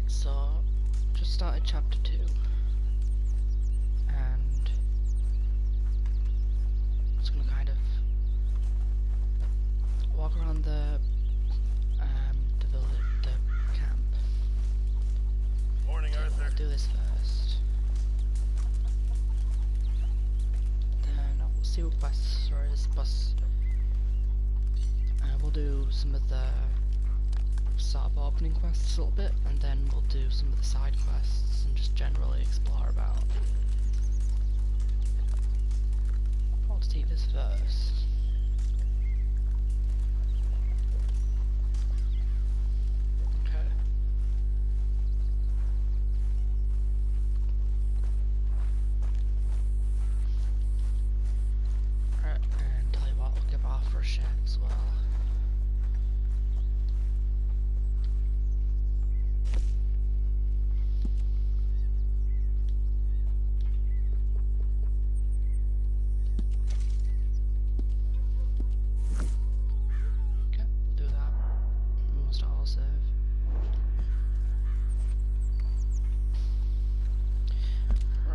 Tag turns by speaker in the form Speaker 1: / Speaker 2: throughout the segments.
Speaker 1: So, just started chapter 2, and I'm just gonna kind of walk around the village, the camp.
Speaker 2: Morning, Arthur.
Speaker 1: I'll do this first. Then I'll see what quests there is, plus we'll do some of the sort of opening quests a little bit, and then we'll do some of the side quests and just generally explore about. I'll take this first. Okay. Alright, and tell you what, we'll give off for a shed as well.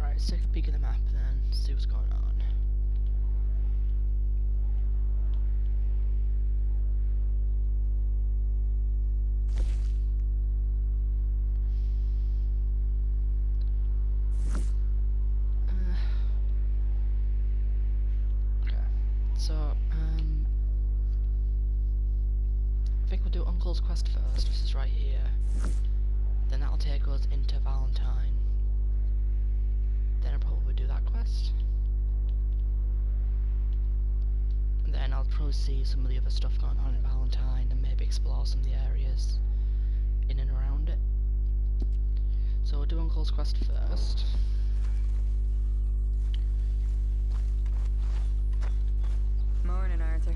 Speaker 1: Let's take a peek at the map then, see what's going on. Okay, so I think we'll do Uncle's quest first, which is right here. Then that'll take us into Valentine. Then I'll probably do that quest. And then I'll probably see some of the other stuff going on in Valentine and maybe explore some of the areas in and around it. So we'll do Uncle's quest first.
Speaker 3: Morning, Arthur.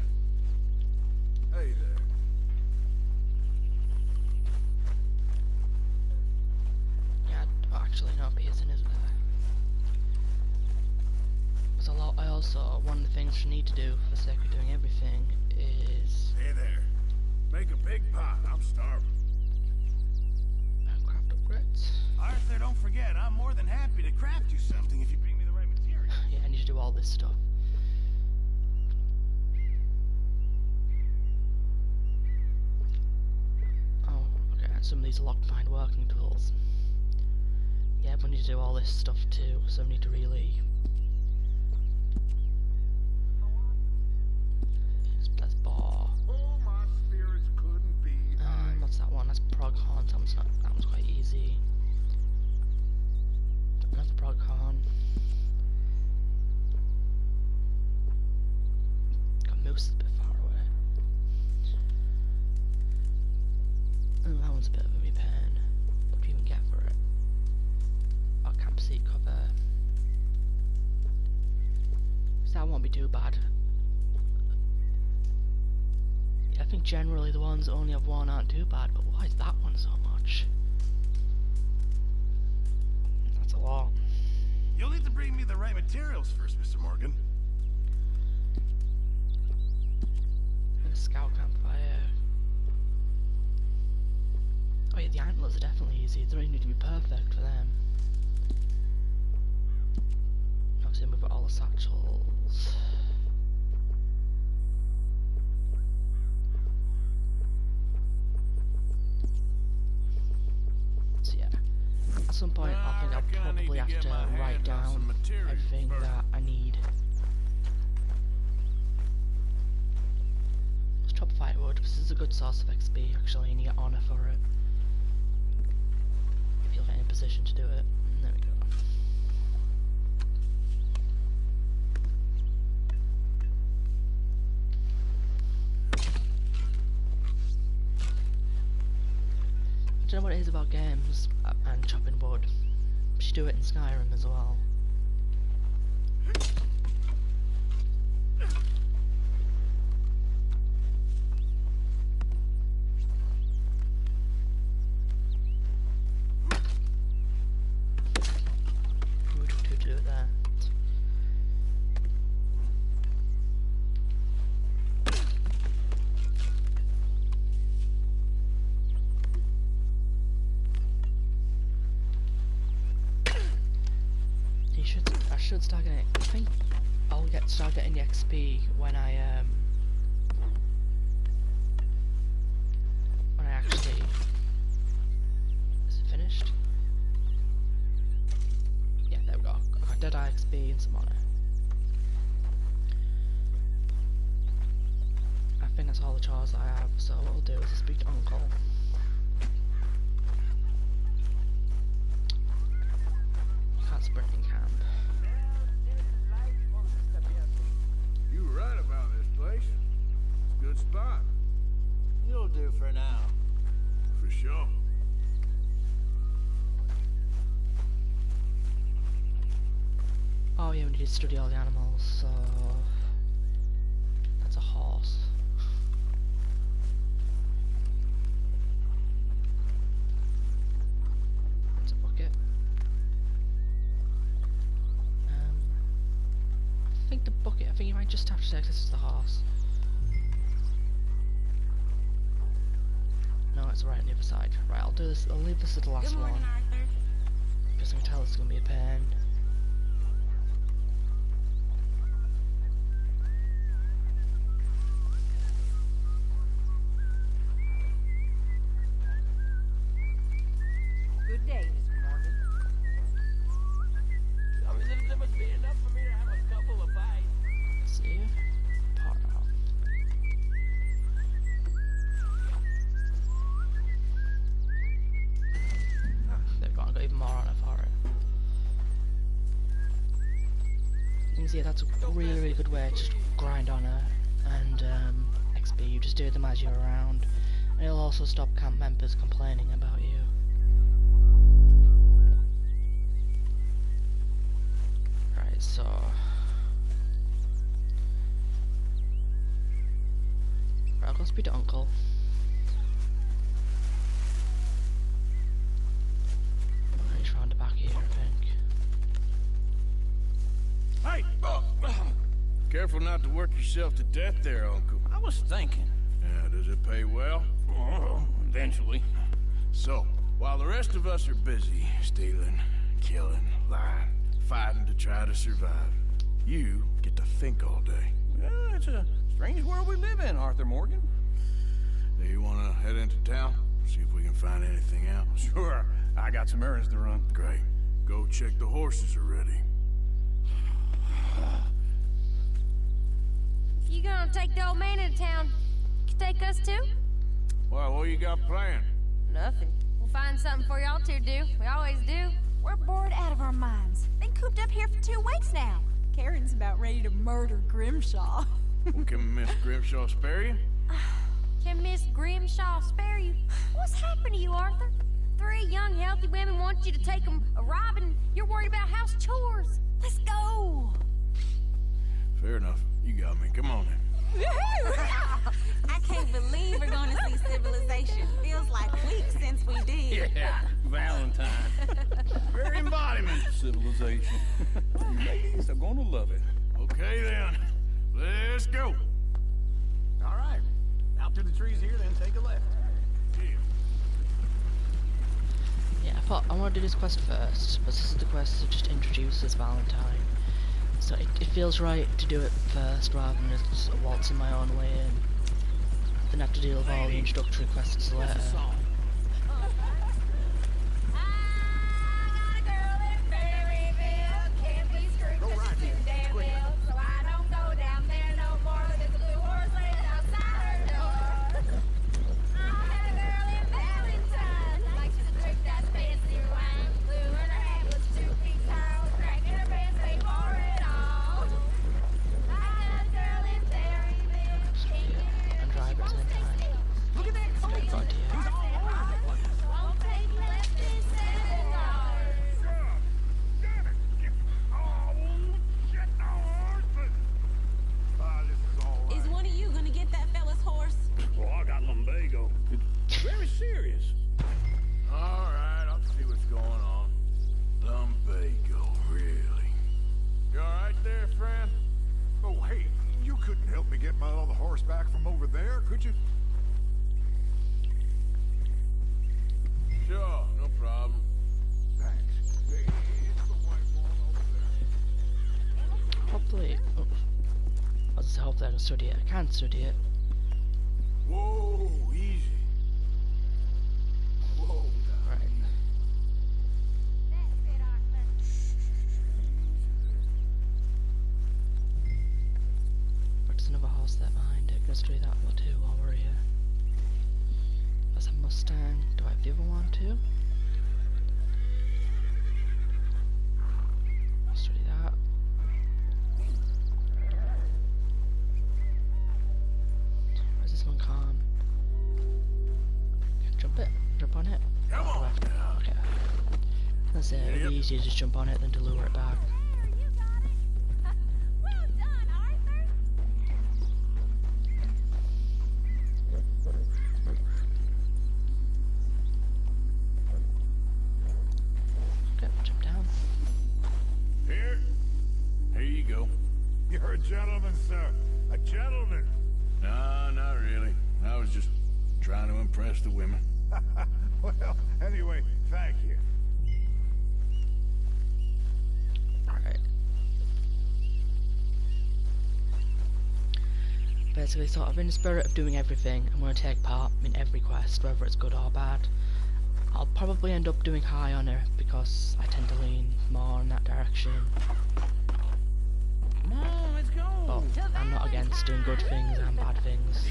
Speaker 2: Hey there.
Speaker 1: Yeah, actually no, Pearson is there. I also, one of the things you need to do for the sake of doing everything is...
Speaker 2: Hey there. Make a big pot. I'm starving.
Speaker 1: craft upgrades.
Speaker 2: Arthur, don't forget, I'm more than happy to craft you something if you bring me the right material.
Speaker 1: Yeah, I need to do all this stuff. Oh, okay, and some of these are locked behind working tools. Yeah, we need to do all this stuff too, so we need to really... That's bar.
Speaker 2: Oh, my spirits couldn't be high.
Speaker 1: What's that one? That's Proghorn. That one's quite easy. Another Proghorn. Got Moose is a bit far away. Oh, that one's a bit of a pain. What do you even get for it? Oh, camp seat cover. So that won't be too bad. I think generally the ones that only have one aren't too bad, but why is that one so much? That's a lot.
Speaker 2: You'll need to bring me the right materials first, Mr. Morgan.
Speaker 1: And a scout campfire. Oh yeah, the antlers are definitely easy. They don't even need to be perfect for them. Obviously we've got all the satchels. At some point, I think I'll probably have to write down everything that I need. Let's chop firewood, because this is a good source of XP actually, and you get honour for it. If you're in a position to do it. And there we go. I don't know what it is about games and chopping wood. You should do it in Skyrim as well. We could do it there. should start getting. I think I'll start getting the XP when I actually. Is it finished? Yeah, there we go. I got Deadeye XP and some honor. I think that's all the chores I have. So what I'll do is I'll speak to Uncle. Can't sprint in camp.
Speaker 2: You were right about this place. It's a good spot.
Speaker 4: You'll do for now.
Speaker 2: For sure.
Speaker 1: Oh yeah, we need to study all the animals, so... That's a horse. That's a bucket. I think the bucket, I think you might just have to say this is the horse. No, it's right on the other side. Right, I'll do this, I'll leave this to the last one.
Speaker 3: Arthur.
Speaker 1: Because I can tell it's gonna be a pain.
Speaker 3: Good day, Mr. Morgan.
Speaker 4: There must be enough for me to have a couple of bites.
Speaker 1: See? Part out. There we go, I got even more on it for it. You can see that's a really, really good way to just grind on it and XP. You just do them as you're around, and it'll also stop camp members complaining about you. Right, so right, I'll go speak to Uncle. He's round the back here, I think.
Speaker 2: Hey! Careful not to work yourself to death there, Uncle.
Speaker 4: I was thinking.
Speaker 2: Yeah, does it pay well?
Speaker 4: Oh, eventually.
Speaker 2: So, while the rest of us are busy stealing, killing, lying, fighting to try to survive, you get to think all day.
Speaker 4: Well, it's a strange world we live in, Arthur Morgan.
Speaker 2: Do you want to head into town? See if we can find anything out?
Speaker 4: Sure. I got some errands to run.
Speaker 2: Great. Go check the horses are ready.
Speaker 5: If you gonna take the old man into town, you can take us too?
Speaker 2: Well, what you got planned?
Speaker 5: Nothing. We'll find something for y'all to do. We always do.
Speaker 6: We're bored out of our minds. Been cooped up here for 2 weeks now. Karen's about ready to murder Grimshaw.
Speaker 2: Well, can Miss Grimshaw spare you?
Speaker 5: Can Miss Grimshaw spare you? What's happened to you, Arthur? 3 young, healthy women want you to take them a robbing. You're worried about house chores. Let's go.
Speaker 2: Fair enough. You got me. Come on then.
Speaker 6: I can't believe we're going to see civilization. Feels like weeks since we did.
Speaker 4: Yeah, Valentine.
Speaker 2: Very embodiment.
Speaker 4: Civilization. Ladies are gonna love it.
Speaker 2: Okay then. Let's go.
Speaker 4: All right. Out through the trees here, then take a left.
Speaker 1: Yeah, I thought I want to do this quest first, but this is the quest that just introduces Valentine. So it feels right to do it first rather than just waltzing my own way in. Then have to deal with all the introductory quests later. And drive at the same time. God, yeah. study it. I can study it.
Speaker 2: Whoa, easy. Whoa.
Speaker 1: Right.
Speaker 5: That's it, Arthur.
Speaker 1: But there's another house there behind it. Let's do that one too while we're here. That's a Mustang. Do I have the other one too? Let's do that. Where's this one calm? Okay, jump it. Jump on it.
Speaker 2: Come on now.
Speaker 1: Okay. That's it. It'll be easier to just jump on it than to lure it back.
Speaker 5: There, you got it. Well done, Arthur.
Speaker 1: Okay, jump down.
Speaker 2: Here. Here you go.
Speaker 4: You're a gentleman, sir. A gentleman.
Speaker 2: No, not really. I was just trying to impress the women.
Speaker 4: Well, anyway, thank you.
Speaker 1: Alright. Basically, sort of in the spirit of doing everything, I'm going to take part in every quest, whether it's good or bad. I'll probably end up doing High on Earth because I tend to lean more in that direction.
Speaker 2: Come on, let's go.
Speaker 1: But I'm not against doing good things and bad things.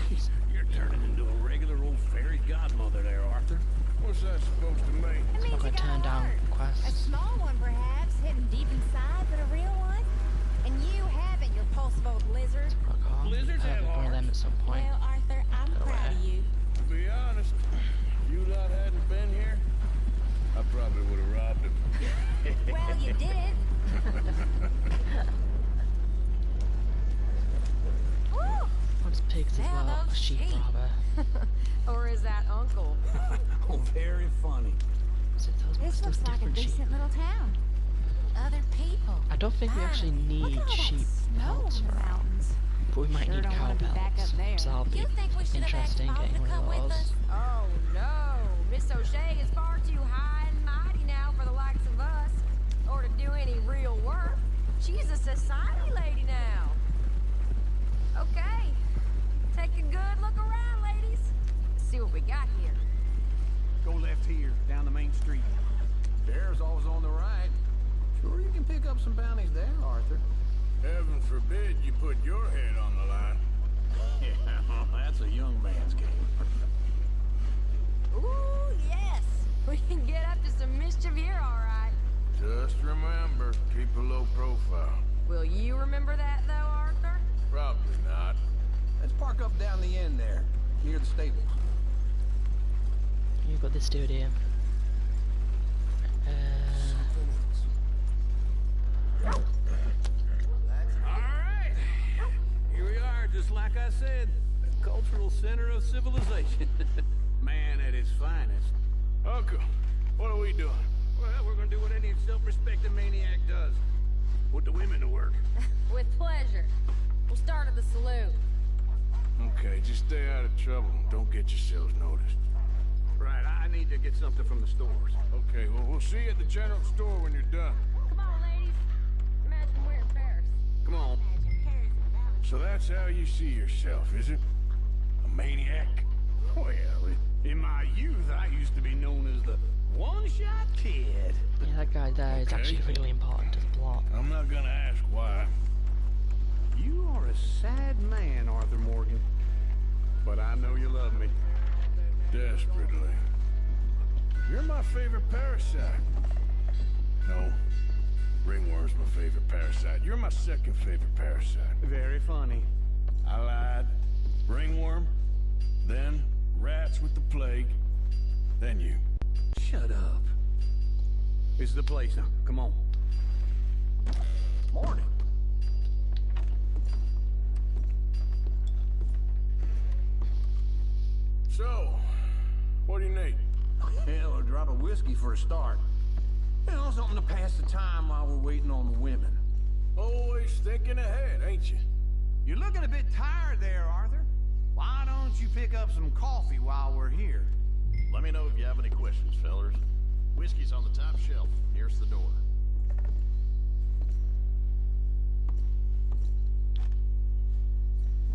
Speaker 7: You're turning into a regular old fairy godmother there, Arthur.
Speaker 2: What's that supposed to mean?
Speaker 5: It
Speaker 1: I'm
Speaker 5: means
Speaker 1: not going
Speaker 5: you
Speaker 1: to
Speaker 5: got
Speaker 1: turn
Speaker 5: a
Speaker 1: down
Speaker 5: heart. A
Speaker 1: quests.
Speaker 5: small one, perhaps, hidden deep inside, but a real one. And you have it, you repulsive old lizard.
Speaker 1: Rock on.
Speaker 7: Blizzards
Speaker 1: I'll
Speaker 7: have
Speaker 1: have one of them at some point.
Speaker 5: Well, Arthur, I'm
Speaker 1: Go
Speaker 5: proud
Speaker 1: away.
Speaker 5: of you.
Speaker 2: To be honest, if you lot hadn't been here, I probably would have robbed him.
Speaker 5: Well, you did. Woo!
Speaker 1: What's pigs as
Speaker 5: Now
Speaker 1: well? A
Speaker 5: those
Speaker 1: sheep
Speaker 5: sheep.
Speaker 1: rather.
Speaker 3: Or is that Uncle?
Speaker 7: Oh, very funny.
Speaker 1: Is it those
Speaker 5: This
Speaker 1: those
Speaker 5: looks like a
Speaker 1: different sheep?
Speaker 5: decent little town. Other people.
Speaker 1: I don't think we actually
Speaker 5: Look
Speaker 1: need
Speaker 5: at all that
Speaker 1: sheep
Speaker 5: snow
Speaker 1: pelts
Speaker 5: in
Speaker 1: for
Speaker 5: the
Speaker 1: it.
Speaker 5: mountains.
Speaker 1: But we might
Speaker 3: Sure
Speaker 1: need
Speaker 3: don't
Speaker 1: cow
Speaker 3: wanna be back
Speaker 1: pelts.
Speaker 3: up there.
Speaker 1: So that'll be
Speaker 5: You think we should have asked
Speaker 1: interesting
Speaker 5: Bob
Speaker 1: getting
Speaker 5: to
Speaker 1: one
Speaker 5: come
Speaker 1: of
Speaker 5: with
Speaker 1: those.
Speaker 5: us?
Speaker 3: Oh no! Miss O'Shea is far too high and mighty now for the likes of us, or to do any real work. She's a society lady now. Okay, take a good look around, ladies. See what we got here.
Speaker 4: Go left here, down the main street.
Speaker 7: Bear's always on the right. Sure, you can pick up some bounties there, Arthur.
Speaker 2: Heaven forbid you put your head on the line.
Speaker 7: Yeah, that's a young man's game.
Speaker 3: Ooh, yes! We can get up to some mischief here, all right.
Speaker 2: Just remember, keep a low profile.
Speaker 3: Will you remember that, though, Arthur?
Speaker 2: Probably not.
Speaker 7: Let's park up down the end there, near the stable.
Speaker 1: You've got this dude here.
Speaker 7: Alright! Here we are, just like I said. The cultural center of civilization. Man at his finest.
Speaker 2: Uncle, what are we doing?
Speaker 7: Well, we're gonna do what any self-respecting maniac does. Put the women to work.
Speaker 3: With pleasure. We'll start at the saloon.
Speaker 2: Okay, just stay out of trouble. Don't get yourselves noticed.
Speaker 7: Right, I need to get something from the stores.
Speaker 2: Okay, well, we'll see you at the general store when you're done.
Speaker 3: Come on, ladies. Imagine we're in Paris.
Speaker 7: Come on.
Speaker 5: Imagine Paris and Valley.
Speaker 2: So that's how you see yourself, is it? A maniac?
Speaker 7: Well, in my youth, I used to be known as the one-shot kid.
Speaker 1: Yeah, that guy there is
Speaker 2: Okay.
Speaker 1: actually really important to the plot.
Speaker 2: I'm not gonna ask why.
Speaker 7: You are a sad man, Arthur Morgan. But I know you love me.
Speaker 2: Desperately. You're my favorite parasite. No, ringworm's my favorite parasite. You're my second favorite parasite.
Speaker 7: Very funny.
Speaker 2: I lied. Ringworm, then rats with the plague, then you.
Speaker 7: Shut up. This is the place now. Come on. Morning.
Speaker 2: So, what do you need?
Speaker 7: Hell, a drop of whiskey for a start. You know, something to pass the time while we're waiting on the women.
Speaker 2: Always thinking ahead, ain't you?
Speaker 4: You're looking a bit tired there, Arthur. Why don't you pick up some coffee while we're here?
Speaker 8: Let me know if you have any questions, fellers. Whiskey's on the top shelf, nearest the door.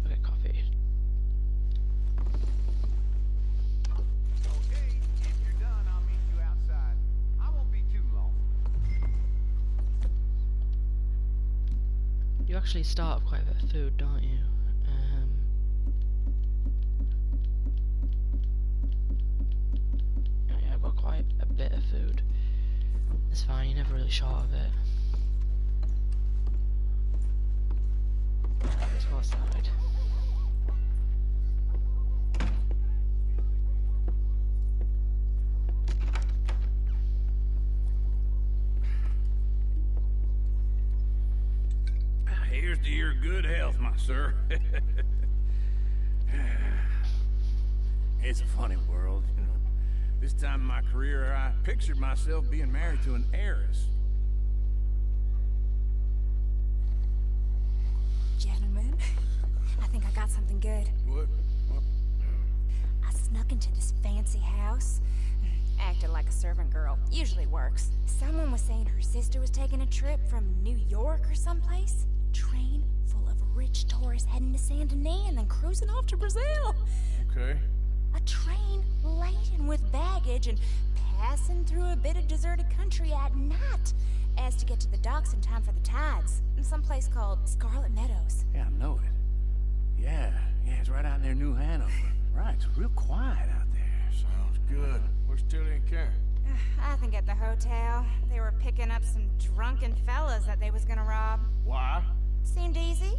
Speaker 1: Okay, actually start with quite a bit of food, don't you? Yeah, I've got quite a bit of food. It's fine, you're never really short of it. Let's go outside.
Speaker 7: Here's to your good health, my sir. It's a funny world, you know. This time in my career, I pictured myself being married to an heiress.
Speaker 6: Gentlemen, I think I got something good.
Speaker 2: What?
Speaker 6: I snuck into this fancy house. Acted like a servant girl. Usually works. Someone was saying her sister was taking a trip from New York or someplace. Train full of rich tourists heading to Saint Denis and then cruising off to Brazil.
Speaker 2: Okay.
Speaker 6: A train laden with baggage and passing through a bit of deserted country at night as to get to the docks in time for the tides in some place called Scarlet Meadows.
Speaker 7: Yeah, I know it. Yeah, it's right out near New Hanover. Right, it's real quiet out there.
Speaker 2: Sounds good. Where's Tilly and Karen?
Speaker 6: I think at the hotel. They were picking up some drunken fellas that they was gonna rob.
Speaker 2: Why?
Speaker 6: Seemed easy.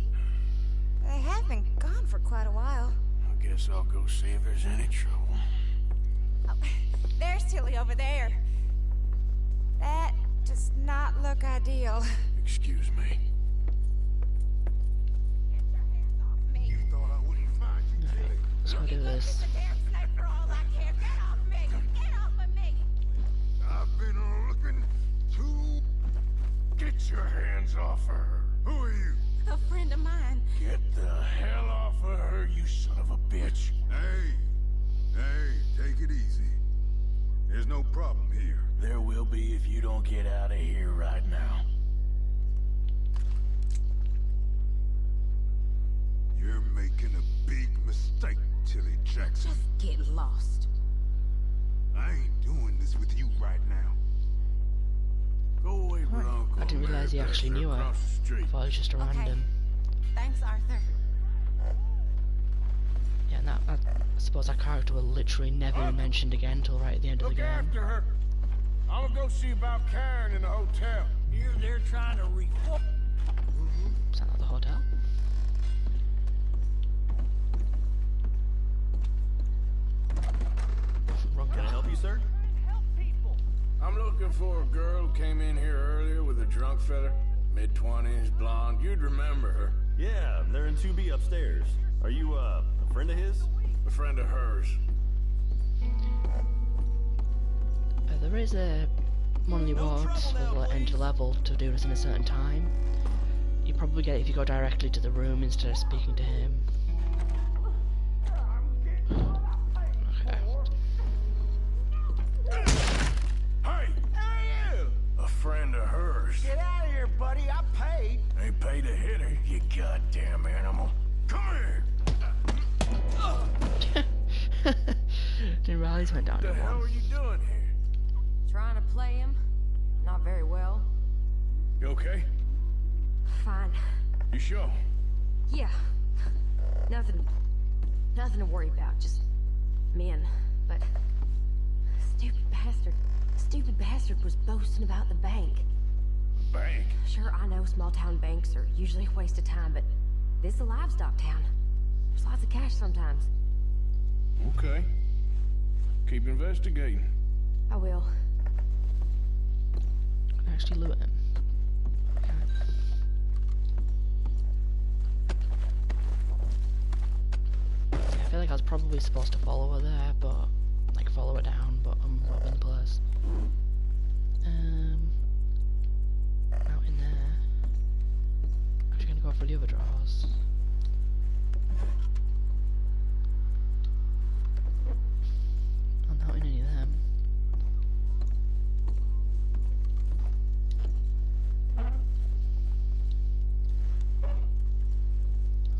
Speaker 6: They have been gone for quite a while.
Speaker 2: I guess I'll go see if there's any trouble.
Speaker 6: Oh, there's Tilly over there. That does not look ideal.
Speaker 2: Excuse me.
Speaker 6: Get your hands off me.
Speaker 8: You thought I wouldn't find you, Tilly?
Speaker 1: Let's go do this.
Speaker 6: The damn sniper all I care. Get off me! Get off of me!
Speaker 8: I've been looking to...
Speaker 2: Get your hands off her.
Speaker 8: Who are you?
Speaker 6: A friend of mine.
Speaker 2: Get the hell off of her, you son of a bitch.
Speaker 8: Hey, take it easy. There's no problem here.
Speaker 2: There will be if you don't get out of here right now.
Speaker 8: You're making a big mistake, Tilly Jackson.
Speaker 6: Just get lost.
Speaker 8: I ain't doing this with you right now.
Speaker 2: Go away with Uncle.
Speaker 1: I didn't realise he
Speaker 2: Mary
Speaker 1: actually
Speaker 2: Beth
Speaker 1: knew her.
Speaker 2: across the
Speaker 1: I
Speaker 2: street.
Speaker 1: thought it was just a
Speaker 6: Okay.
Speaker 1: random.
Speaker 6: Thanks, Arthur.
Speaker 1: Yeah, and I suppose that character will literally never be mentioned again until right at the end of the
Speaker 2: Look
Speaker 1: game.
Speaker 2: after her. I'm gonna go see about Karen in the hotel.
Speaker 7: You're there trying to reform.
Speaker 1: Is that not the hotel? Wrong
Speaker 9: Can I
Speaker 1: guy.
Speaker 9: help you, sir?
Speaker 2: I'm looking for a girl who came in here earlier with a drunk fella. Mid-20s, blonde. You'd remember her.
Speaker 9: Yeah, they're in 2B upstairs. Are you, a friend of his?
Speaker 2: A friend of hers.
Speaker 1: There is a one of the awards will enter level to do this in a certain time. You probably get it if you go directly to the room instead of speaking to him. Okay.
Speaker 2: Hey!
Speaker 8: Hey, you!
Speaker 2: A friend of hers.
Speaker 8: Get out of here, buddy. I paid.
Speaker 2: Ain't paid to hit her, you goddamn animal. Come here!
Speaker 1: Didn't realize went down
Speaker 2: What the
Speaker 1: in
Speaker 2: hell
Speaker 1: one.
Speaker 2: are you doing here?
Speaker 3: Trying to play him. Not very well.
Speaker 2: You okay?
Speaker 3: Fine.
Speaker 2: You sure?
Speaker 3: Yeah. Nothing to worry about. Just men. But stupid bastard was boasting about the bank.
Speaker 2: Bank.
Speaker 3: Sure, I know small town banks are usually a waste of time, but this is a livestock town. There's lots of cash sometimes.
Speaker 2: Okay. Keep investigating.
Speaker 3: I will.
Speaker 1: Can I actually loot him? Okay. I feel like I was probably supposed to follow her there, but like follow her down, but I'm robbing the place. Out in there. Actually gonna go for the other drawers. I'm not in any of them.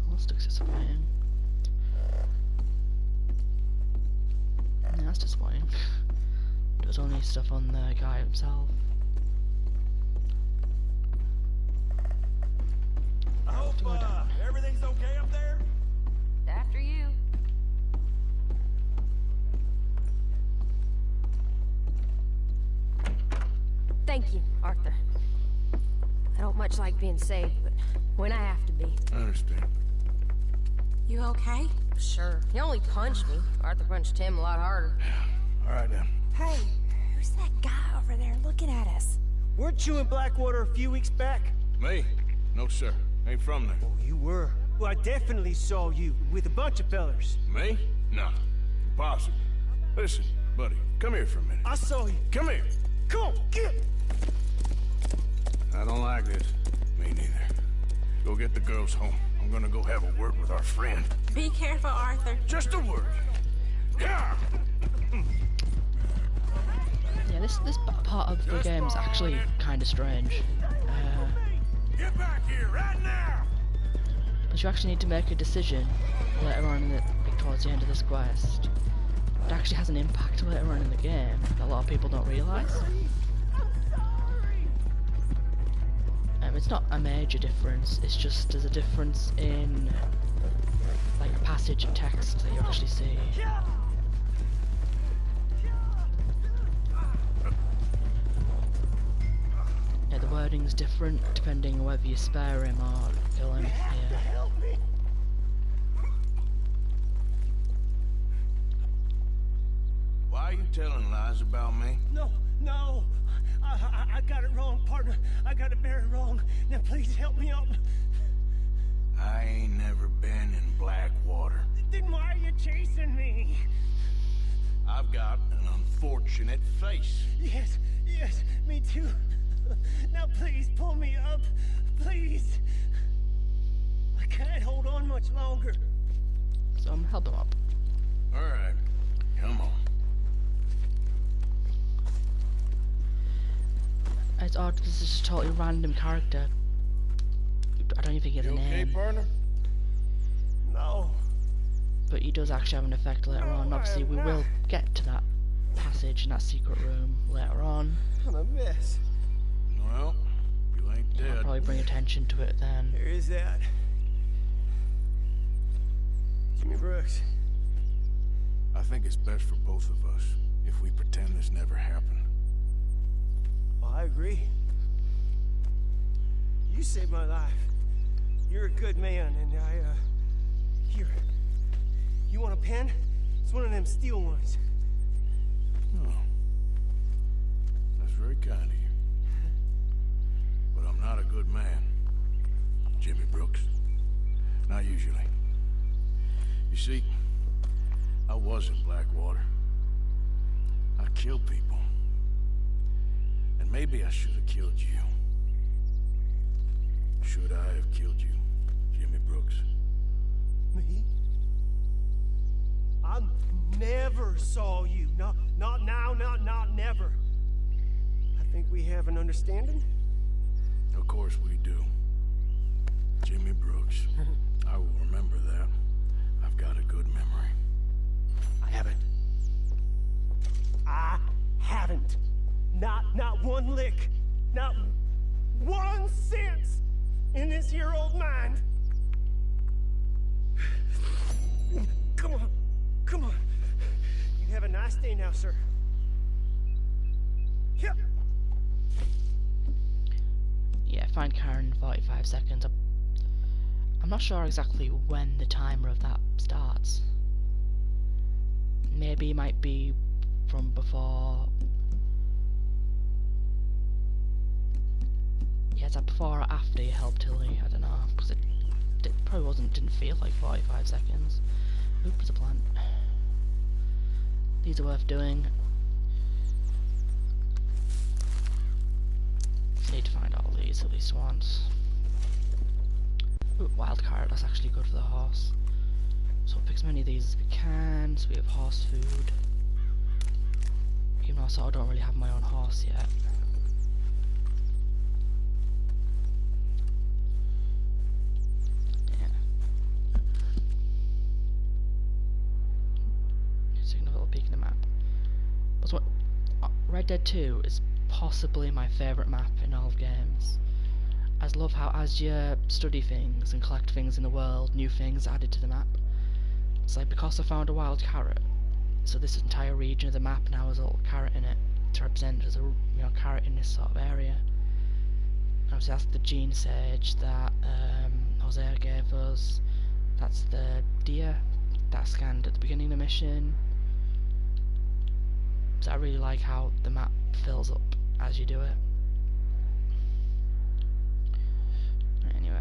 Speaker 1: Oh, this looks disappointing. Yeah, that's disappointing. There's only stuff on the guy himself.
Speaker 10: I hope everything's okay up there.
Speaker 3: After you. Thank you, Arthur. I don't much like being saved, but when I have to be.
Speaker 2: I understand.
Speaker 6: You okay?
Speaker 3: Sure. He only punched me. Arthur punched him a lot harder.
Speaker 2: All right, then.
Speaker 6: Hey, who's that guy over there looking at us?
Speaker 10: Weren't you in Blackwater a few weeks back?
Speaker 2: Me? No, sir. Ain't from there.
Speaker 10: Oh, you were. Well, I definitely saw you with a bunch of fellers.
Speaker 2: Me? No. Impossible. Listen, buddy, come here for a minute.
Speaker 10: I saw you.
Speaker 2: Come here.
Speaker 10: Come on, get!
Speaker 2: I don't like this. Me neither. Go get the girls home. I'm gonna go have a word with our friend.
Speaker 6: Be careful, Arthur.
Speaker 2: Just a word. Yeah.
Speaker 1: Yeah, this part of the game is actually kind of strange.
Speaker 2: Get back here right now!
Speaker 1: But you actually need to make a decision later on in the, like, towards the end of this quest. It actually has an impact later on in the game that a lot of people don't realise. It's not a major difference, it's just there's a difference in like a passage of text that you actually see. Yeah, the wording's different depending on whether you spare him or kill him. Yeah.
Speaker 2: Why are you telling lies about me?
Speaker 10: No. I got it wrong, partner. I got it very wrong. Now please help me up.
Speaker 2: I ain't never been in Blackwater.
Speaker 10: Then why are you chasing me?
Speaker 2: I've got an unfortunate face.
Speaker 10: Yes, me too. Now please pull me up. Please. I can't hold on much longer.
Speaker 1: So I'm help him up.
Speaker 2: Alright, come on.
Speaker 1: It's odd, this is just a totally random character. I don't even think he has a name.
Speaker 2: You okay, partner?
Speaker 10: No.
Speaker 1: But he does actually have an effect later on. Obviously, we will get to that passage in that secret room later on.
Speaker 10: I'm a mess.
Speaker 2: Well, you ain't dead.
Speaker 1: I'll probably bring attention to it then.
Speaker 10: There is that. Jimmy Brooks.
Speaker 2: I think it's best for both of us if we pretend this never happened.
Speaker 10: Well, I agree. You saved my life. You're a good man, and here. You want a pen? It's one of them steel ones.
Speaker 2: Oh. That's very kind of you. But I'm not a good man, Jimmy Brooks. Not usually. You see, I was in Blackwater. I killed people. And maybe I should have killed you. Should I have killed you, Jimmy Brooks?
Speaker 10: Me? I never saw you. Not now, not never. I think we have an understanding.
Speaker 2: Of course we do. Jimmy Brooks. I will remember that. I've got a good memory.
Speaker 10: I haven't. Not one lick. Not 1 cent in this here old mind. Come on. You have a nice day now, sir. Yep.
Speaker 1: Yeah, find Karen in 45 seconds. I'm not sure exactly when the timer of that starts. Maybe it might be from before. Yeah, is that before or after you helped Tilly? I don't know, because it probably didn't feel like 45 seconds. Oop, there's a plant. These are worth doing. Need to find all these at least once. Ooh, wild card, that's actually good for the horse. So we'll pick as many of these as we can, so we have horse food. Even though I don't really have my own horse yet. Yeah. Let's take another little peek at the map. But what, Red Dead 2 is possibly my favourite map in all of games. I love how as you study things and collect things in the world, new things are added to the map. It's like because I found a wild carrot, so this entire region of the map now has a little carrot in it to represent as a carrot in this sort of area. And obviously that's the gene sage that Hosea gave us. That's the deer that I scanned at the beginning of the mission. So I really like how the map fills up as you do it. Anyway,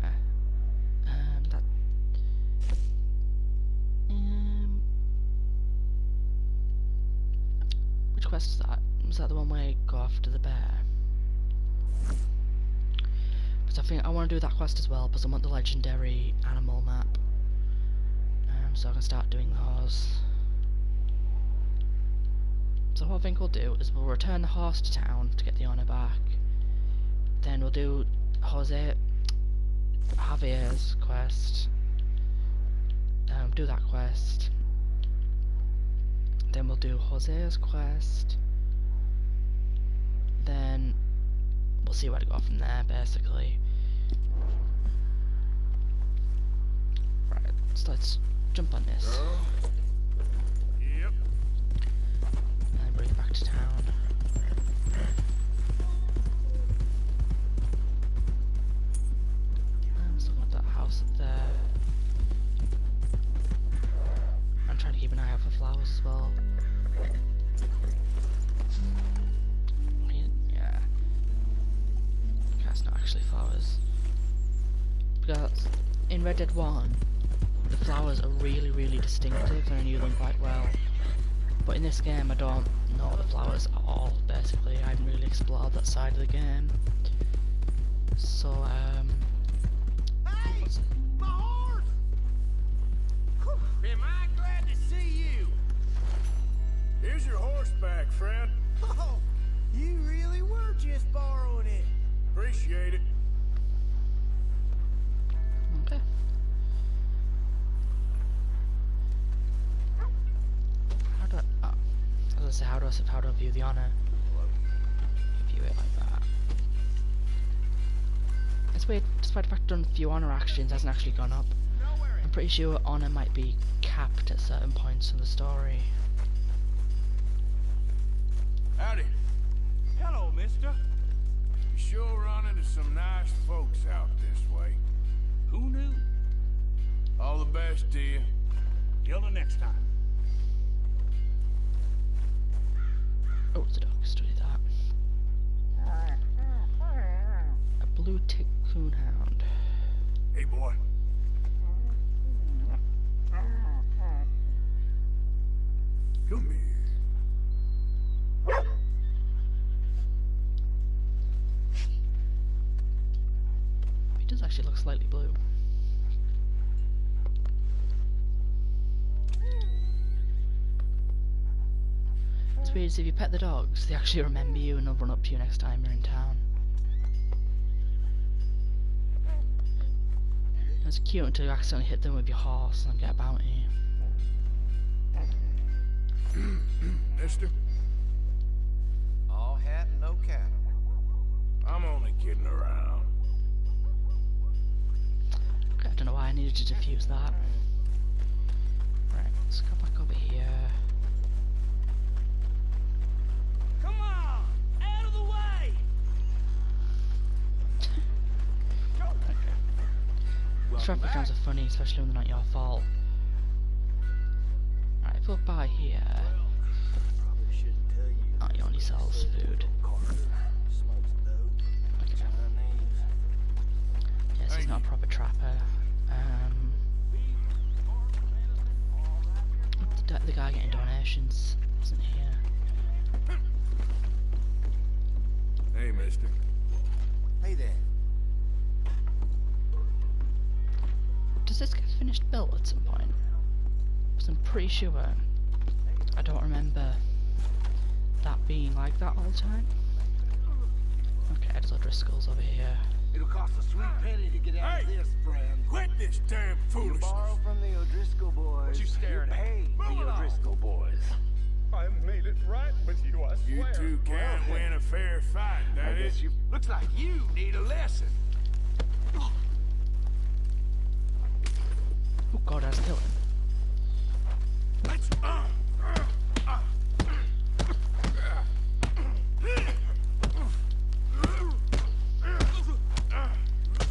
Speaker 1: which quest is that? Was that the one where you go after the bear? But I think I want to do that quest as well because I want the legendary animal map. So I can start doing those. So what I think we'll do is we'll return the horse to town to get the honor back. Then we'll do Javier's quest. Do that quest. Then we'll do Jose's quest. Then we'll see where to go from there, basically. Right, so let's jump on this.
Speaker 2: Yep.
Speaker 1: And bring it back to town. I'm still got that house up there. I'm trying to keep an eye out for flowers as well. Yeah. Okay, it's not actually flowers. Because in Red Dead 1, the flowers are really, really distinctive and I knew them quite well. But in this game I don't know the flowers at all, basically. I haven't really explored that side of the game. So,
Speaker 4: Hey! My horse! Am I glad to see you?
Speaker 2: Here's your horse back, friend.
Speaker 10: Oh, you really were just borrowing it.
Speaker 2: Appreciate it.
Speaker 1: okay. How do I, oh, I was gonna say, how do I view the honor? View it like that. It's weird, despite the fact I've done a few honor actions, it hasn't actually gone up. I'm pretty sure honor might be capped at certain points in the story.
Speaker 2: Howdy.
Speaker 4: Hello, mister.
Speaker 2: You sure run into some nice folks out this way.
Speaker 4: Who knew?
Speaker 2: All the best to you.
Speaker 4: Till the next time.
Speaker 1: Oh, it's a dog, study that. A blue tick coonhound.
Speaker 2: Hey, boy. Come here.
Speaker 1: He does actually look slightly blue. It's weird, so if you pet the dogs, they actually remember you and they'll run up to you next time you're in town. It's cute until you accidentally hit them with your horse and get a bounty.
Speaker 2: Mister?
Speaker 4: All hat and no cattle.
Speaker 2: I'm only kidding around.
Speaker 1: Okay, I don't know why I needed to defuse that. Right, let's go back over here.
Speaker 10: Come on, out of the way.
Speaker 1: Traffic jams are funny, especially when they're not your fault. Right, if we're by here... Oh, he only sells food. Okay. Yes, he's not a proper trapper. The guy getting donations isn't here.
Speaker 2: Hey, mister.
Speaker 4: Hey there.
Speaker 1: Does this get finished built at some point? Because I'm pretty sure I don't remember that being like that all the time. Okay, there's O'Driscoll's over here.
Speaker 4: It'll cost a sweet penny to get out of this, friend.
Speaker 2: Quit this damn foolishness.
Speaker 4: Borrow from the O'Driscoll boys.
Speaker 2: What you staring at?
Speaker 4: Pay the O'Driscoll boys.
Speaker 10: I made it right with you, I
Speaker 2: You
Speaker 10: swear.
Speaker 2: two can't win a fair fight, that is.
Speaker 4: Looks like you need a lesson.
Speaker 1: Oh god, I was killing.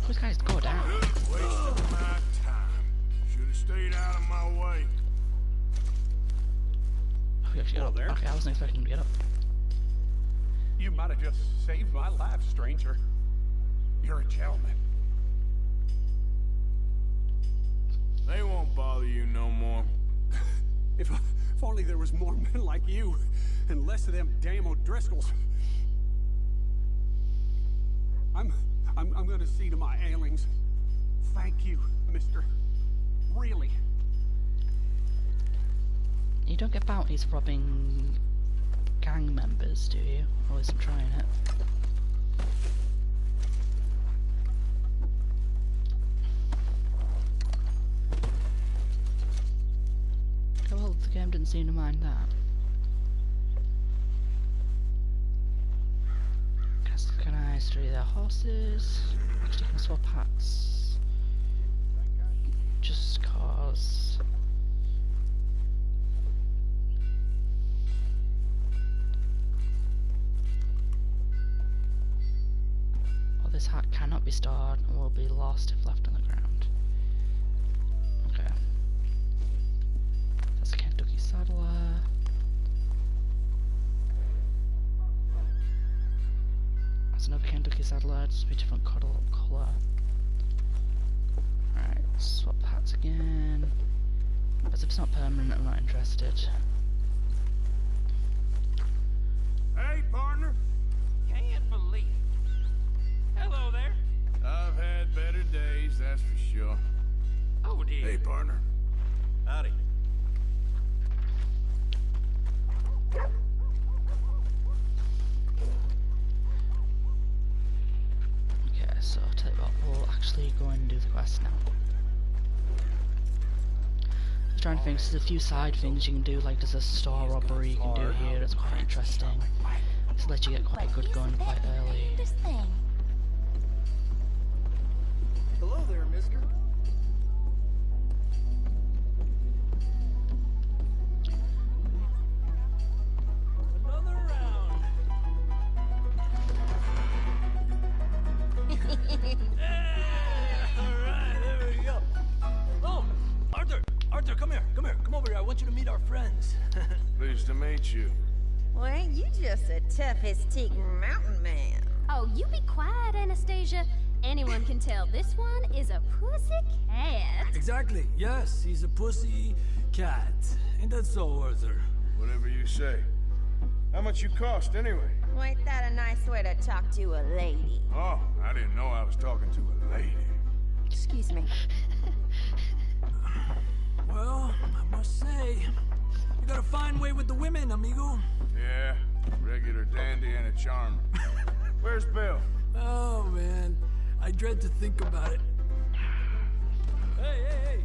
Speaker 1: Those guys go down.
Speaker 2: Wasting my time. Should have stayed out of my way.
Speaker 1: Oh, he actually got up.
Speaker 4: There.
Speaker 1: Okay, I wasn't expecting him to get up.
Speaker 4: You might have just saved my life, stranger. You're a gentleman.
Speaker 2: They won't bother you no more.
Speaker 4: If only there was more men like you, and less of them damn O'Driscolls. I'm gonna see to my ailings. Thank you, mister. Really.
Speaker 1: You don't get bounties for robbing gang members, do you? Or at least I'm trying it. Okay, well, the game didn't seem to mind that. Can I study their horses? Actually, can I swap hats? Just cause. Well, this hat cannot be stored and will be lost if left on the ground. Okay. That's a Kentucky saddler. That's another Kentucky saddler, just a different colour. Alright, swap hats again. As if it's not permanent, I'm not interested.
Speaker 2: Hey, partner.
Speaker 7: Can't believe it. Hello there.
Speaker 2: I've had better days, that's for sure.
Speaker 7: Oh, dear.
Speaker 2: Hey, partner.
Speaker 7: Howdy.
Speaker 1: Okay, so I'll tell you what, we'll actually go and do the quest now. I was trying to think, there's a few side things you can do, like there's a store robbery you can do here that's quite interesting. This lets you get quite a good gun quite early.
Speaker 10: Hello there, mister.
Speaker 11: Another round. Alright, there we go. Oh, Arthur, come here. Come over here. I want you to meet our friends.
Speaker 2: Pleased to meet you.
Speaker 3: Well, ain't you just a tough-as-teak mountain man?
Speaker 5: Oh, you be quiet, Anastasia. Anyone can tell this one is a pussy cat.
Speaker 11: Exactly. Yes, he's a pussy cat. Ain't that so, Arthur?
Speaker 2: Whatever you say. How much you cost, anyway?
Speaker 3: Well, ain't that a nice way to talk to a lady?
Speaker 2: Oh, I didn't know I was talking to a lady.
Speaker 3: Excuse me.
Speaker 11: Well, I must say, you got a fine way with the women, amigo.
Speaker 2: Yeah, regular dandy and a charmer. Where's Bill?
Speaker 11: Oh, man. I dread to think about it. Hey!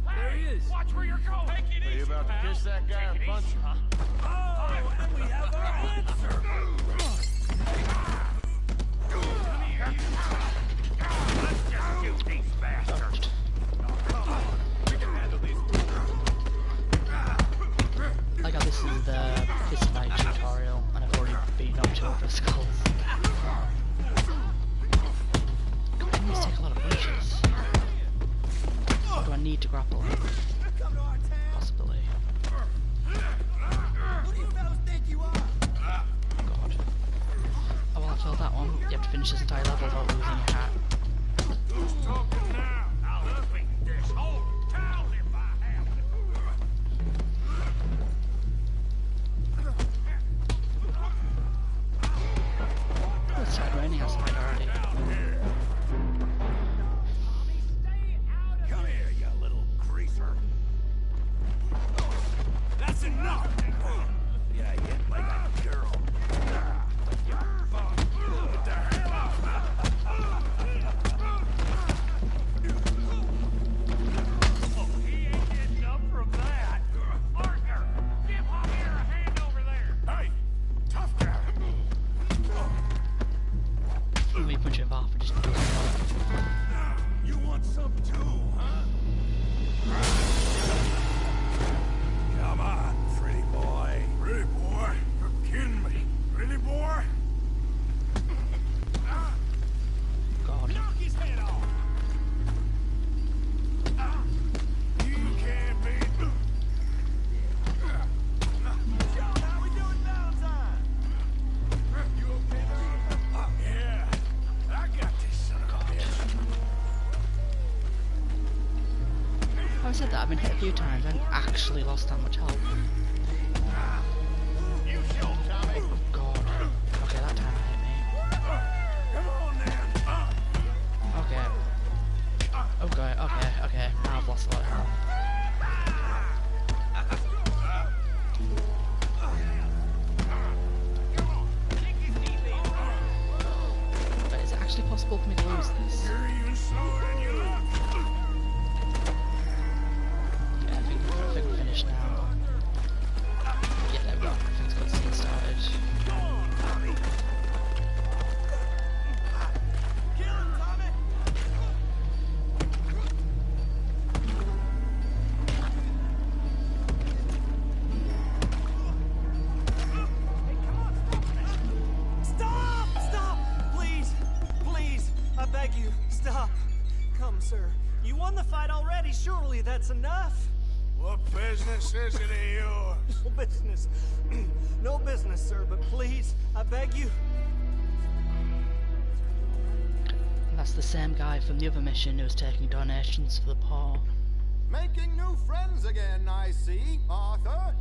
Speaker 11: There he is.
Speaker 7: Watch where you're going. Take it
Speaker 2: Are you about to kiss that guy or punch him?
Speaker 11: Oh, and we have our answer.
Speaker 7: Let's just shoot these bastards.
Speaker 1: I got this is the fist fight tutorial, and I've already beaten up two O'Driscolls. God, these take a lot of punches. Or do I need to grapple? Possibly. God. Oh well, I failed that one. You have to finish this entire level without losing your hat.
Speaker 2: Who's talking now?
Speaker 7: I'll beat this whole town if I have to.
Speaker 1: Oh, it started raining outside already.
Speaker 7: Come here, you little greaser.
Speaker 11: That's enough.
Speaker 7: Yeah, you hit like a girl. Get the hell out.
Speaker 1: I said that, I've been hit a few times, I haven't actually lost that much health. Oh god. Okay, that time it hit me. Okay. Okay. Now I've lost a lot of health. But is it actually possible for me to lose this? Yeah, I think we're finished now. Yeah, there we go. I think it's got the scene started.
Speaker 10: Stop! Please, I beg you, stop. Come, sir. You won the fight already. Surely that's enough.
Speaker 2: What business is it of yours?
Speaker 10: No business. No business, sir, but please, I beg you.
Speaker 1: And that's the same guy from the other mission who was taking donations for the poor.
Speaker 8: Making new friends again, I see, Arthur.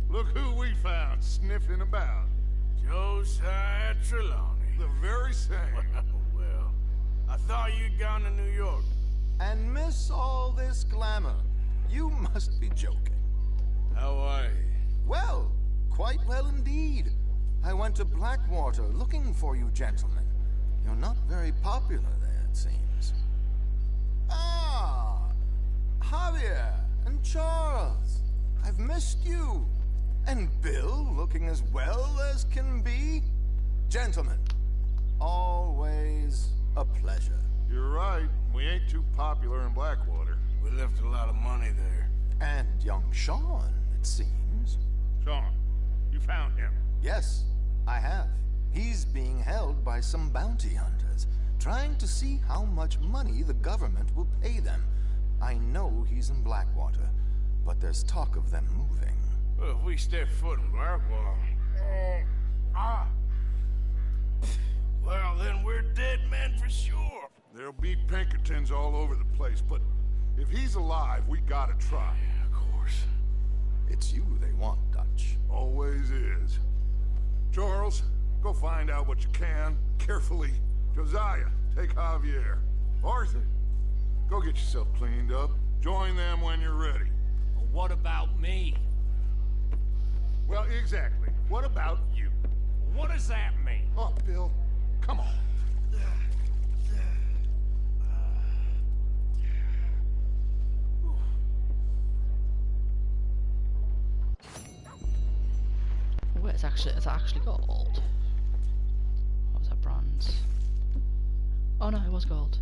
Speaker 2: Look who we found sniffing about. Josiah Trelawney. The very same. Well, I thought you'd gone to New York.
Speaker 8: And miss all this glamour. You must be joking.
Speaker 2: How are you?
Speaker 8: Well, quite well indeed. I went to Blackwater looking for you gentlemen. You're not very popular there, it seems. Ah, Javier and Charles. I've missed you. And Bill, looking as well as can be. Gentlemen, always a pleasure.
Speaker 2: You're right. We ain't too popular in Blackwater. We left a lot of money there.
Speaker 8: And young Sean, it seems.
Speaker 2: Sean, you found him?
Speaker 8: Yes, I have. He's being held by some bounty hunters, trying to see how much money the government will pay them. I know he's in Blackwater, but there's talk of them moving.
Speaker 2: Well, if we step foot in Blackwater... Well, then we're dead men for sure. There'll be Pinkertons all over the place, but if he's alive, we gotta try. Yeah, of course.
Speaker 8: It's you they want, Dutch.
Speaker 2: Always is. Charles, go find out what you can, carefully. Josiah, take Javier. Arthur, go get yourself cleaned up. Join them when you're ready.
Speaker 11: What about me?
Speaker 2: Well, exactly. What about you?
Speaker 11: What does that mean?
Speaker 2: Oh, Bill, come on.
Speaker 1: Wait, is that actually gold? Or was that bronze? Oh no, it was gold.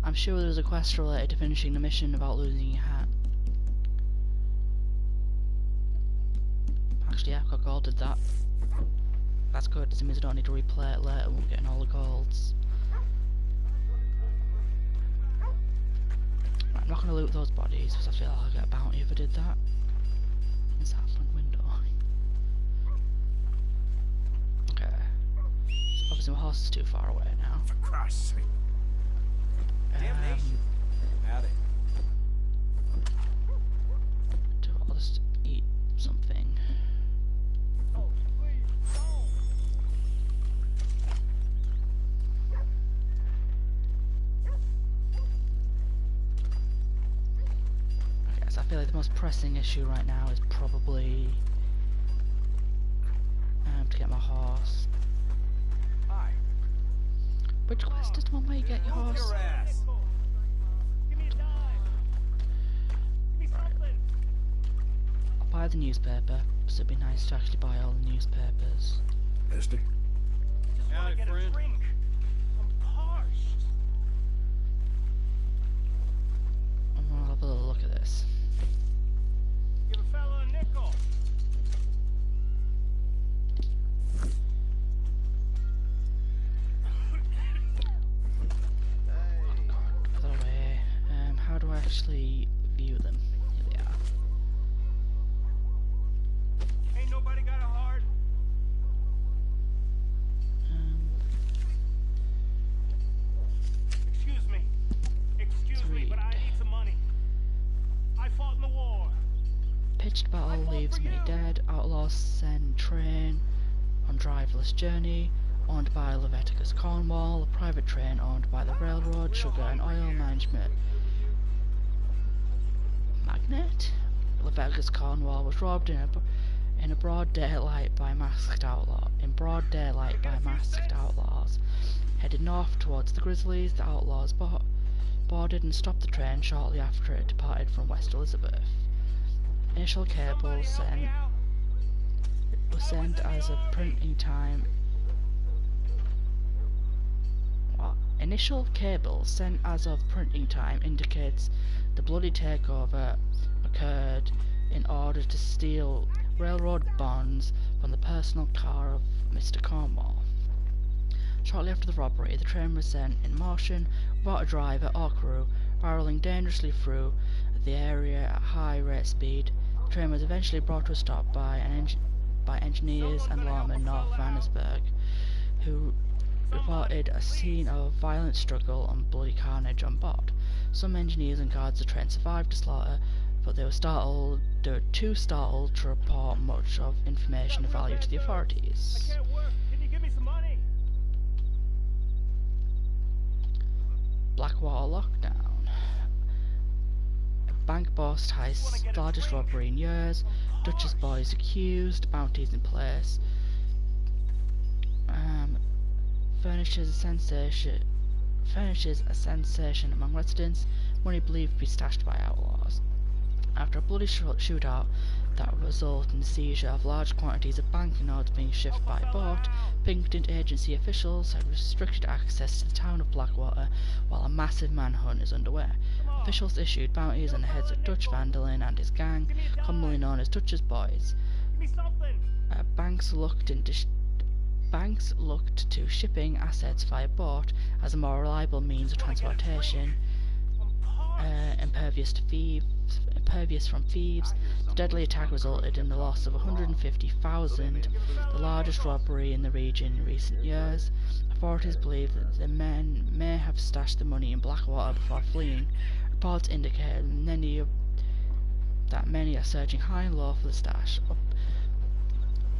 Speaker 1: I'm sure there was a quest related to finishing the mission about losing your hat. Actually, yeah, I've got gold, did that. That's good, it means I don't need to replay it later when we're getting all the golds. Right, I'm not going to loot those bodies, because I feel like I'll get a bounty if I did that. Is that front window? Okay. So obviously my horse is too far away now.
Speaker 2: For Christ's sake.
Speaker 11: Damnation. Howdy.
Speaker 1: I'll just eat something.
Speaker 10: Oh, please,
Speaker 1: Okay, so I feel like the most pressing issue right now is probably to get my horse.
Speaker 11: Hi.
Speaker 1: Which quest is the one where you get your
Speaker 11: Move
Speaker 1: horse?
Speaker 11: your ass.
Speaker 10: Give me a dime. Give me something.
Speaker 1: I'll buy the newspaper, because it'd be nice to actually buy all the newspapers.
Speaker 2: Mister?
Speaker 10: Just want
Speaker 11: Howdy,
Speaker 10: to get
Speaker 11: friend.
Speaker 10: a drink. I'm parched.
Speaker 1: I'm gonna have a little look at this.
Speaker 10: Give a fella a nickel.
Speaker 1: Put that away. How do I actually view them? Here they are.
Speaker 10: Ain't nobody got a heart. Excuse me.
Speaker 1: leaves many dead. Outlaws send train on driverless journey, owned by Leviticus Cornwall, a private train owned by the railroad, sugar and oil management magnate. Leviticus Cornwall was robbed in broad daylight by masked outlaws. Headed north towards the Grizzlies, the outlaws boarded and stopped the train shortly after it departed from West Elizabeth. Initial cables were sent as of printing time. Initial cables sent as of printing time indicates the bloody takeover occurred in order to steal railroad bonds from the personal car of Mr. Cornwall. Shortly after the robbery, the train was sent in motion without a driver or crew, barreling dangerously through the area at high rate speed. The train was eventually brought to a stop by engineers and lawmen north Vannersburg, who reported a scene of violent struggle and bloody carnage on board. Some engineers and guards of the train survived the slaughter, but they were too startled to report much of information of value to the authorities.
Speaker 10: I can't work. Can you give me some money?
Speaker 1: Blackwater lockdown. A bank bust heist, largest robbery in years. Dutchess boys accused, bounties in place. Furnishes a sensation among residents. Money believed to be stashed by outlaws. After a bloody shootout that resulted in the seizure of large quantities of banknotes being shipped by boat, Pinkerton agency officials have restricted access to the town of Blackwater while a massive manhunt is underway. Officials issued bounties on the heads of Dutch Van der Linde and his gang, commonly known as Dutch's Boys. Banks looked to shipping assets via boat as a more reliable means of transportation, impervious from thieves. The deadly attack resulted in the loss of 150,000, the largest robbery in the region in recent years. Authorities believe that the men may have stashed the money in Blackwater before fleeing. Reports indicate that many are searching high and low for the stash,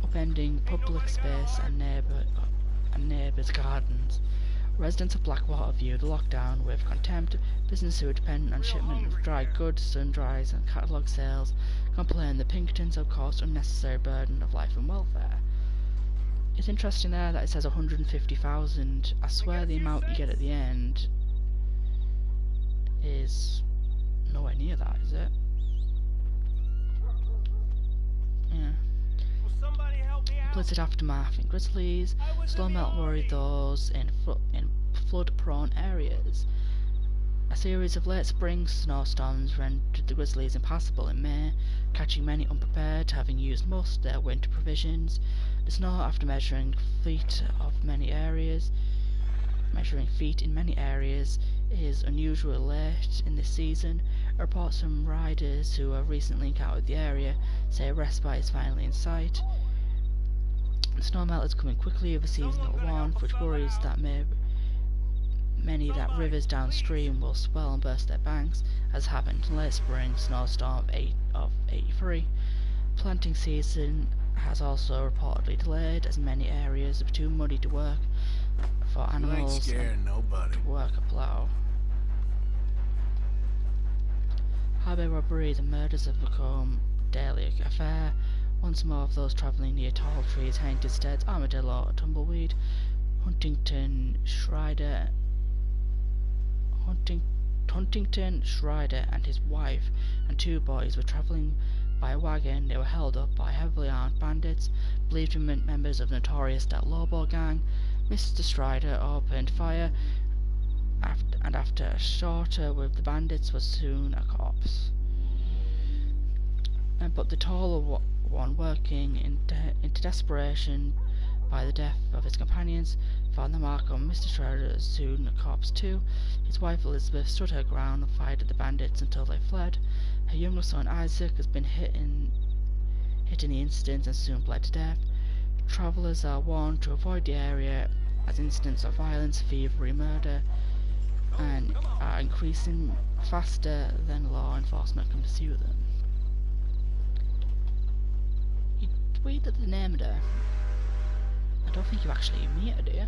Speaker 1: upending public space and neighbours' gardens. Residents of Blackwater view the lockdown with contempt. Businesses who are dependent on shipment of dry goods, sundries and catalogue sales complain the Pinkertons have caused unnecessary burden of life and welfare. It's interesting there that it says 150,000. I swear the amount you get at the end is nowhere near that, is it? Yeah. Blizzard aftermath in Grizzlies. Slow melt worried those in flood-prone areas. A series of late spring snowstorms rendered the Grizzlies impassable in May, catching many unprepared, having used most of their winter provisions. The snow, after measuring feet in many areas, is unusually late in this season. Reports from riders who have recently encountered the area say respite is finally in sight. The snowmelt is coming quickly with a seasonal warmth, which worries that many that rivers downstream will swell and burst their banks, as happened in late spring snowstorm of 83. Planting season has also reportedly delayed, as many areas are too muddy to work for animals and to work a plough. Highway robberies and murders have become a daily affair. Once more of those travelling near tall trees, Hainted Steads, Armadillo, Tumbleweed, Huntington Schreider and his wife and two boys were travelling by a wagon. They were held up by heavily armed bandits, believed to be members of the notorious Del Lobo gang. Mr. Strider opened fire, and after a shorter with the bandits was soon a corpse. But the taller one, working into desperation by the death of his companions, found the mark on Mr. Strider, soon a corpse too. His wife Elizabeth stood her ground and fired at the bandits until they fled. Her younger son Isaac has been hit in the incident and soon bled to death. Travellers are warned to avoid the area as incidents of violence, thievery, murder and are increasing faster than law enforcement can pursue them. weird that they named her. I don't think you actually meet her, do you?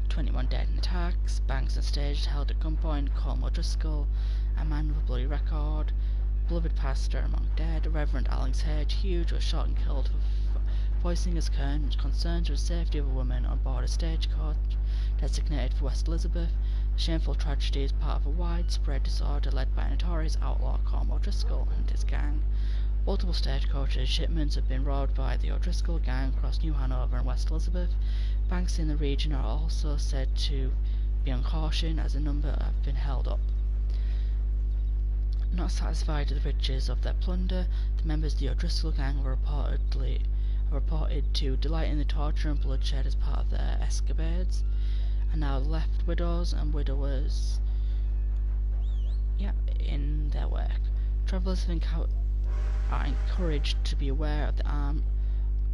Speaker 1: 21 dead in attacks, Banks and Stage held at gunpoint, Colm O'Driscoll, a man with a bloody record, beloved pastor among dead, Reverend Alex Hughes was shot and killed for voicing his concerns with the safety of a woman on board a stagecoach designated for West Elizabeth. The shameful tragedy is part of a widespread disorder led by notorious outlaw Colm O'Driscoll and his gang. Multiple stagecoaches shipments have been robbed by the O'Driscoll gang across New Hanover and West Elizabeth. Banks in the region are also said to be on caution as a number have been held up. Not satisfied with the riches of their plunder, the members of the O'Driscoll gang were reported to delight in the torture and bloodshed as part of their escapades, and now left widows and widowers in their work. Travellers are encouraged to be aware of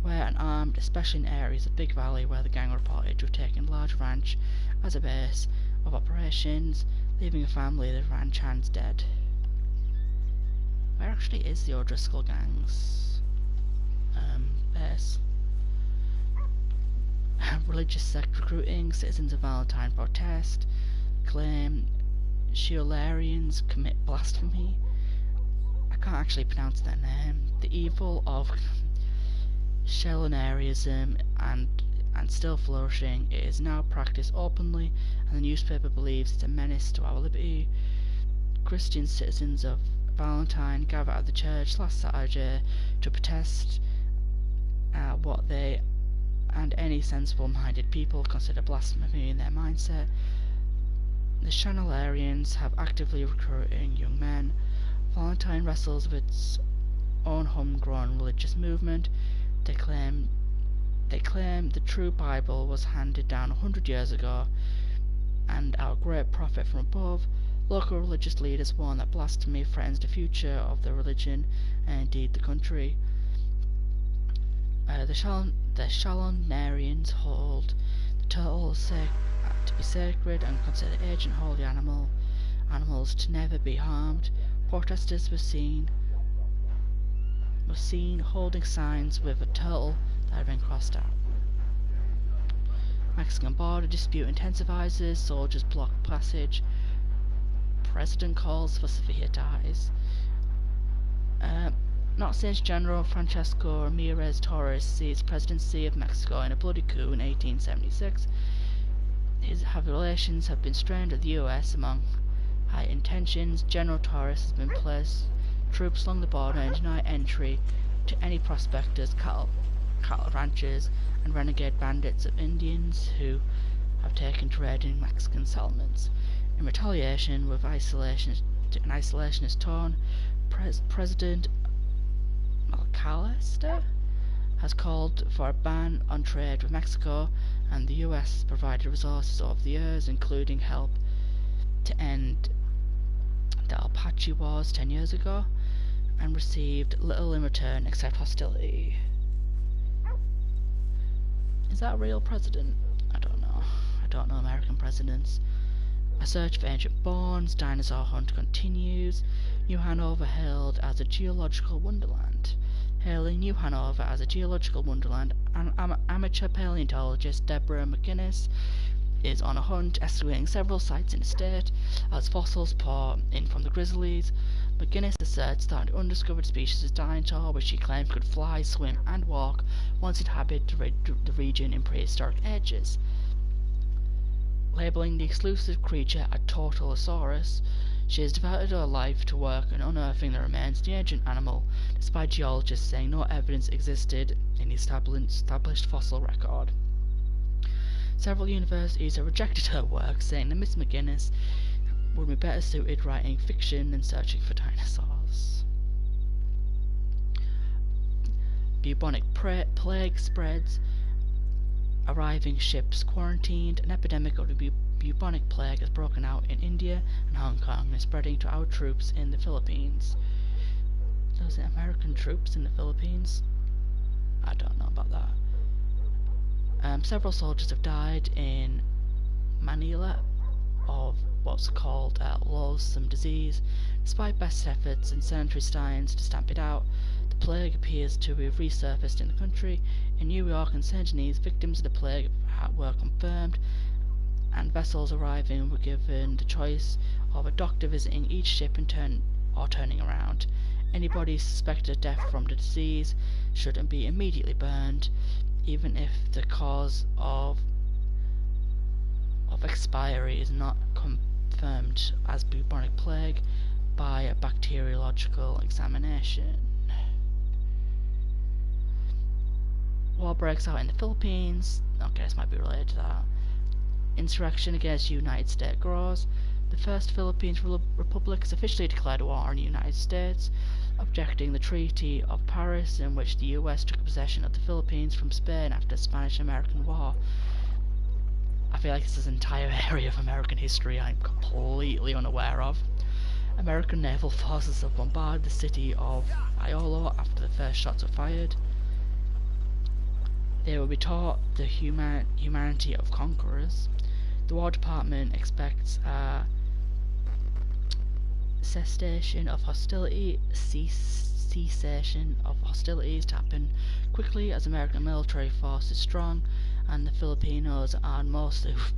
Speaker 1: and armed, especially in areas of Big Valley where the gang reported to have taken a large ranch as a base of operations, leaving a family of the ranch hands dead. Where actually is the O'Driscoll gang's base? Religious sect recruiting, citizens of Valentine protest, claim Shiolarians commit blasphemy. I can't actually pronounce their name. The evil of Shelonarianism and still flourishing, it is now practiced openly, and the newspaper believes it's a menace to our liberty. Christian citizens of Valentine gathered at the church last Saturday to protest what they and any sensible-minded people consider blasphemy in their mindset. The Chanelarians have actively recruiting young men. Valentine wrestles with its own homegrown religious movement. They claim the true Bible was handed down 100 years ago, and our great prophet from above. Local religious leaders warn that blasphemy threatens the future of the religion and indeed the country. The Shalonarians hold the turtle to be sacred and consider ancient holy animals to never be harmed. Protesters were seen holding signs with a turtle that had been crossed out. Mexican border dispute intensifies, soldiers block passage. President calls for severe ties. Not since General Francisco Ramirez Torres seized presidency of Mexico in a bloody coup in 1876. His relations have been strained with the US among heightened tensions. General Torres has been placed troops along the border and deny entry to any prospectors, cattle ranchers, and renegade bandits of Indians who have taken to raiding Mexican settlements. In retaliation, with an isolationist tone, President McAllister has called for a ban on trade with Mexico, and the US has provided resources over the years, including help to end the Apache Wars 10 years ago, and received little in return except hostility. Is that a real president? I don't know. I don't know American presidents. A search for ancient bones, dinosaur hunt continues. New Hanover hailed as a geological wonderland. Hailing New Hanover as a geological wonderland, amateur paleontologist Deborah McGinnis is on a hunt, excavating several sites in the state as fossils pour in from the Grizzlies. McGinnis asserts that an undiscovered species of dinosaur, which she claims could fly, swim, and walk, once inhabited the region in prehistoric ages. Labelling the exclusive creature a Tortolosaurus, she has devoted her life to work on unearthing the remains of the ancient animal, despite geologists saying no evidence existed in the established fossil record. Several universities have rejected her work, saying that Miss McGinnis would be better suited writing fiction than searching for dinosaurs. Bubonic plague spreads. Arriving ships quarantined. An epidemic of the bubonic plague has broken out in India and Hong Kong and is spreading to our troops in the Philippines. Those are American troops in the Philippines? I don't know about that. Several soldiers have died in Manila of what's called loathsome disease. Despite best efforts in sanitary steins to stamp it out, the plague appears to have resurfaced in the country. In New York and St. Denis, victims of the plague were confirmed, and vessels arriving were given the choice of a doctor visiting each ship and turning around. Anybody suspected of death from the disease should be immediately burned, even if the cause of expiry is not confirmed as bubonic plague by a bacteriological examination. War breaks out in the Philippines. Okay, this might be related to that. Insurrection against the United States grows. The First Philippines Republic has officially declared war on the United States, objecting the Treaty of Paris, in which the US took possession of the Philippines from Spain after the Spanish-American War. I feel like this is an entire area of American history I'm completely unaware of. American naval forces have bombarded the city of Iolo after the first shots were fired. They will be taught the humanity of conquerors. The War Department expects a cessation of hostilities to happen quickly, as American military force is strong and the Filipinos armed mostly with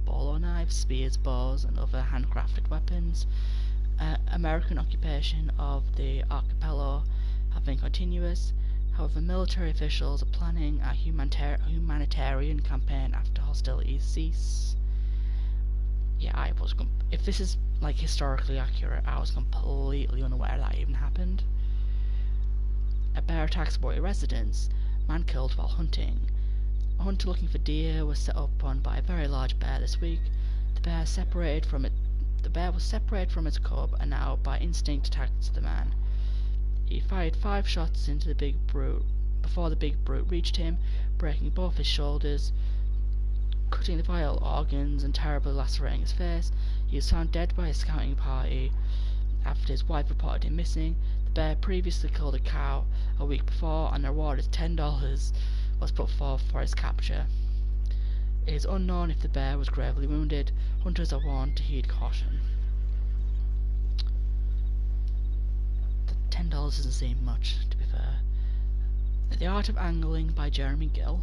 Speaker 1: bolo knives, spears, bows and other handcrafted weapons. American occupation of the archipelago have been continuous. However, military officials are planning a humanitarian campaign after hostilities cease. Yeah, if this is like historically accurate, I was completely unaware that even happened. A bear attacks boy residence. Man killed while hunting. A hunter looking for deer was set upon by a very large bear this week. The bear was separated from its cub and now by instinct attacked the man. He fired 5 shots into the big brute before the big brute reached him, breaking both his shoulders, cutting the vital organs and terribly lacerating his face. He was found dead by his scouting party after his wife reported him missing. The bear previously killed a cow a week before, and the reward of $10 was put forth for his capture. It is unknown if the bear was gravely wounded. Hunters are warned to heed caution. $10 doesn't seem much, to be fair. The Art of Angling by Jeremy Gill.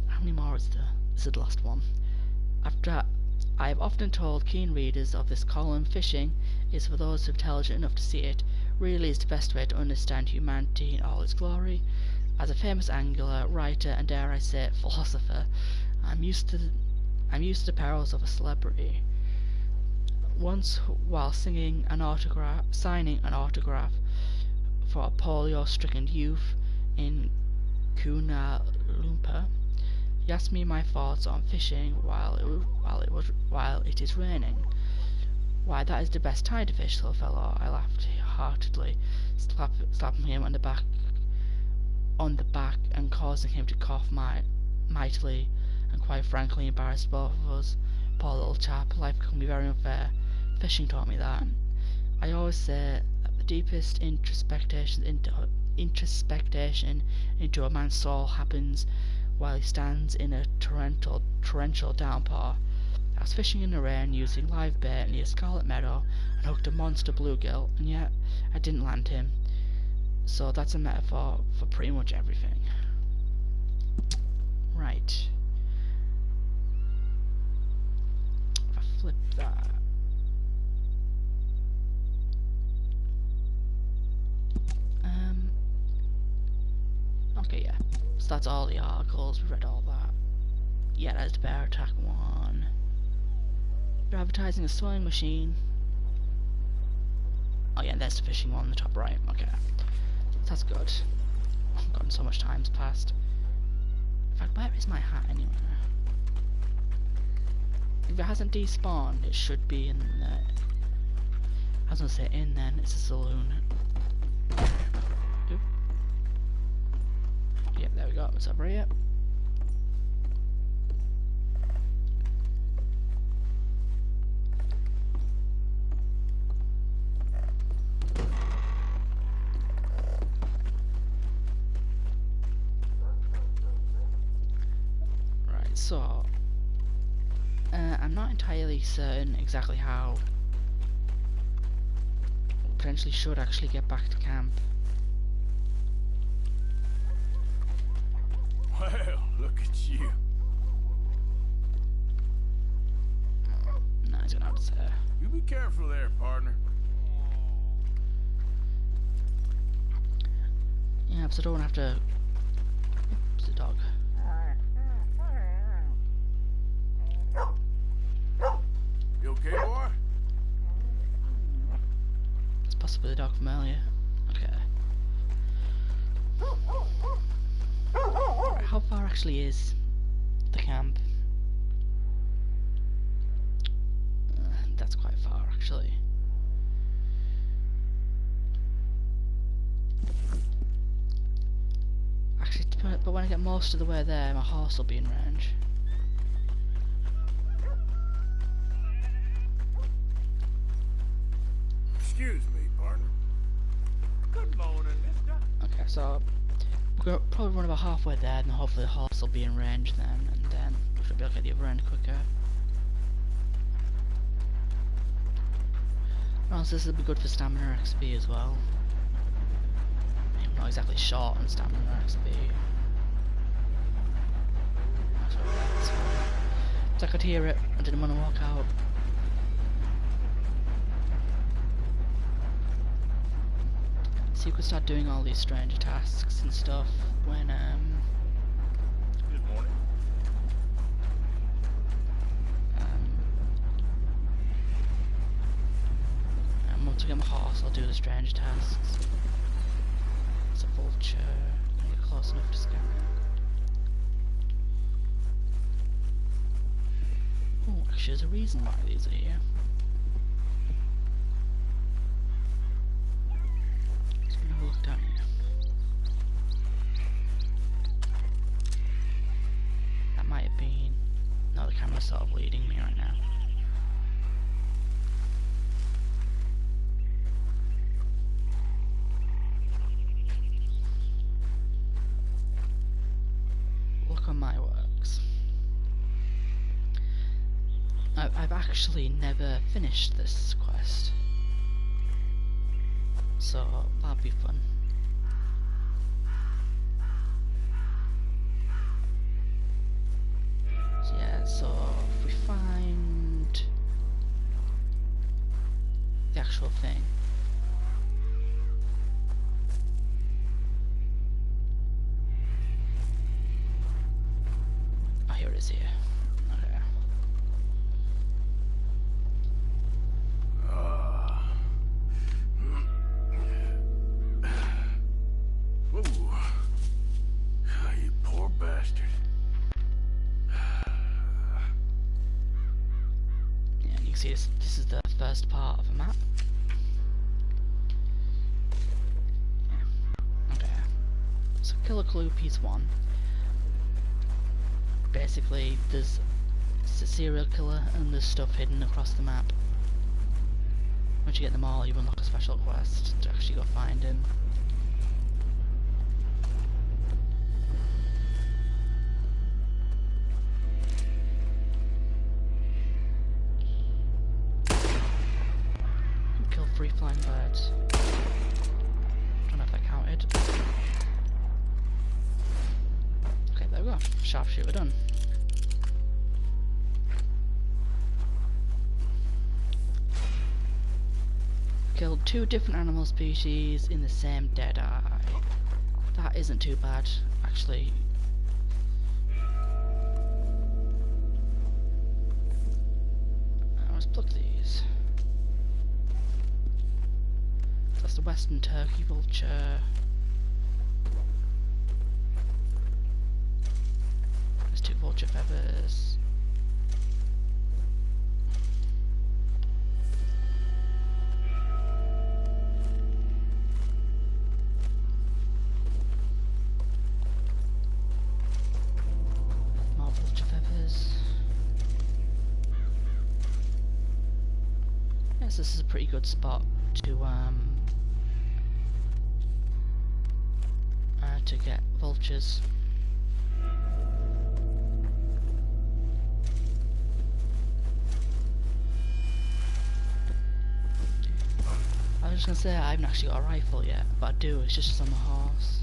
Speaker 1: How many more is there? This is the last one. I have often told keen readers of this column, fishing is for those who are intelligent enough to see it. Really is the best way to understand humanity in all its glory. As a famous angler, writer, and dare I say it, philosopher, I'm used to the perils of a celebrity. Once, while signing an autograph for a polio-stricken youth in Kuala Lumpur, he asked me my thoughts on fishing while it is raining. Why, that is the best time to fish, little fellow. I laughed heartedly, slapping him on the back and causing him to cough mightily, and quite frankly embarrassed both of us. Poor little chap, life can be very unfair. Fishing taught me that. I always say that the deepest introspection into a man's soul happens while he stands in a torrential downpour. I was fishing in the rain using live bait near Scarlet Meadow and hooked a monster bluegill, and yet I didn't land him. So that's a metaphor for pretty much everything. Right. If I flip that. Okay, yeah. So that's all the articles. We read all that. Yeah, that's the bear attack one. You're advertising a sewing machine. Oh yeah, there's the fishing one on the top right. Okay. That's good. I've gotten so much time's passed. In fact, where is my hat anyway? If it hasn't despawned, it should be in there. I was gonna say in then, it's a saloon. Oop. Yep, there we go, it's over here. So, I'm not entirely certain exactly how. Potentially should actually get back to camp.
Speaker 2: Well, look at you.
Speaker 1: No, he's gonna have to say.
Speaker 2: You be careful there, partner.
Speaker 1: Yeah, because I don't want to have to. Oops, the dog.
Speaker 2: You okay, boy?
Speaker 1: It's possibly the dog from earlier. Okay. Right, how far actually is the camp? That's quite far, actually. Actually, but when I get most of the way there, my horse will be in range.
Speaker 2: Excuse me, partner. Good morning, mister.
Speaker 1: Okay, so we're gonna probably run about halfway there, and hopefully the horse will be in range then, and then we should be able to get the other end quicker. Also, this will be good for stamina XP as well. I'm not exactly short on stamina XP. So I could hear it, I didn't want to walk out. So you could start doing all these strange tasks and stuff when
Speaker 2: Good morning.
Speaker 1: I'm about to get my horse, I'll do the strange tasks. It's a vulture, can I get close enough to scan it? Oh, actually there's a reason why these are here. Just gonna have a look down here. That might have been... No, the camera's sort of leading me right now. Look on my works. I've actually never finished this quest, so that'll be fun. So yeah, so if we find the actual thing. Oh, here it is here. Okay.
Speaker 2: Whoa. You poor bastard.
Speaker 1: Yeah, and you can see this is the first part of a map. Yeah. Okay. So Killer Clue Piece 1. Basically, there's a serial killer and there's stuff hidden across the map. Once you get them all, you unlock a special quest to actually go find him. Kill 3 flying birds. Don't know if that counted. Okay, there we go. Sharpshooter done. Killed 2 different animal species in the same dead eye. That isn't too bad, actually. Let's pluck these. That's the Western turkey vulture. There's 2 vulture feathers. More vulture feathers. Yes, this is a pretty good spot to get vultures. was gonna say I haven't actually got a rifle yet, but I do, it's just on the horse.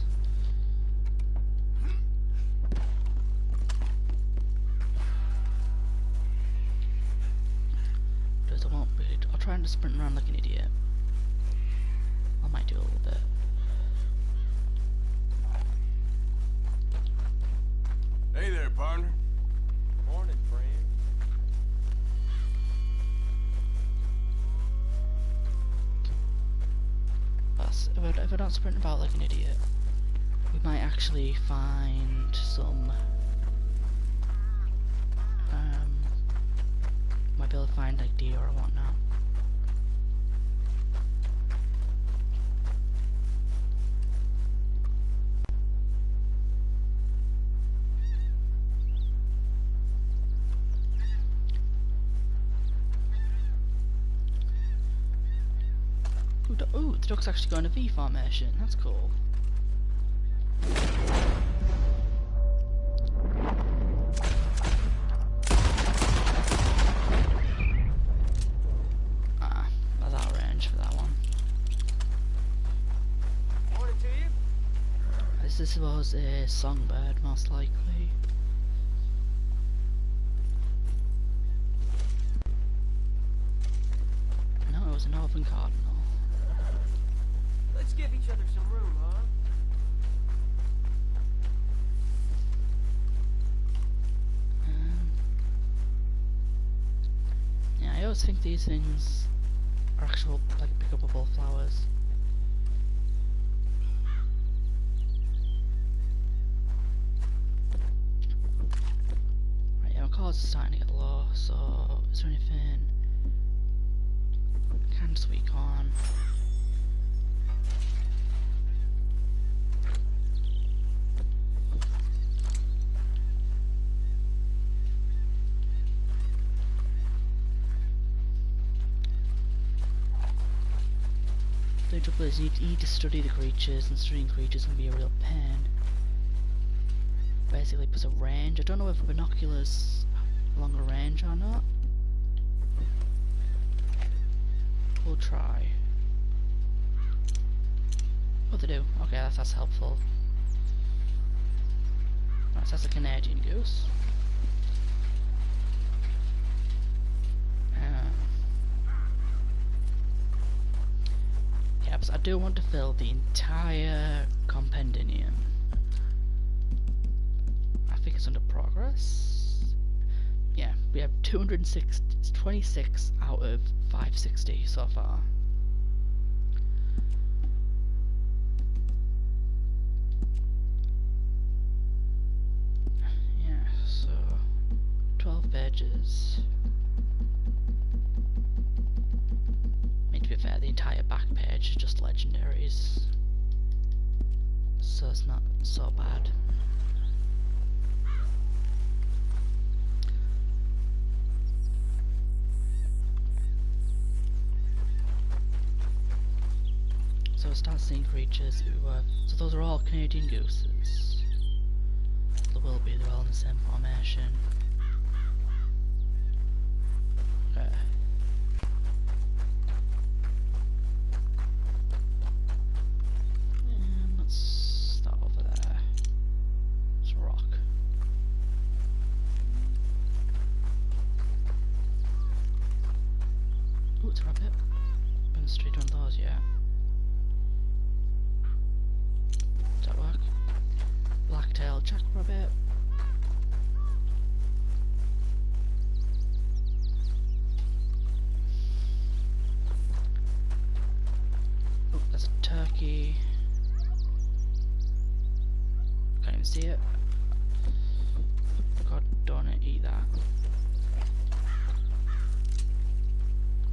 Speaker 1: Because I won't be. I'll try and just sprint around like an idiot. I might do a little bit.
Speaker 2: Hey there, partner.
Speaker 11: Morning, friend.
Speaker 1: If I don't sprint about like an idiot, we might actually find some. Might be able to find like deer or whatnot. Ooh, the duck's actually going to V formation. That's cool. Ah, that's out of range for that one.
Speaker 10: Morning to you.
Speaker 1: This was a songbird, most likely. No, it was a northern cardinal.
Speaker 10: Let's give each other some room, huh?
Speaker 1: Yeah, I always think these things are actual, like, pickupable flowers. Right, yeah, my cards are starting to get low, so is there anything I can tweak on? The trouble is you need to study the creatures, and studying creatures can be a real pain. Basically puts a range. I don't know if binoculars longer range or not. We'll try. Oh, they do. Okay, that's helpful. Right, so that's a Canadian goose. Yeah, but I do want to fill the entire compendium. I think it's under progress. Yeah, we have 26 out of 560 so far. Yeah, so 12 pages. I mean, to be fair, the entire back page is just legendaries, so it's not so bad. So start seeing creatures who so those are all Canadian gooses. There will be, they're all in the same formation. Okay. And let's start over there. It's a rock. Ooh, it's a rabbit. Been straight on those yet. Does that work? Black-tailed jackrabbit. Oh, that's a turkey. Can't even see it. God darn it, eat that.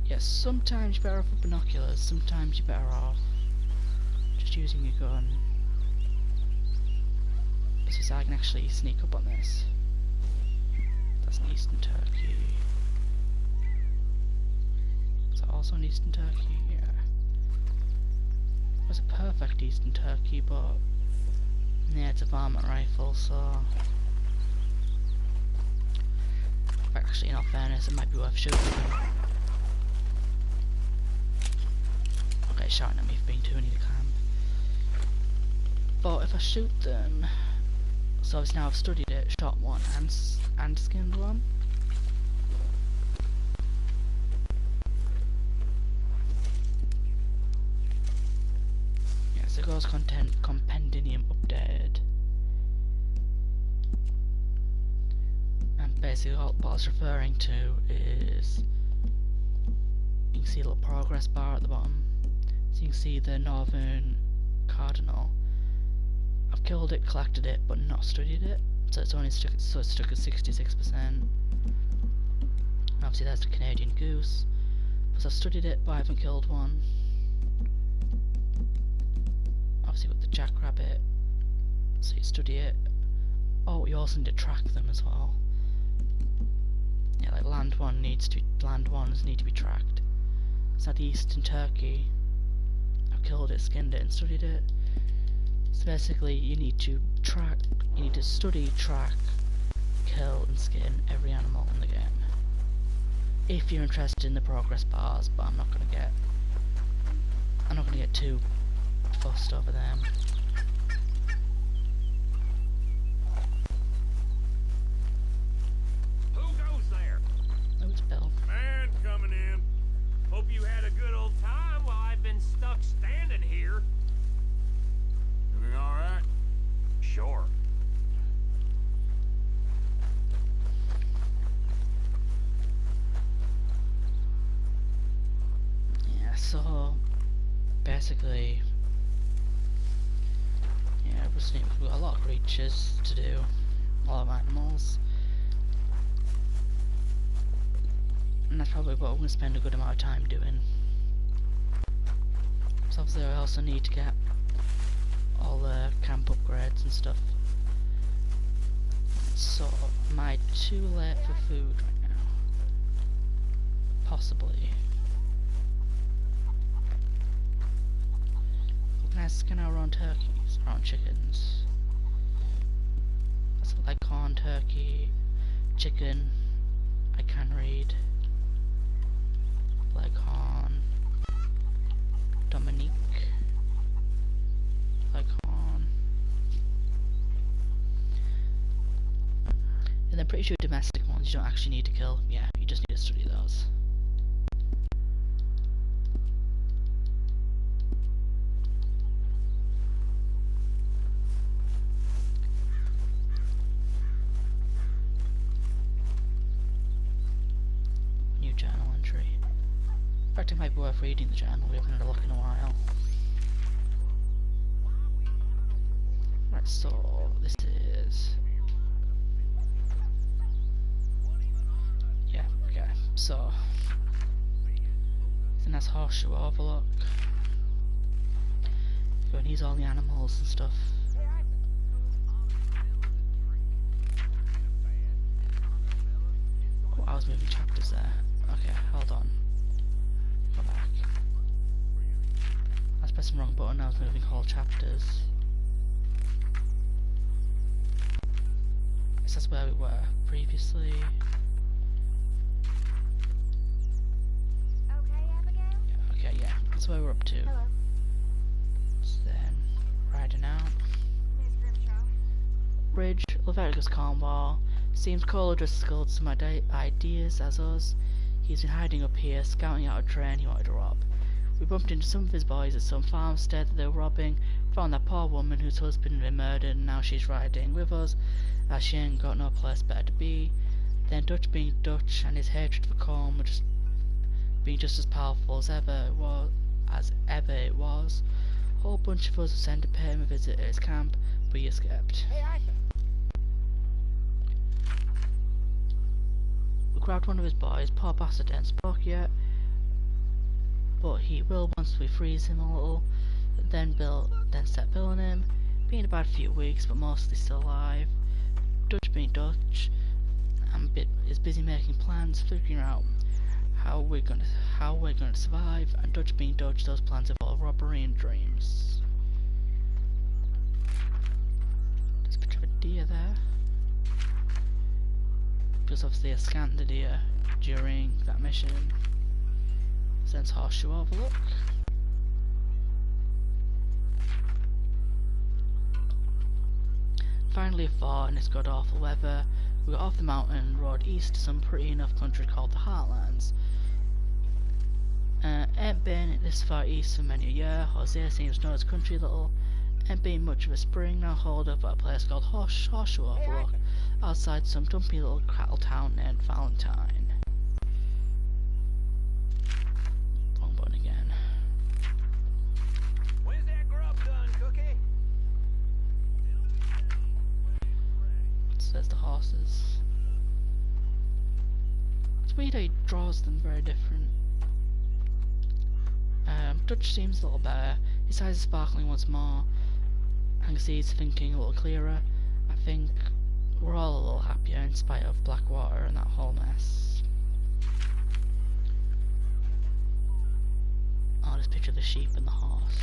Speaker 1: Yes, sometimes you're better off with binoculars, sometimes you're better off just using your gun. So I can actually sneak up on this. That's an Eastern turkey. Is that also an Eastern turkey? Yeah. It was a perfect Eastern turkey, but yeah, it's a varmint rifle, so actually, in all fairness, it might be worth shooting. Okay, started shouting at me for being too near the camp. But if I shoot them, so obviously now I've studied it, shot one and skinned one. Yeah, so Ghost Content Compendium updated. And basically what I was referring to is, you can see a little progress bar at the bottom. So you can see the Northern Cardinal. I've killed it, collected it, but not studied it. So it's only stuck. So it's stuck at 66%. And obviously, there's the Canadian Goose. Because I've studied it, but I haven't killed one. Obviously, with the Jackrabbit, so you study it. Oh, you also need to track them as well. Yeah, like land ones need to be tracked. So the Eastern Turkey, I've killed it, skinned it, and studied it. So basically, you need to study, track, kill, and skin every animal in the game. If you're interested in the progress bars, but I'm not gonna get too fussed over them.
Speaker 12: Who goes there?
Speaker 1: Oh, it's Bill.
Speaker 12: Man coming in. Hope you had a good old time while I've been stuck standing here.
Speaker 2: Everything all right?
Speaker 12: Sure.
Speaker 1: Yeah, so basically, yeah, we've got a lot of creatures to do, a lot of animals, and that's probably what I'm going to spend a good amount of time doing. So obviously I also need to get all the camp upgrades and stuff. So, am I too late for food right now? Possibly. Can I skin our own turkeys, our own chickens? So like corn, turkey, chicken, I can read. Leghorn, Dominique, Leghorn. And I'm pretty sure domestic ones you don't actually need to kill. Yeah, you just need to study those. New journal entry. In fact, it might be worth reading the journal. We haven't had a look in a while. Right, so this is. Yeah, okay. So, I think that's Horseshoe Overlook. Go and use all the animals and stuff. Oh, I was moving chapters there. Okay, hold on. Go back. I was pressing the wrong button, I was moving whole chapters. Guess that's where we were previously.
Speaker 6: Okay, Abigail?
Speaker 1: Yeah, okay, yeah, that's where we're up to.
Speaker 6: Hello.
Speaker 1: So then, riding out.
Speaker 6: Miss Grimshaw.
Speaker 1: Bridge, Leviticus Cornwall. Seems Cole just sculled some ideas as us. He's been hiding up here, scouting out a train he wanted to rob. We bumped into some of his boys at some farmstead that they were robbing, found that poor woman whose husband had been murdered, and now she's riding with us, as she ain't got no place better to be. Then Dutch being Dutch, and his hatred for Corn was just being just as powerful as ever it was. A whole bunch of us were sent to pay him a visit at his camp, but he escaped.
Speaker 12: Hey, Arthur.
Speaker 1: We grabbed one of his boys, poor bastard ain't spoke yet, but he will once we freeze him a little. Then set Bill on him. Been about a few weeks, but mostly still alive. Dutch being Dutch, is busy making plans, figuring out how we're gonna survive. And Dutch being Dutch, those plans involve robbery and dreams. There's a picture of a deer there. Because obviously I scanned the deer during that mission. Since Horseshoe Overlook. finally thaw and it's got awful weather. We got off the mountain and rode east to some pretty enough country called the Heartlands. Ain't been this far east for many a year. Hosea seems to know his country little. Ain't been much of a spring, now holed up at a place called Horseshoe Overlook, outside some dumpy little cattle town named Valentine. Wrong button again.
Speaker 7: When's that grub done, Cookie?
Speaker 1: Says the horses. It's weird how he draws them very different. Dutch seems a little better. His eyes are sparkling once more. Hangseed's thinking a little clearer. I think we're all a little happier in spite of Blackwater and that whole mess. Oh, this picture of the sheep and the horse.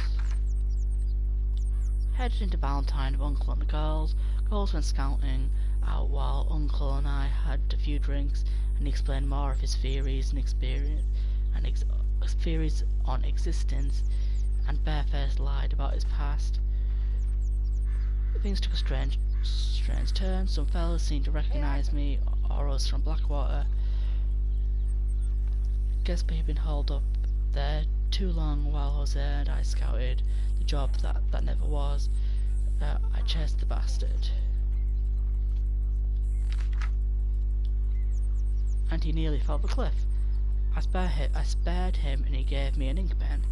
Speaker 1: Headed into Valentine with Uncle and the girls. Girls went scouting out while Uncle and I had a few drinks, and he explained more of his theories and experience and theories on existence, and barefaced lied about his past. Things took a strange turn. Some fellas seemed to recognise me or us from Blackwater. Guess we'd been holed up there too long while Hosea and I scouted the job that never was. I chased the bastard. And he nearly fell off the cliff. I spared him and he gave me an ink pen.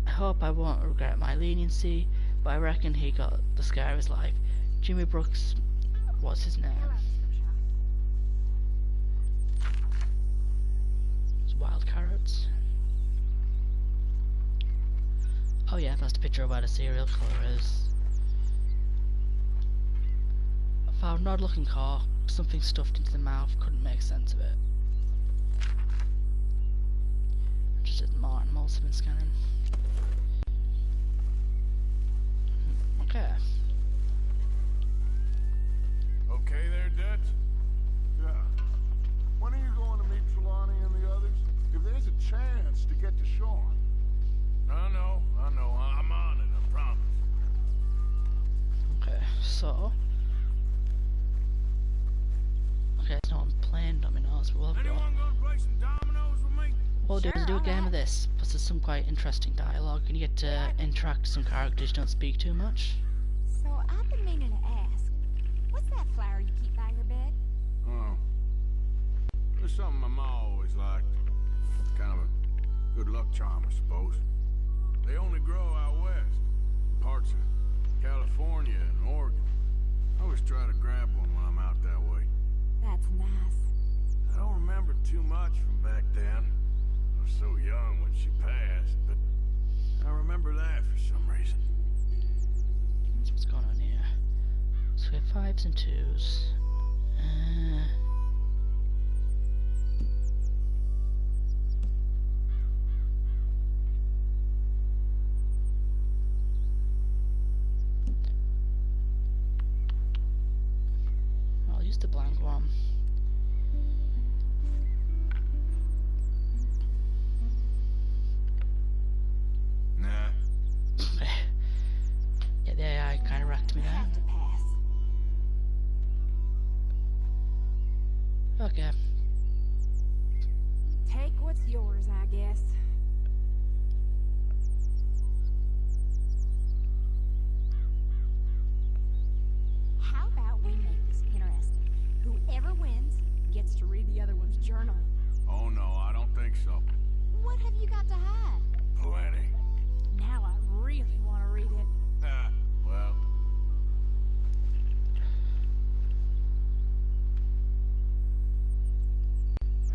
Speaker 1: I hope I won't regret my leniency, but I reckon he got the scare of his life. Jimmy Brooks was his name. It's wild carrots. Oh yeah, that's the picture of where the serial killer is. I found an odd looking cork, something stuffed into the mouth, couldn't make sense of it. Just did Martin also been scanning. Okay.
Speaker 2: Okay there, Dutch?
Speaker 13: Yeah. When are you going to meet Trelawney and the others? If there's a chance to get to Sean.
Speaker 2: I know. I'm on it, I promise.
Speaker 1: Okay, so... Okay, so I'm playing dominoes, but
Speaker 2: Anyone gonna play some dominoes with me?
Speaker 1: what we'll do is do a game of this, plus there's some quite interesting dialogue, and you get to interact with some characters, don't speak too much.
Speaker 6: So I've been meaning to ask, what's that flower you keep by your bed?
Speaker 2: Oh. There's something my ma always liked. Kind of a good luck charm, I suppose. They only grow out west. Parts of California and Oregon. I always try to grab one when I'm out that way.
Speaker 6: That's nice.
Speaker 2: I don't remember too much from back then. I was so young when she passed, but I remember that for some reason.
Speaker 1: That's what's going on here. So we have 5s and 2s. I'll use the blank one.
Speaker 2: Nah.
Speaker 1: Yeah, the AI kind of wrecked me there.
Speaker 6: Have to pass.
Speaker 1: Okay.
Speaker 6: Take what's yours, I guess. How about we make this interesting? Whoever wins gets to read the other one's journal.
Speaker 2: Oh no, I don't think so.
Speaker 6: What have you got to hide?
Speaker 2: Plenty.
Speaker 6: Now I really want to read it.
Speaker 2: Ah, well.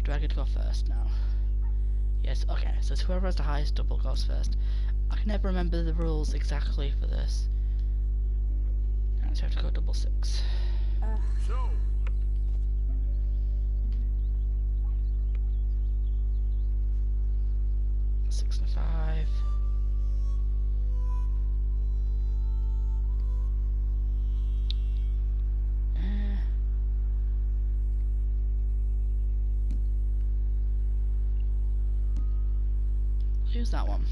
Speaker 1: Do I get to go first now? Yes, okay, so it's whoever has the highest double goes first. I can never remember the rules exactly for this. And so I have to go double 6.
Speaker 2: So,
Speaker 1: 6 and 5. Use that one.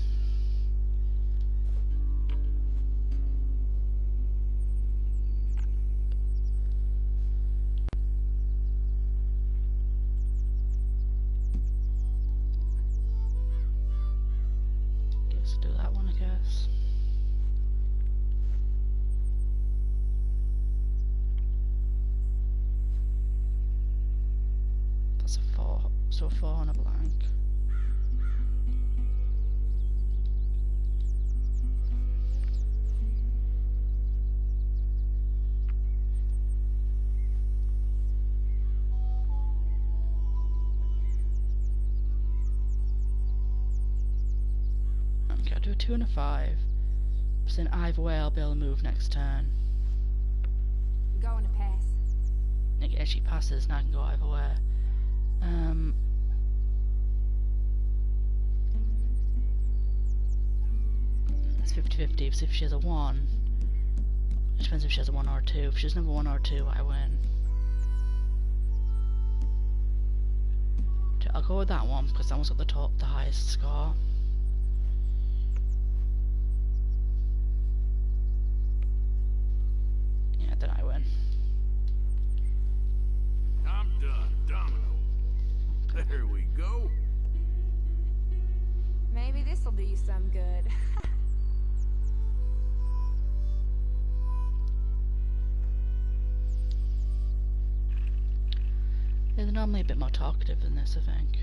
Speaker 1: So 4 on a blank. Okay, I'll do a 2 and a 5. Then either way I'll be able to move next turn.
Speaker 6: Going to pass.
Speaker 1: Yeah, she passes and I can go either way. It's 50-50, so if she has a 1, it depends if she has a 1 or a 2. If she doesn't have a 1 or a 2, I win. I'll go with that one because that one's got the highest score. Yeah, then I win.
Speaker 2: I'm done, Domino. There we go.
Speaker 6: Maybe this'll do you some good.
Speaker 1: Yeah, they're normally a bit more talkative than this, I think.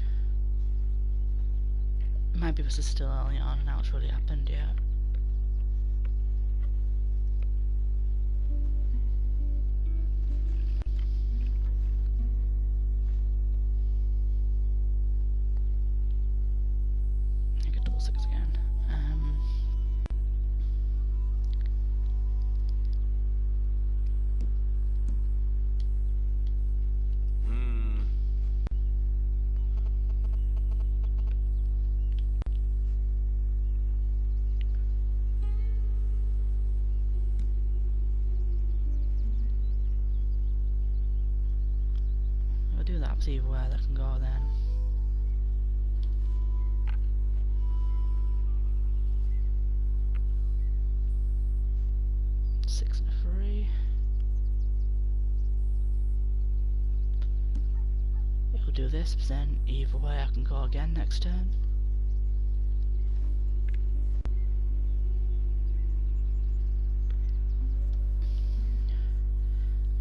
Speaker 1: It might be because it's still early on and now it's really happened yet. I get double 6 again. Do that, see where that can go then. Six and a 3. It'll do this, but then either way I can go again next turn.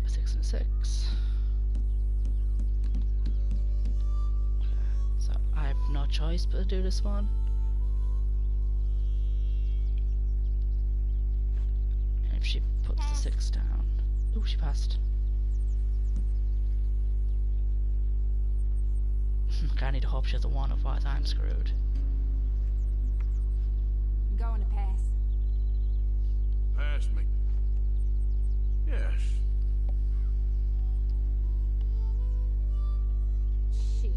Speaker 1: Six and 6. I have no choice but to do this one. And if she puts the 6 down... Ooh, she passed. I need to hope she has a 1, otherwise I'm screwed.
Speaker 6: Going to pass.
Speaker 2: Pass me. Yes.
Speaker 6: Shoot.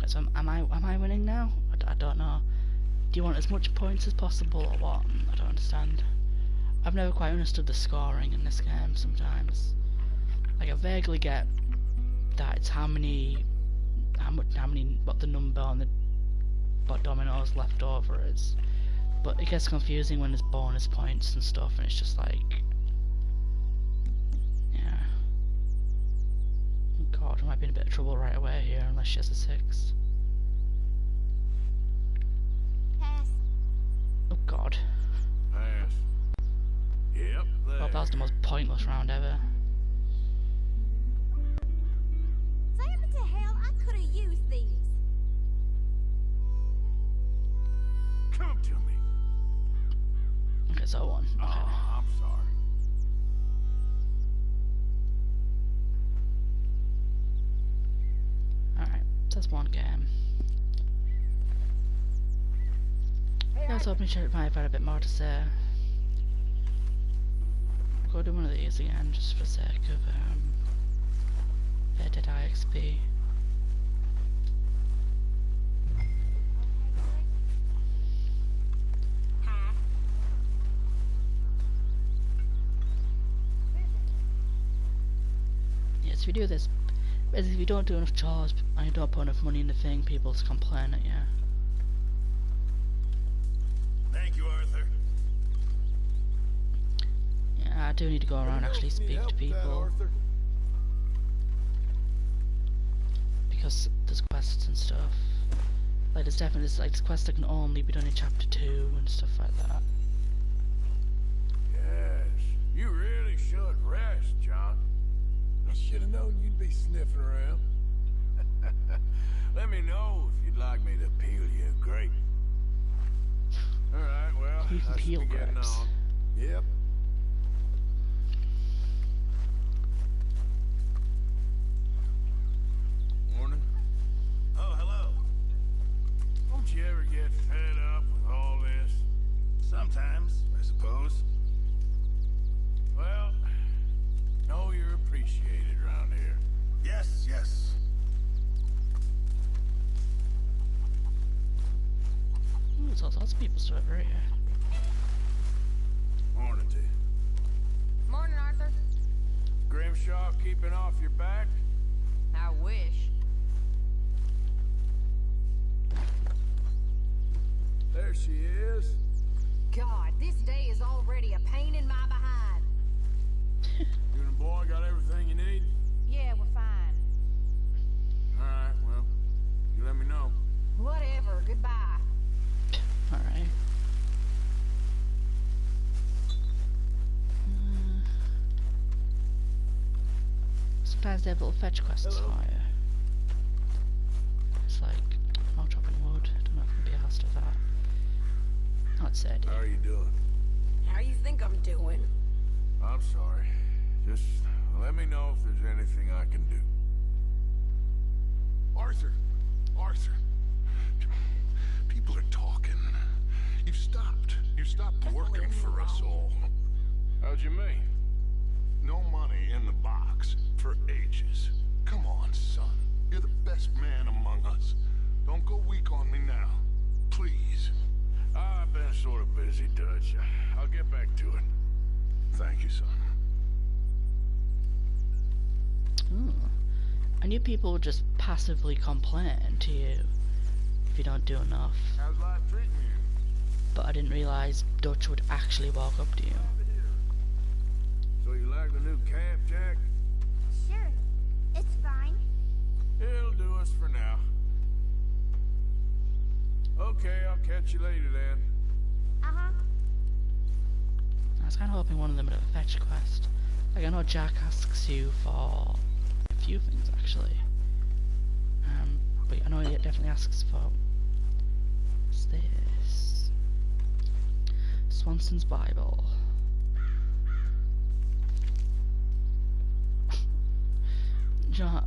Speaker 1: So am I winning now? I don't know. Do you want as much points as possible or what? I don't understand. I've never quite understood the scoring in this game sometimes. Like I vaguely get that it's what the number on the dominoes left over is. But it gets confusing when there's bonus points and stuff and it's just like, yeah. Oh God, I might be in a bit of trouble right away here unless she has a 6.
Speaker 6: Pass.
Speaker 1: Oh God.
Speaker 2: Pass. Yep, there.
Speaker 1: Well, that was the most pointless round ever.
Speaker 6: Damn to hell, I could have used these.
Speaker 2: Come to me.
Speaker 1: Okay, so 1. Okay.
Speaker 2: Oh, I'm sorry.
Speaker 1: Alright, so that's one game. I was hoping she might have had a bit more to say. We'll go do one of these again, just for the sake of added IXP. Yes, if you do this, if you don't do enough chores and you don't put enough money in the thing, people just complain at you.
Speaker 2: Thank you, Arthur.
Speaker 1: Yeah, I do need to go around and actually speak to people. Because there's quests and stuff. Like there's definitely there's quests that can only be done in chapter 2 and stuff like that.
Speaker 2: Yes, you really should rest, John.
Speaker 6: I
Speaker 13: Should have known you'd be sniffing around.
Speaker 2: Let me know if you'd like me to peel you a grape. Alright, well,
Speaker 1: You can
Speaker 2: I should
Speaker 1: peel
Speaker 2: be getting
Speaker 1: grapes.
Speaker 2: on. Yep. Morning.
Speaker 13: Oh, hello.
Speaker 2: Don't you ever get fed up with all this?
Speaker 13: Sometimes, I suppose.
Speaker 2: Well, know you're appreciated around here.
Speaker 13: Yes, yes.
Speaker 1: Ooh, there's lots of people still over here.
Speaker 2: Morning to you.
Speaker 3: Morning, Arthur.
Speaker 2: Grimshaw keeping off your back?
Speaker 3: I wish.
Speaker 2: There she is.
Speaker 3: God, this day is already a pain in my behind.
Speaker 2: You and the boy got everything you need?
Speaker 3: Yeah, we're fine.
Speaker 2: Alright, well, you let me know.
Speaker 3: Whatever, goodbye.
Speaker 1: Alright. Sometimes they have little fetch quests for you. It's like, I'm chopping wood. I don't know if I'm gonna be asked of that. Not said.
Speaker 2: How are you doing?
Speaker 3: How you think I'm doing?
Speaker 2: I'm sorry. Just let me know if there's anything I can do.
Speaker 13: Arthur! Arthur! People are talking. You've stopped. You stopped working for us all.
Speaker 2: How'd you mean?
Speaker 13: No money in the box for ages. Come on, son. You're the best man among us. Don't go weak on me now. Please.
Speaker 2: I've been sort of busy, Dutch. I'll get back to it.
Speaker 13: Thank you, son.
Speaker 1: Ooh. I knew people would just passively complain to you if you don't do enough.
Speaker 13: How's life treating you?
Speaker 1: But I didn't realise Dutch would actually walk up to you.
Speaker 2: So you like the new camp, Jack?
Speaker 5: Sure. It's fine.
Speaker 2: It'll do us for now. Okay, I'll catch you later then.
Speaker 5: Uh-huh.
Speaker 1: I was kind of hoping one of them would have a fetch quest. Like, I know Jack asks you for a few things, actually. But I know he definitely asks for... What's this? Swanson's Bible. You know,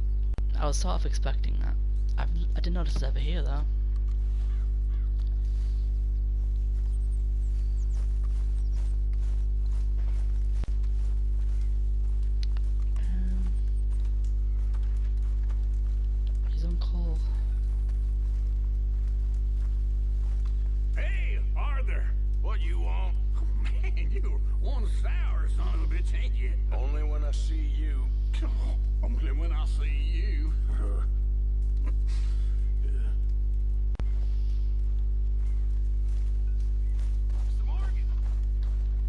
Speaker 1: I was sort of expecting that. I didn't notice it's ever here, though. His uncle.
Speaker 7: Hey, Arthur! What you want? Man, you're one sour son of a bitch, ain't you?
Speaker 2: Only when I see you.
Speaker 7: Only when I see you. Mr. Morgan!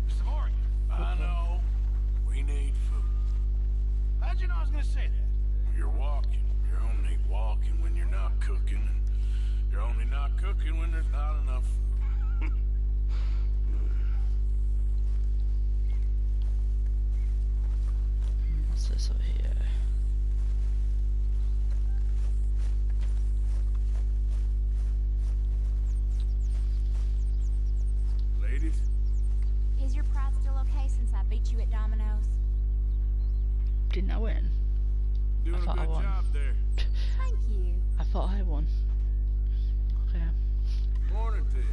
Speaker 7: Mr. Morgan!
Speaker 2: I know. We need food.
Speaker 7: How'd you know I was gonna say that?
Speaker 2: You're walking. You're only walking when you're not cooking. And you're only not cooking when there's not enough food.
Speaker 1: What's this over here?
Speaker 2: Ladies?
Speaker 6: Is your pride still okay since I beat you at dominoes?
Speaker 1: Didn't I win?
Speaker 2: Doing a
Speaker 1: thought I
Speaker 2: good
Speaker 1: won.
Speaker 2: job there.
Speaker 6: Thank you.
Speaker 1: I thought I won. Okay.
Speaker 2: Morning to you.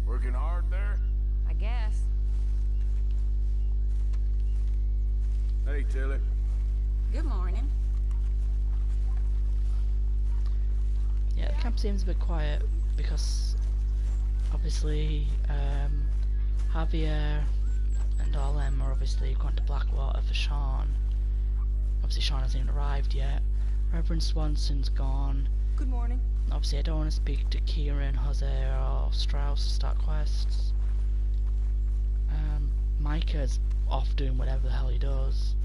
Speaker 2: Working hard there?
Speaker 3: I guess.
Speaker 2: Hey, Tilly.
Speaker 6: Good morning.
Speaker 1: Yeah, the camp seems a bit quiet because obviously Javier and all them are obviously going to Blackwater for Sean. Obviously Sean hasn't even arrived yet. Reverend Swanson's gone.
Speaker 6: Good morning.
Speaker 1: Obviously I don't want to speak to Kieran, Jose or Strauss to start quests. Micah's off doing whatever the hell he does.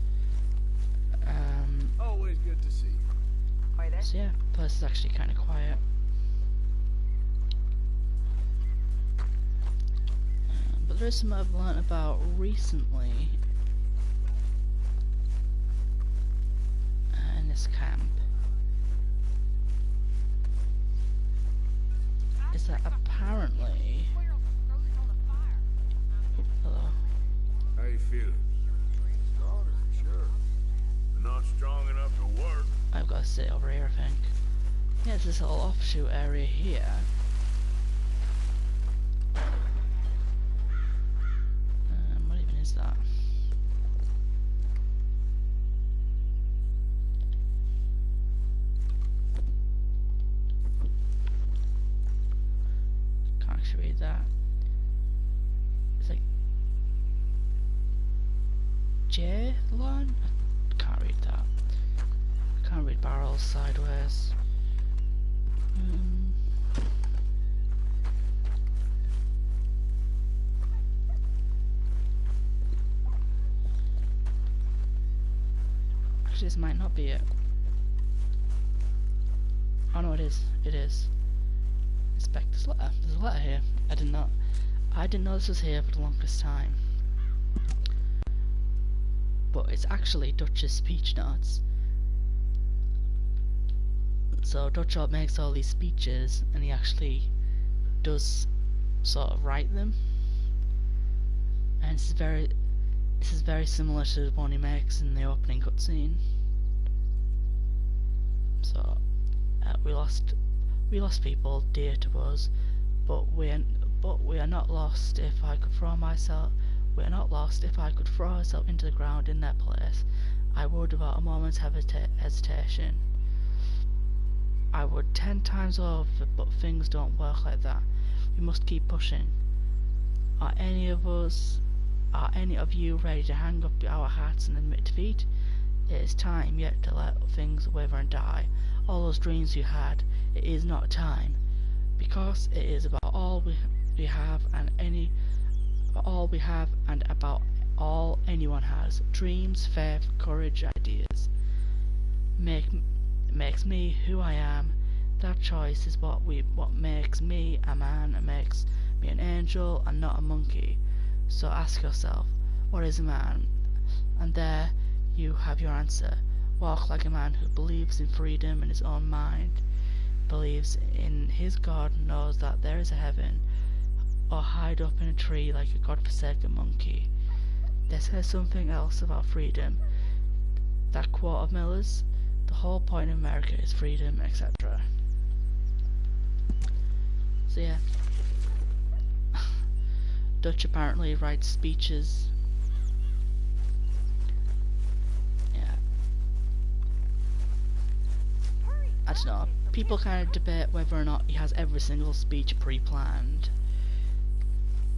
Speaker 2: Always good to see you.
Speaker 3: Are you there?
Speaker 1: So yeah, the place is actually kind of quiet. But there is some I've learnt about recently. that apparently... Hello.
Speaker 2: How you feeling? Stronger, for sure. But not strong enough to work.
Speaker 1: I've got to sit over here, I think. Yeah, there's this little offshoot area here. What even is that? Can't actually read that. It's like J-Lon? I can't read that. I can't read barrels sideways. Actually, this might not be it. Oh no, it is. It is. Inspect this letter. There's a letter here. I didn't know this was here for the longest time. But it's actually Dutch's speech notes. So Dutch makes all these speeches, and he actually does sort of write them. And this is very similar to the one he makes in the opening cutscene. So we lost people dear to us, but we are not lost. If I could throw myself, we are not lost. If I could throw myself into the ground in their place, I would without a moment's hesitation. I would 10 times over, but things don't work like that. We must keep pushing. Are any of you ready to hang up our hats and admit defeat? It is time yet to let things wither and die. All those dreams you had, it is not time. Because it is about all we have and about all anyone has. Dreams, faith, courage, ideas. Makes me who I am. That choice is what makes me a man and makes me an angel and not a monkey. So ask yourself, what is a man? And there you have your answer. Walk like a man who believes in freedom in his own mind, believes in his God, knows that there is a heaven, or hide up in a tree like a godforsaken monkey. They say something else about freedom. That quote of Miller's, the whole point of America is freedom, etc. So yeah. Dutch apparently writes speeches. Yeah. I don't know. People kind of debate whether or not he has every single speech pre-planned.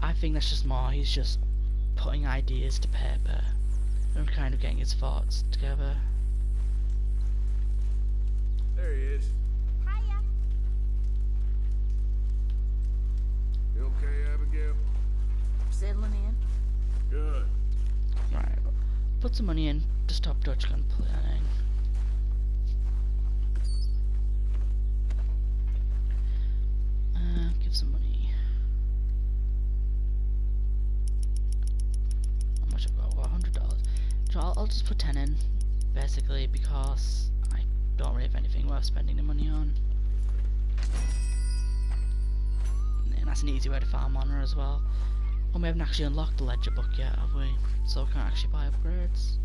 Speaker 1: I think that's just more, he's just putting ideas to paper and kind of getting his thoughts together.
Speaker 2: There he is.
Speaker 5: Hiya.
Speaker 2: You okay, Abigail?
Speaker 5: Settling in.
Speaker 2: Good.
Speaker 1: Right, put some money in to stop Dutch gun planning. Give some money. How much I've got? Well, $100. So I'll just put 10 in, basically, because I don't really have anything worth spending the money on. And that's an easy way to farm honor as well. And we haven't actually unlocked the ledger book yet, have we? So we can't actually buy upgrades.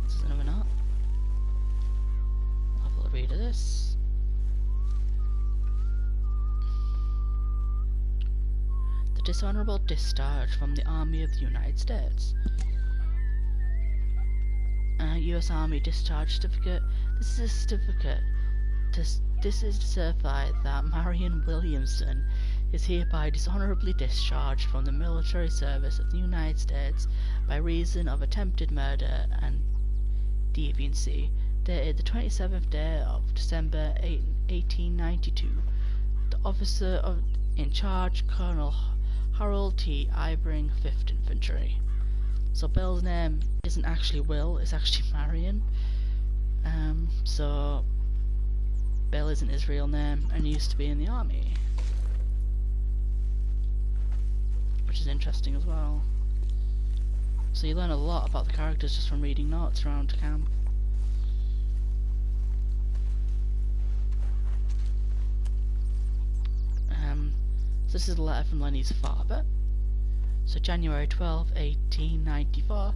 Speaker 1: This is another knot. I'll have a read of this. The dishonorable discharge from the Army of the United States. U.S. Army discharge certificate. This is a certificate. This is to certify that Marion Williamson is hereby dishonorably discharged from the military service of the United States by reason of attempted murder and deviancy, dated the 27th day of December 1892. The officer in charge, Colonel Harold T. Ibring, 5th Infantry. So Bill's name isn't actually Will, it's actually Marion. So Bill isn't his real name and he used to be in the army. Which is interesting as well. So you learn a lot about the characters just from reading notes around camp. So this is a letter from Lenny's father. So January 12, 1894.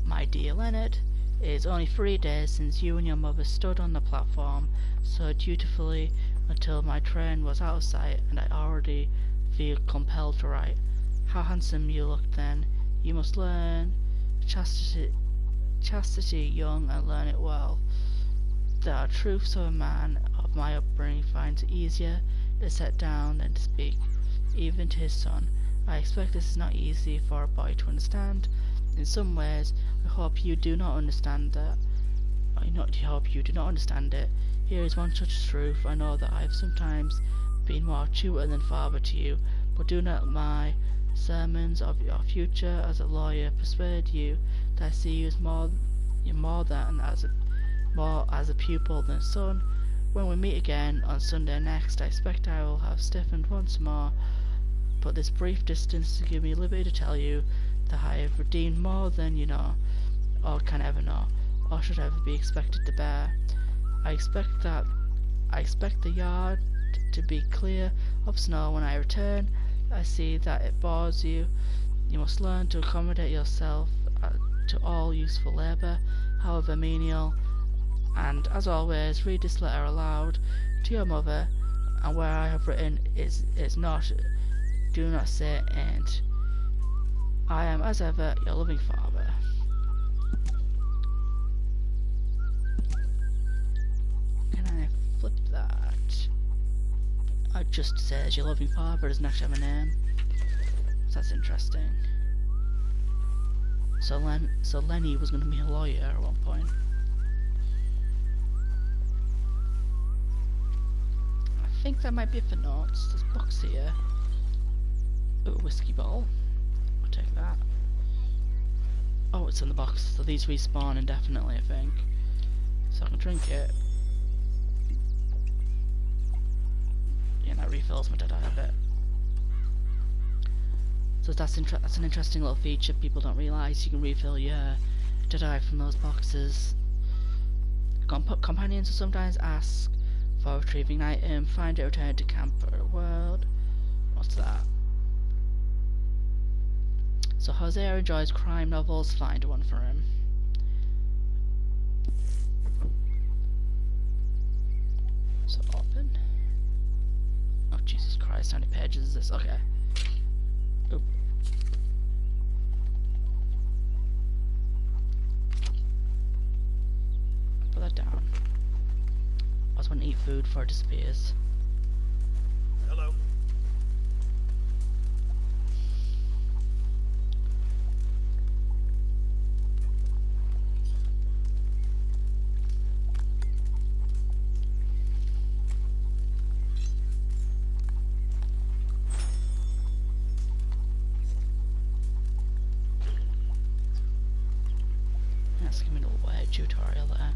Speaker 1: My dear Leonard, it is only 3 days since you and your mother stood on the platform so dutifully until my train was out of sight, and I already feel compelled to write. How handsome you looked then. You must learn chastity young and learn it well. There are truths of a man of my upbringing finds it easier to set down than to speak, even to his son. I expect this is not easy for a boy to understand. In some ways, I hope you do not understand that. I hope you do not understand it. Here is one such truth. I know that I have sometimes been more tutor than father to you, but do not my sermons of your future as a lawyer persuade you that I see you as more as a pupil than son. When we meet again on Sunday next, I expect I will have stiffened once more, but this brief distance to give me liberty to tell you that I have redeemed more than you know, or can ever know, or should ever be expected to bear. I expect the yard to be clear of snow when I return. I see that it bores you. You must learn to accommodate yourself to all useful labour, however menial, and as always read this letter aloud to your mother, and where I have written is not, do not say ain't. I am as ever your loving father. Can I flip that? It just says your loving father, doesn't actually have a name. So that's interesting. So Lenny was going to be a lawyer at one point. I think that might be it for notes. There's books here. Ooh, a whiskey bottle. I'll take that. Oh, it's in the box. So these respawn indefinitely, I think. So I can drink it. Yeah, that refills my Deadeye a bit. So that's an interesting little feature. People don't realise you can refill your Deadeye from those boxes. Companions will sometimes ask for retrieving an item, find it, return it to camp for a world. What's that? So Hosea enjoys crime novels, find one for him. So open. Oh Jesus Christ, how many pages is this? Okay. Oop. Put that down. I just want to eat food before it disappears.
Speaker 11: Hello.
Speaker 1: That's giving me a little weird tutorial there.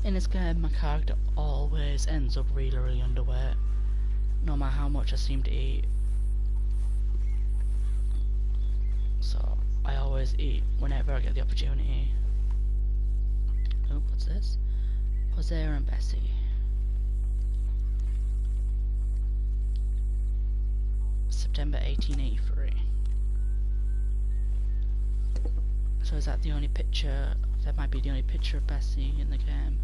Speaker 1: In this game, my character always ends up really, really underweight, no matter how much I seem to eat. So I always eat whenever I get the opportunity. Oh, what's this? Hosea and Bessie. September 1883. So is that the only picture? That might be the only picture of Bessie in the game.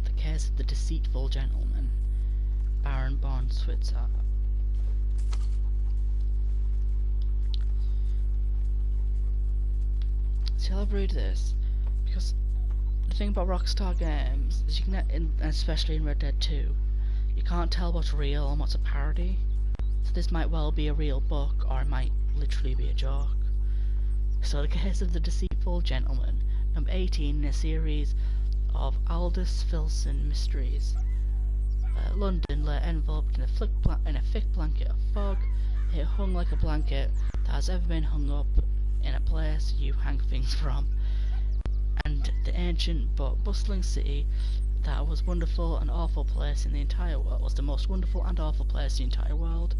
Speaker 1: The Case of the Deceitful Gentleman. Baron Bond, Switzer. See, I'll read this because the thing about Rockstar games is you can, especially in Red Dead 2, you can't tell what's real and what's a parody. So this might well be a real book, or it might literally be a joke. So The Case of the Deceitful Gentleman, number 18 in a series of Aldous Filson mysteries. London lay enveloped in a thick blanket of fog. It hung like a blanket that has ever been hung up in a place you hang things from. And the ancient but bustling city that was wonderful and awful place in the entire world, was the most wonderful and awful place in the entire world,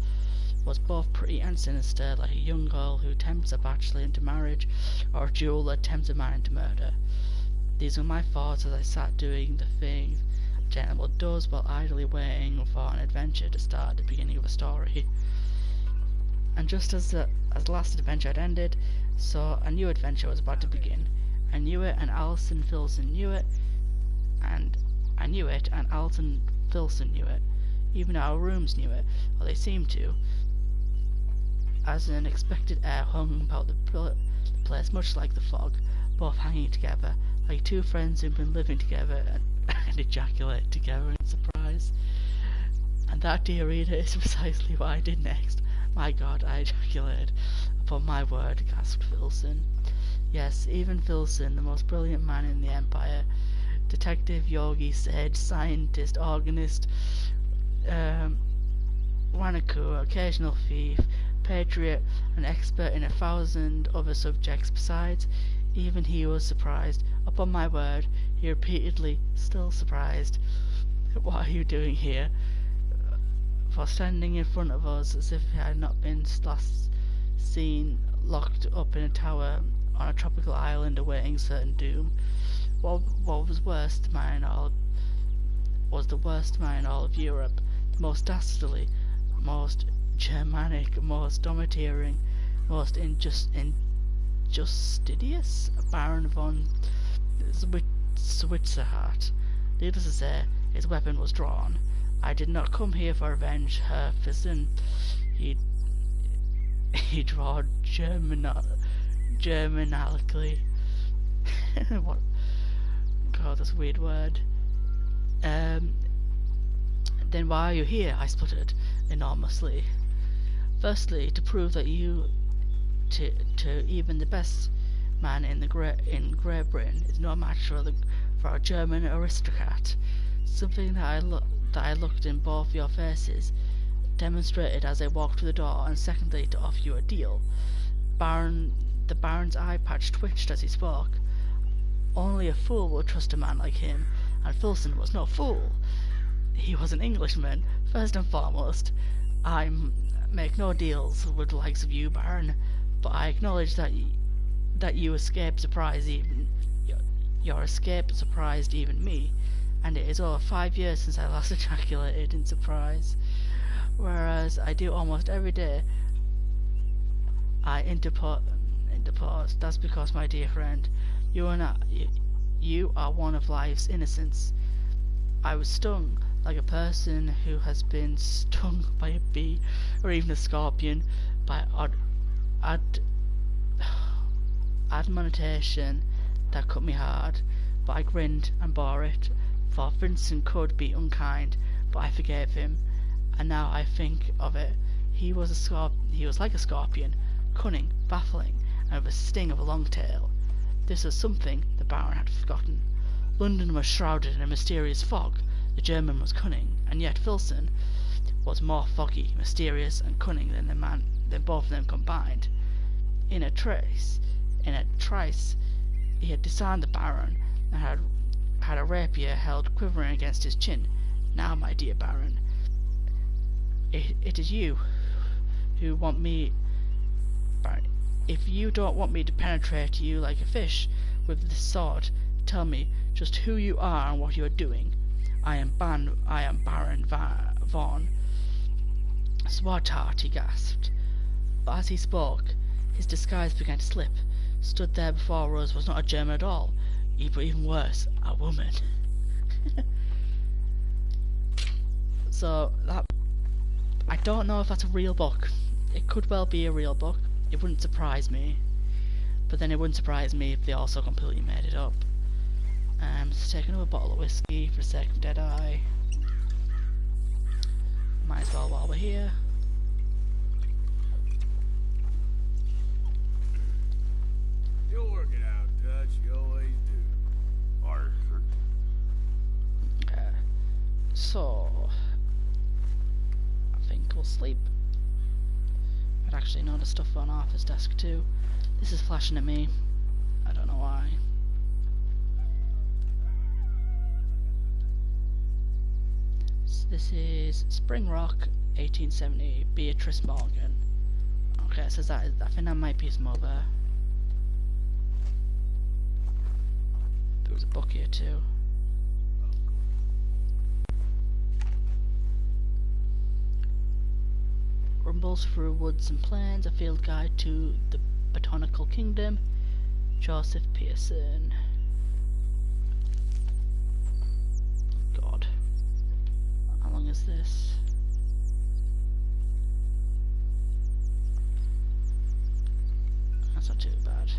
Speaker 1: was both pretty and sinister, like a young girl who tempts a bachelor into marriage, or a jeweler tempts a man into murder. These were my thoughts as I sat doing the thing a gentleman does while idly waiting for an adventure to start at the beginning of a story. And just as the last adventure had ended, so a new adventure was about to begin. I knew it, and Alison Filson knew it, and I knew it, and Alton Filson knew it. Even our rooms knew it, or they seemed to, as an unexpected air hung about the place, much like the fog, both hanging together, like two friends who'd been living together and ejaculate together in surprise. And that, dear reader, is precisely what I did next. My God, I ejaculated. Upon my word, gasped Filson. Yes, even Filson, the most brilliant man in the Empire, detective, yogi, sage, scientist, organist, wanaku, occasional thief, patriot, an expert in 1,000 other subjects besides, even he was surprised. Upon my word, he repeatedly, still surprised. What are you doing here? For standing in front of us as if he had not been last seen locked up in a tower on a tropical island awaiting certain doom. What was worst man in all was the worst man in all of Europe, the most dastardly, most Germanic, most domineering, most injustidious Baron von Switzerhardt. Needless to say, his weapon was drawn. I did not come here for revenge, Herr Filson. He drawed Germanically. What? God, that's a weird word. Then why are you here? I spluttered enormously. Firstly, to prove that you, to even the best man in Great Britain, is no match for a German aristocrat. Something that I looked in both your faces, demonstrated as I walked through the door, and secondly, to offer you a deal. The Baron's eye patch twitched as he spoke. Only a fool would trust a man like him, and Filson was no fool. He was an Englishman, first and foremost. I make no deals with the likes of you, Baron, but I acknowledge that you escape surprise even your escape surprised even me, and it is over 5 years since I last ejaculated in surprise, whereas I do almost every day. I interposed. That's because, my dear friend, you are one of life's innocents. I was stung like a person who has been stung by a bee, or even a scorpion, by admonition that cut me hard, but I grinned and bore it, for Vincent could be unkind, but I forgave him, and now I think of it, he was like a scorpion, cunning, baffling, and with a sting of a long tail. This was something the Baron had forgotten. London was shrouded in a mysterious fog. The German was cunning, and yet Filson was more foggy, mysterious, and cunning than both of them combined. In a trice, he had disarmed the Baron, and had a rapier held quivering against his chin. Now, my dear Baron, it is you who want me. Baron, if you don't want me to penetrate you like a fish with this sword, tell me just who you are and what you are doing. I am Baron von Swartart, he gasped. But as he spoke, his disguise began to slip. Stood there before us was not a German at all, but even worse, a woman. So that, I don't know if that's a real book. It could well be a real book. It wouldn't surprise me. But then it wouldn't surprise me if they also completely made it up. Let's take another bottle of whiskey for the sake of Deadeye. Might as well while we're here.
Speaker 2: You'll work it out, Dutch. You always do. Arthur.
Speaker 1: So I think we'll sleep. But actually no, the stuff on Arthur's desk too. This is flashing at me. I don't know why. this is Spring Rock, 1870, Beatrice Morgan. Okay, so I think that might be his mother. There was a book here too. Rumbles through woods and plains, a field guide to the Botanical Kingdom, Joseph Pearson. God. How long is this? That's not too bad.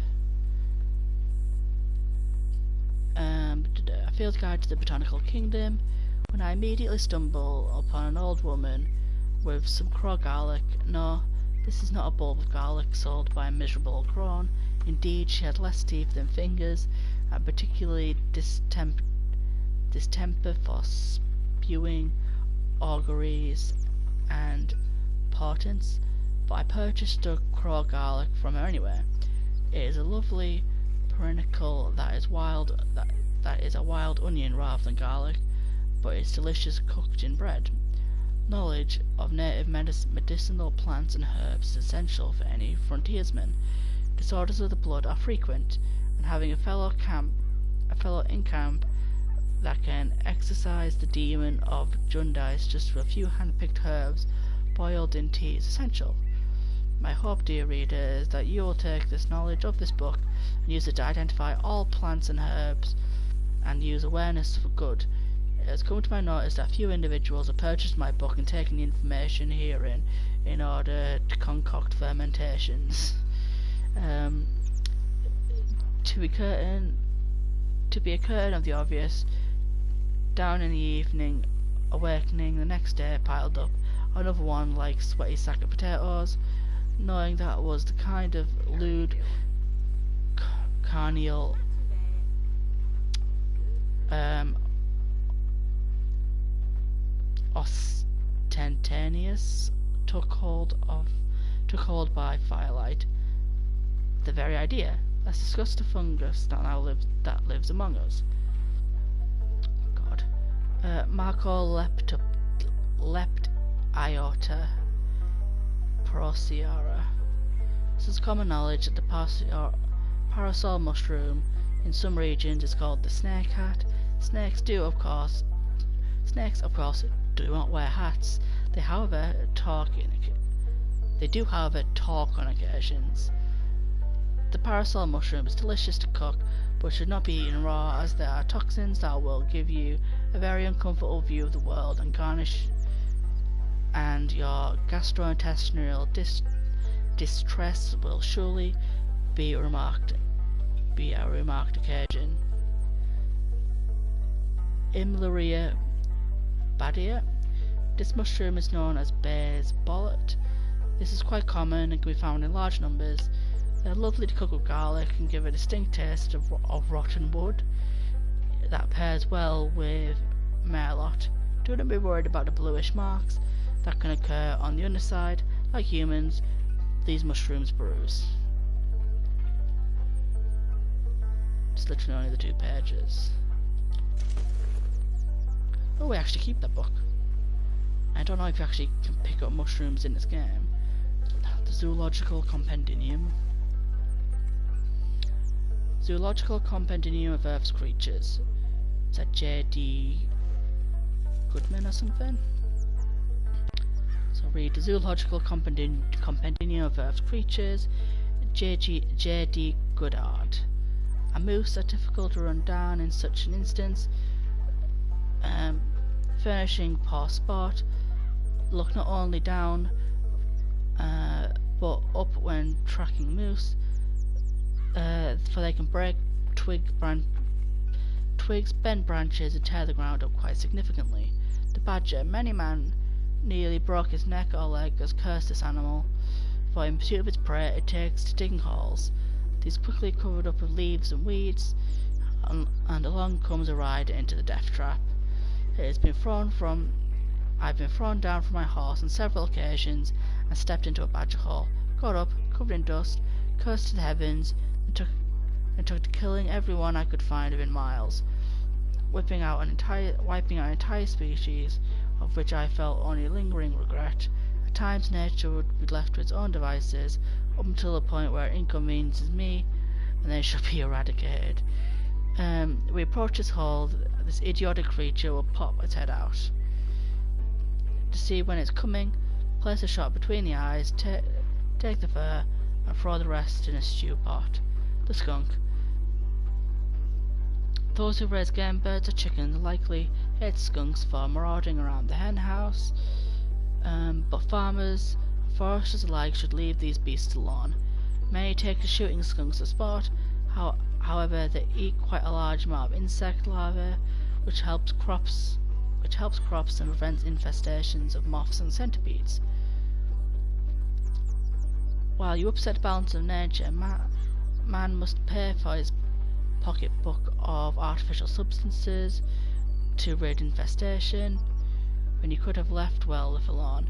Speaker 1: A field guide to the Botanical Kingdom, when I immediately stumble upon an old woman with some raw garlic. No, this is not a bulb of garlic sold by a miserable old crone. Indeed, she had less teeth than fingers, and particularly distemper for spewing auguries and portents. But I purchased the raw garlic from her anyway. It is a lovely perennial that is wild. That is a wild onion rather than garlic, but it's delicious cooked in bread. Knowledge of native medicinal plants and herbs is essential for any frontiersman. Disorders of the blood are frequent, and having a fellow in camp that can exorcise the demon of jaundice just with a few hand-picked herbs boiled in tea is essential. My hope, dear reader, is that you will take this knowledge of this book and use it to identify all plants and herbs and use awareness for good. It has come to my notice that few individuals have purchased my book and taken the information herein in order to concoct fermentations. To be a curtain of the obvious, down in the evening, awakening the next day piled up another one like sweaty sack of potatoes, knowing that was the kind of lewd, carnal, ostentatious took hold by firelight. The very idea. Let's discuss the fungus that lives among us. God. Marco Leptiota Procera. This is common knowledge that the parasol mushroom in some regions is called the snake hat. Snakes, of course, do not wear hats. They, however, talk on occasions. The parasol mushroom is delicious to cook, but should not be eaten raw, as there are toxins that will give you a very uncomfortable view of the world and garnish, and your gastrointestinal distress will surely be a remarked occasion. Imlaria badia. This mushroom is known as bear's bollet. This is quite common and can be found in large numbers. They're lovely to cook with garlic and give a distinct taste of rotten wood that pairs well with merlot. Do not be worried about the bluish marks that can occur on the underside. Like humans, these mushrooms bruise. It's literally only the 2 pages. Oh, we actually keep that book. I don't know if you actually can pick up mushrooms in this game. The Zoological Compendium. Zoological Compendium of Earth's Creatures. Is that J.D. Goodman or something? So read the Zoological Compendium of Earth's Creatures, J.D. Goddard. A moose are difficult to run down in such an instance, furnishing poor sport. Look not only down, but up when tracking moose, for they can break twigs, bend branches, and tear the ground up quite significantly. The badger, many man nearly broke his neck or leg as cursed this animal, for in pursuit of its prey it takes to digging holes. These quickly covered up with leaves and weeds, and along comes a rider into the death trap. I've been thrown down from my horse on several occasions and stepped into a badger hole, got up, covered in dust, cursed to the heavens, and took to killing everyone I could find within miles, wiping out an entire species of which I felt only lingering regret. At times nature would be left to its own devices, up until the point where it inconveniences me, and then it shall be eradicated. We approach this hole, this idiotic creature will pop its head out. To see when it's coming, place a shot between the eyes, take the fur, and throw the rest in a stew pot. The skunk. Those who raise game birds or chickens likely hate skunks for marauding around the hen house, but farmers and foresters alike should leave these beasts alone. Many take to shooting skunks as sport, however they eat quite a large amount of insect larvae, which helps crops and prevents infestations of moths and centipedes. While you upset the balance of nature, man must pay for his pocketbook of artificial substances to rid infestation, when you could have left well if alone.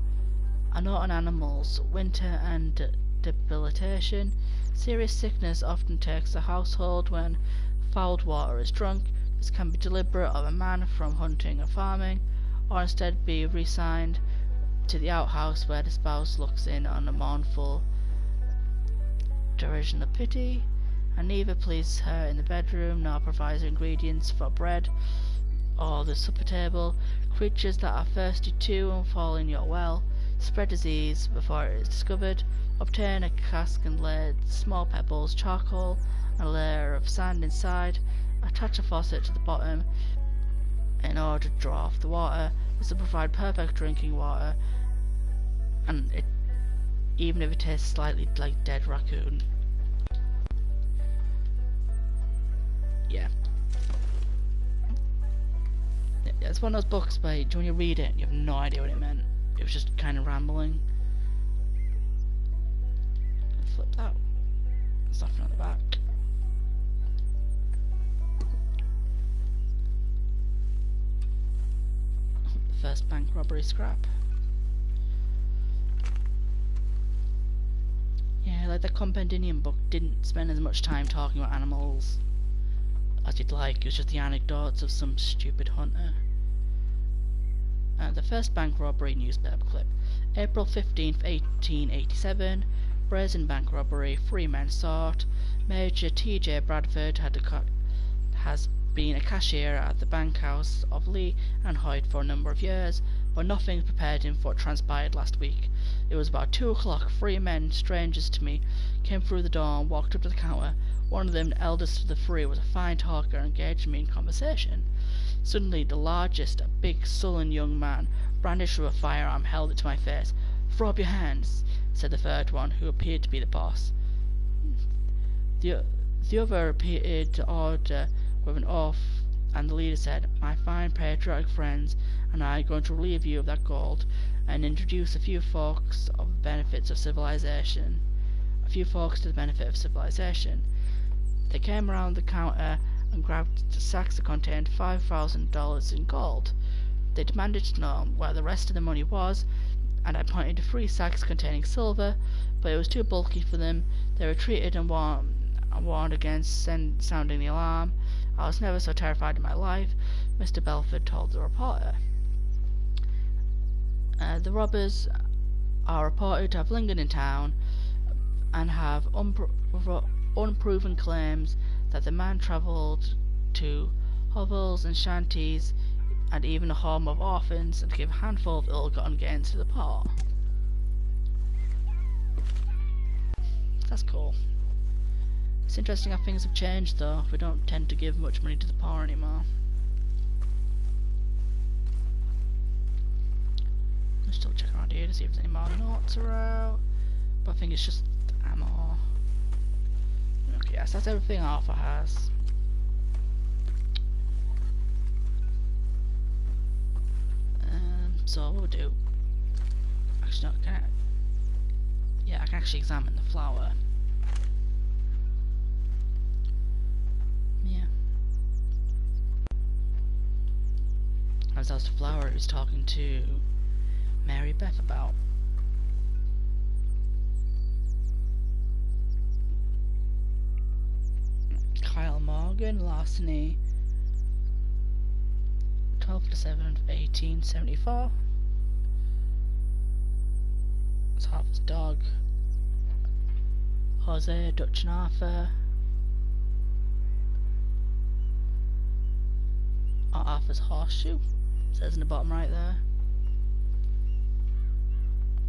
Speaker 1: A note on animals, winter and debilitation. Serious sickness often takes a household when fouled water is drunk. This can be deliberate of a man from hunting or farming, or instead be resigned to the outhouse where the spouse looks in on a mournful derision of pity, and neither pleases her in the bedroom nor provides ingredients for bread or the supper table. Creatures that are thirsty too and fall in your well, spread disease before it is discovered. Obtain a cask and lay small pebbles, charcoal, and a layer of sand inside. Attach a faucet to the bottom in order to draw off the water. This will provide perfect drinking water, and even if it tastes slightly like dead raccoon. Yeah. It's one of those books where when you read it, you have no idea what it meant. It was just kind of rambling. Flip that. There's nothing on the back. First bank robbery scrap. Yeah, like the Compendium book didn't spend as much time talking about animals as you'd like. It was just the anecdotes of some stupid hunter. The first bank robbery newspaper clip. April 15th, 1887. Brazen bank robbery. 3 men sought. Major T.J. Bradford has been a cashier at the bank house of Lee and Hyde for a number of years, but nothing prepared him for what transpired last week. It was about 2 o'clock. 3 men, strangers to me, came through the door and walked up to the counter. One of them, the eldest of the 3, was a fine talker and engaged me in conversation. Suddenly, the largest, a big, sullen young man, brandished with a firearm, held it to my face. "Throw up your hands," said the third one, who appeared to be the boss. The other repeated the order with an oath, and the leader said, "My fine patriotic friends and I are going to relieve you of that gold and introduce a few folks to the benefit of civilization. They came around the counter and grabbed sacks that contained $5,000 in gold. They demanded to know where the rest of the money was, and I pointed to 3 sacks containing silver, but it was too bulky for them. They retreated and warned against sounding the alarm. I was never so terrified in my life," Mr. Belford told the reporter. The robbers are reported to have lingered in town and have unproven claims that the man travelled to hovels and shanties and even a home of orphans and gave a handful of ill-gotten gains to the poor. That's cool. It's interesting how things have changed though. We don't tend to give much money to the poor anymore. I'm still checking around here to see if there's any more notes are out, but I think it's just ammo. Okay, yes, that's everything Arthur has. So what we'll do, actually no, I can actually examine the flower. Yeah. As that was the flower he was talking to Mary Beth about. Kyle Morgan, larceny, 12th to 7th, 1874. It's Harper's dog. Jose, Dutch and Arthur. Oh, Arthur's horseshoe. It says in the bottom right there.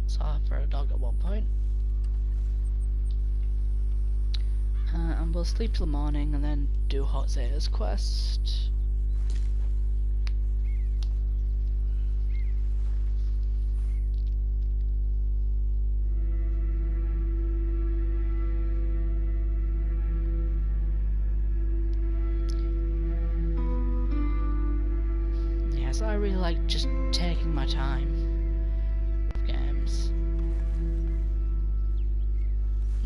Speaker 1: It's Arthur a dog at one point. And we'll sleep till the morning and then do Jose's quest. Yes, I really like just taking my time with games.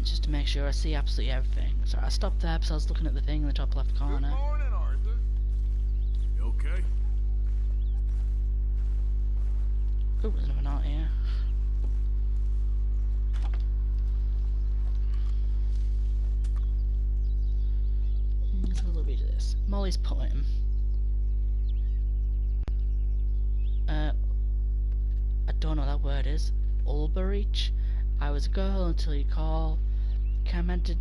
Speaker 1: Just to make sure I see absolutely everything. So I stopped there because I was looking at the thing in the top left corner.
Speaker 13: Good morning, Arthur.
Speaker 2: You okay?
Speaker 1: Oh, there's another note here. Let's have a little read of this. Molly's poem. I don't know what that word is. Ulberich. I was a girl until you called. Commanded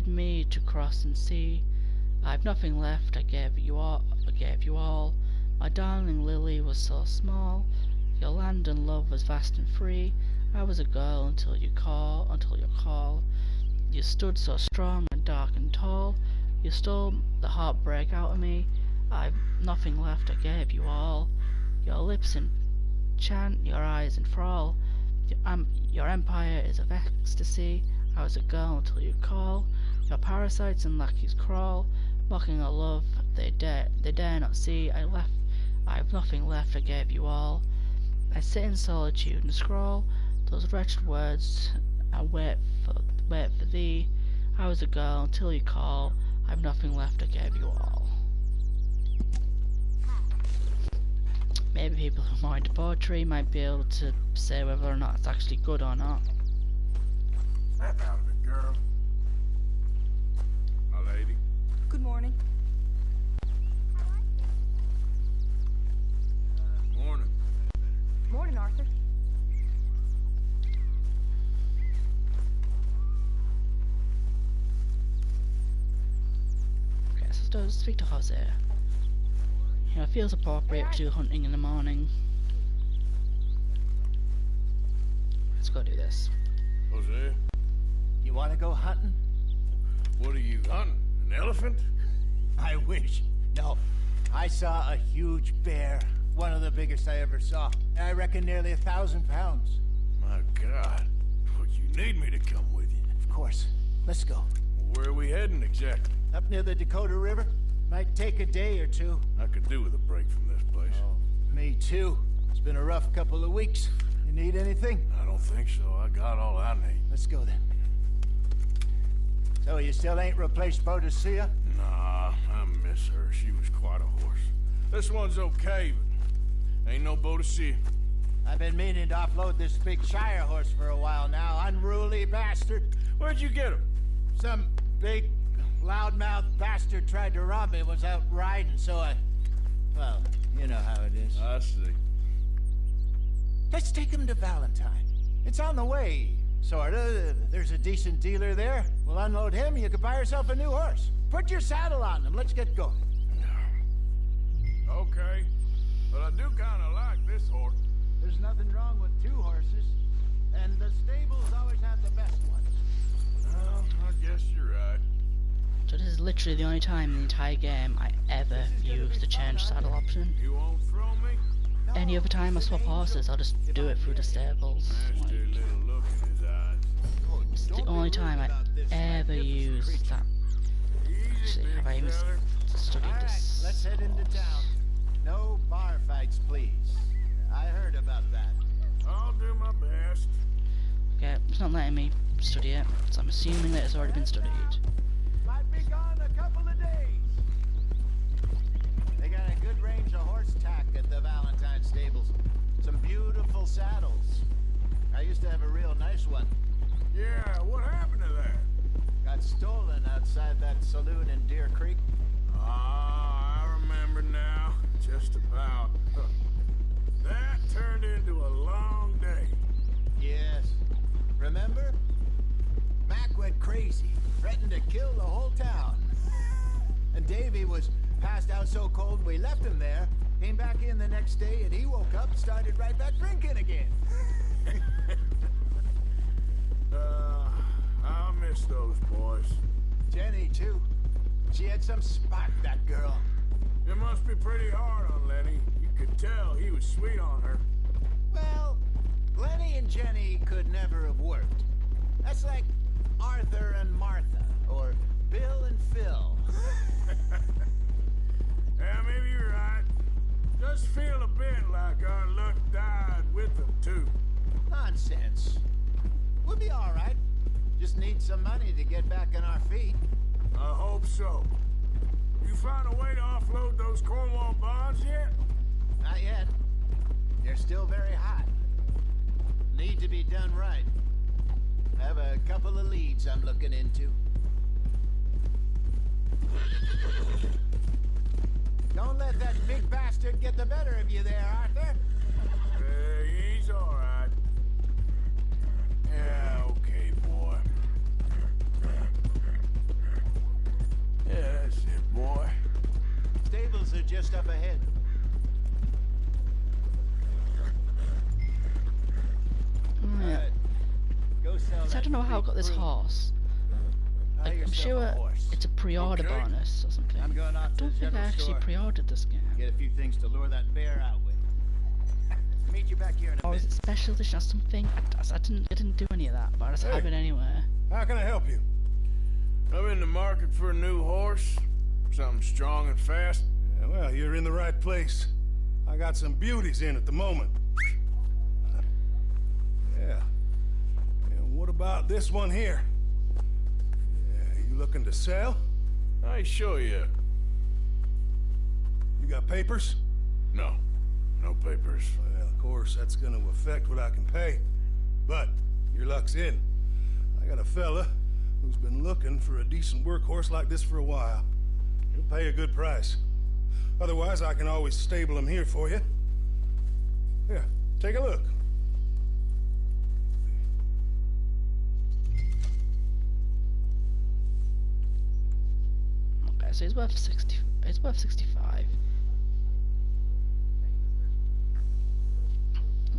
Speaker 1: me to cross and see. I've nothing left. I gave you all. My darling Lily was so small. Your land and love was vast and free. I was a girl until you call. You stood so strong and dark and tall. You stole the heartbreak out of me. I've nothing left. I gave you all. Your lips enchant, your eyes enthrall. Your empire is of ecstasy. I was a girl until you call. Your parasites and lackeys crawl, mocking our love. They dare not see. I have nothing left. I gave you all. I sit in solitude and scroll those wretched words. I wait for thee. I was a girl until you call. I have nothing left. I gave you all. Maybe people who are more into poetry might be able to say whether or not it's actually good or not.
Speaker 2: Snap out of it, girl. My lady.
Speaker 14: Good morning.
Speaker 2: Morning.
Speaker 14: Morning, Arthur.
Speaker 1: Okay, so let's speak to Jose. You know, it feels appropriate to do hunting in the morning. Let's go do this.
Speaker 2: Jose?
Speaker 10: You want to go hunting?
Speaker 2: What are you hunting? An elephant?
Speaker 10: I wish. No. I saw a huge bear. One of the biggest I ever saw. I reckon nearly 1,000 pounds.
Speaker 2: My God. Well, you need me to come with you.
Speaker 10: Of course. Let's go.
Speaker 2: Where are we heading exactly?
Speaker 10: Up near the Dakota River. Might take a day or two.
Speaker 2: I could do with a break from this place.
Speaker 10: Oh, me too. It's been a rough couple of weeks. You need anything?
Speaker 2: I don't think so. I got all I need.
Speaker 10: Let's go then. So you still ain't replaced Boadicea?
Speaker 2: Nah, I miss her. She was quite a horse. This one's okay, but ain't no Boadicea.
Speaker 10: I've been meaning to offload this big Shire horse for a while now. Unruly bastard.
Speaker 2: Where'd you get him?
Speaker 10: Some big loudmouth bastard tried to rob me, was out riding, so well, you know how it is.
Speaker 2: I see.
Speaker 10: Let's take him to Valentine. It's on the way, sorta. There's a decent dealer there. We'll unload him, you can buy yourself a new horse. Put your saddle on him, let's get going.
Speaker 2: Okay, but I do kinda like this horse.
Speaker 10: There's nothing wrong with two horses, and the stables always have the best ones.
Speaker 2: Well, I guess you're right.
Speaker 1: So this is literally the only time in the entire game I ever use the change saddle option.
Speaker 2: You won't throw me?
Speaker 1: Any other time I swap horses, I'll just do it through the stables.
Speaker 2: Nasty little look in his eyes.
Speaker 1: It's the only time I ever use that. Actually, have I even studied this?
Speaker 10: Let's head into town. No bar fights, please. I heard about that.
Speaker 2: I'll do my best.
Speaker 1: Okay, it's not letting me study it, so I'm assuming that it's already been studied.
Speaker 10: Might be gone a couple of days. They got a good range of horse tack at the Valentine stables. Some beautiful saddles. I used to have a real nice one.
Speaker 2: Yeah, what happened to that?
Speaker 10: Got stolen outside that saloon in Deer Creek.
Speaker 2: Ah, I remember now. Just about. That turned into a long day.
Speaker 10: Yes. Remember? Mac went crazy, threatened to kill the whole town. And Davy was passed out so cold we left him there, came back in the next day, and he woke up and started right back drinking again.
Speaker 2: I'll miss those boys.
Speaker 10: Jenny, too. She had some spark, that girl.
Speaker 2: It must be pretty hard on Lenny. You could tell he was sweet on her.
Speaker 10: Well, Lenny and Jenny could never have worked. That's like Arthur and Martha, or Bill and Phil.
Speaker 2: Yeah, maybe you're right. Just feel a bit like our luck died with them, too.
Speaker 10: Nonsense. We'll be all right. Just need some money to get back on our feet.
Speaker 2: I hope so. You found a way to offload those Cornwall bonds yet?
Speaker 10: Not yet. They're still very hot. Need to be done right. I have a couple of leads I'm looking into. Don't let that big bastard get the better of you there, Arthur.
Speaker 2: He's all right. Yeah, okay, boy. Yeah, that's it, boy.
Speaker 10: Stables are just up ahead. Go sell
Speaker 1: So I don't know how I got this horse. Like, I'm sure it's a pre-order bonus or something.
Speaker 10: I'm going off
Speaker 1: I don't think I actually pre-ordered this game.
Speaker 10: Get a few things to lure that bear out with. Meet you back here in a
Speaker 1: Or is
Speaker 10: bit.
Speaker 1: it special edition or something? I didn't do any of that, but I just have it anyway.
Speaker 2: How can I help you? I'm in the market for a new horse. Something strong and fast.
Speaker 15: Yeah, well, you're in the right place. I got some beauties in at the moment. Yeah. And what about this one here? Yeah, you looking to sell?
Speaker 2: I show you.
Speaker 15: You got papers?
Speaker 2: No. No papers.
Speaker 15: Well, of course, that's gonna affect what I can pay. But your luck's in. I got a fella who's been looking for a decent workhorse like this for a while. He'll pay a good price. Otherwise, I can always stable him here for you. Here, take a look.
Speaker 1: Okay, so it's worth 60. It's worth 65.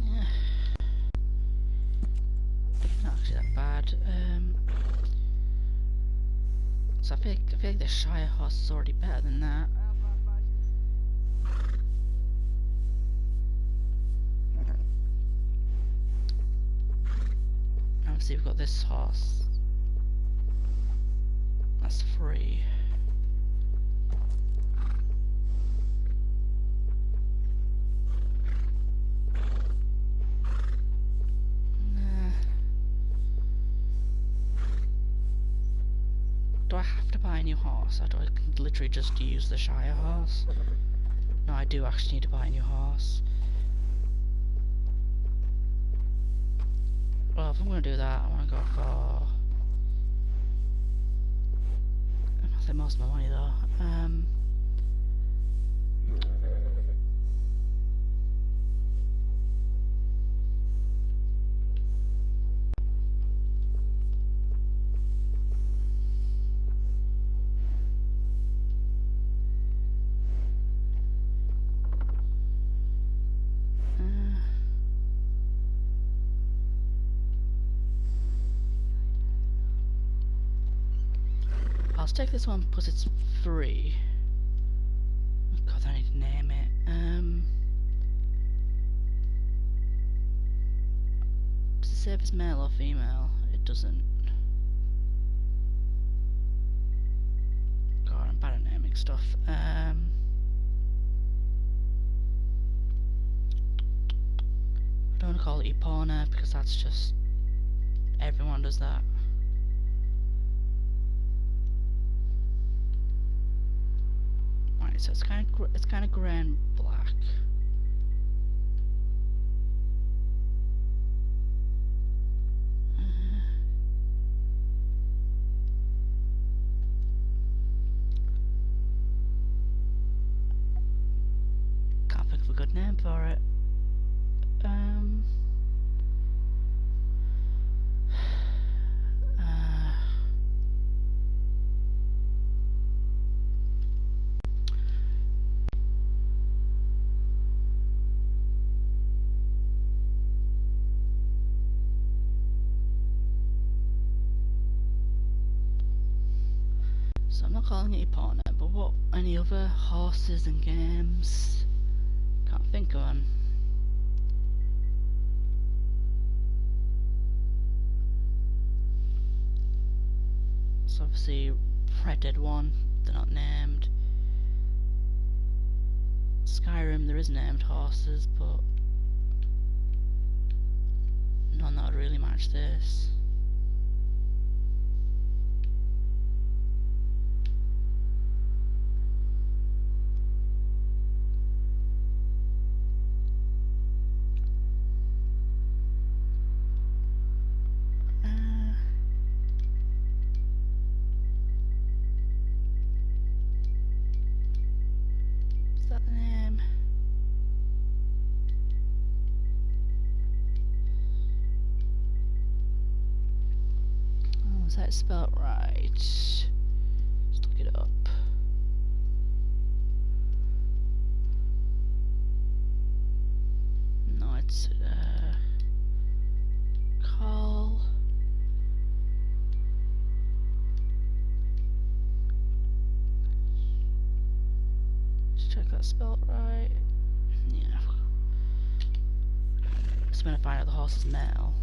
Speaker 1: Yeah. Not actually that bad. So I feel like the Shire horse is already better than that. Obviously we've got this horse. That's free. Do I have to buy a new horse, or do I literally just use the Shire horse? No, I do actually need to buy a new horse. Well, if I'm gonna do that, I wanna go for... I'll say most of my money though. I'll take this one because it's free. Oh God, I need to name it. Does it say if it's male or female? It doesn't. God, I'm bad at naming stuff. I don't want to call it Epona because that's just everyone does that. Right, so it's kind of grey and black. Can't think of a good name for it. So I'm not calling it your partner, but what any other horses and games? Can't think of them. So obviously Red Dead 1, they're not named. Skyrim, there is named horses, but none that would really match this. Is that spelled right? Let's look it up. No, it's call. Let's check that spelled right. Yeah. Just gonna find out the horse's male.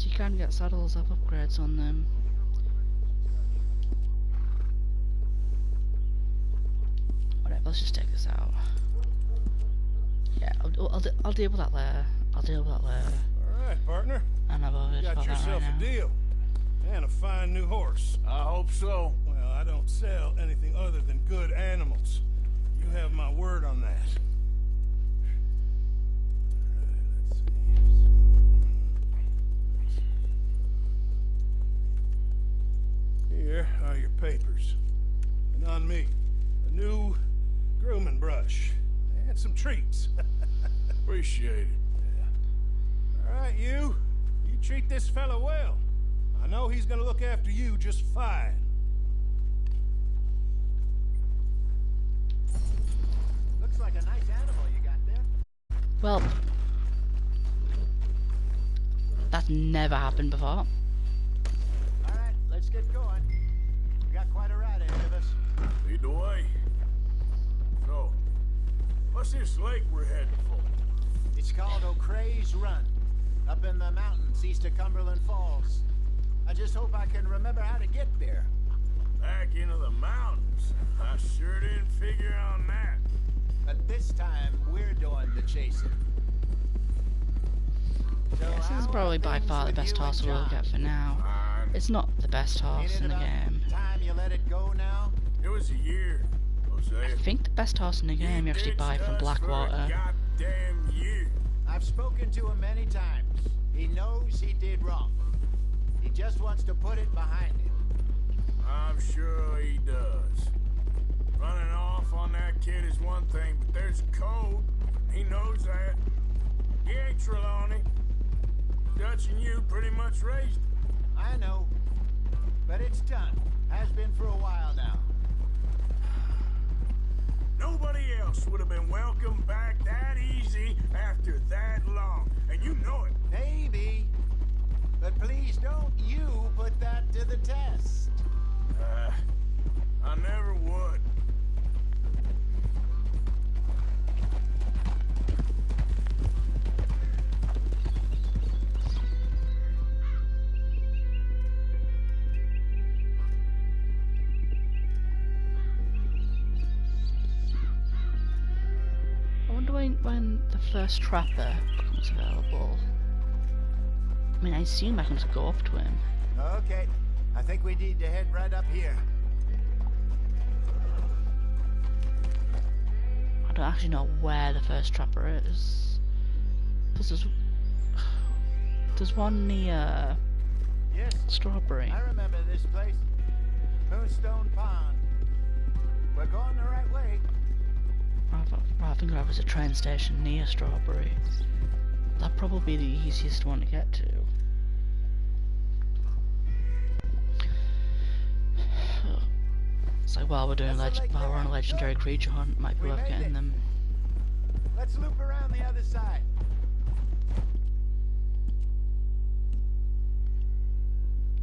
Speaker 1: You can get saddles, have upgrades on them. Whatever, let's just take this out. Yeah, I'll deal with that later. I'll deal with that later.
Speaker 15: Alright, partner.
Speaker 1: I'm not bothered
Speaker 15: You got
Speaker 1: about that
Speaker 15: yourself
Speaker 1: right
Speaker 15: a
Speaker 1: now.
Speaker 15: deal. And a fine new horse.
Speaker 2: I hope so.
Speaker 15: Well, I don't sell anything other than good animals. You have my word on that. Here are your papers. And on me, a new grooming brush. And some treats.
Speaker 2: Appreciate it.
Speaker 15: All right, you treat this fella well. I know he's gonna look after you just fine.
Speaker 10: Looks like a nice animal you got there.
Speaker 1: Well, that's never happened before.
Speaker 10: All right, let's get going. We got quite a ride ahead of us.
Speaker 2: Lead the way. So, what's this lake we're heading for?
Speaker 10: It's called O'Creagh's Run, up in the mountains east of Cumberland Falls. I just hope I can remember how to get there.
Speaker 2: Back into the mountains? I sure didn't figure on that.
Speaker 10: But this time, we're doing the chasing. So
Speaker 1: Yes, this is probably by far the best horse we'll get for now. It's not the best horse in the game.
Speaker 10: Time you let it go now?
Speaker 2: It was a year, Hosea.
Speaker 1: I think the best horse in the game you actually buy from Blackwater.
Speaker 2: Goddamn year.
Speaker 10: I've spoken to him many times. He knows he did wrong. He just wants to put it behind him.
Speaker 2: I'm sure he does. Running off on that kid is one thing, but there's a code. He knows that. He ain't Trelawney. Dutch and you pretty much raised him.
Speaker 10: I know. But it's done. Has been for a while now.
Speaker 2: Nobody else would have been welcomed back that easy after that long. And you know it.
Speaker 10: Maybe. But please don't you put that to the test.
Speaker 2: I never would.
Speaker 1: I wonder when the first trapper becomes available. I mean, I assume I can just go up to him.
Speaker 10: Okay. I think we need to head right up here.
Speaker 1: I don't actually know where the first trapper is. Plus there's one near
Speaker 10: Yes,
Speaker 1: Strawberry.
Speaker 10: I remember this place. Moonstone Pond. We're going the right way.
Speaker 1: I think there was a train station near Strawberry. That'd probably be the easiest one to get to. So while we're doing while we're on a legendary creature hunt, might be worth getting them.
Speaker 10: Let's loop around the other side.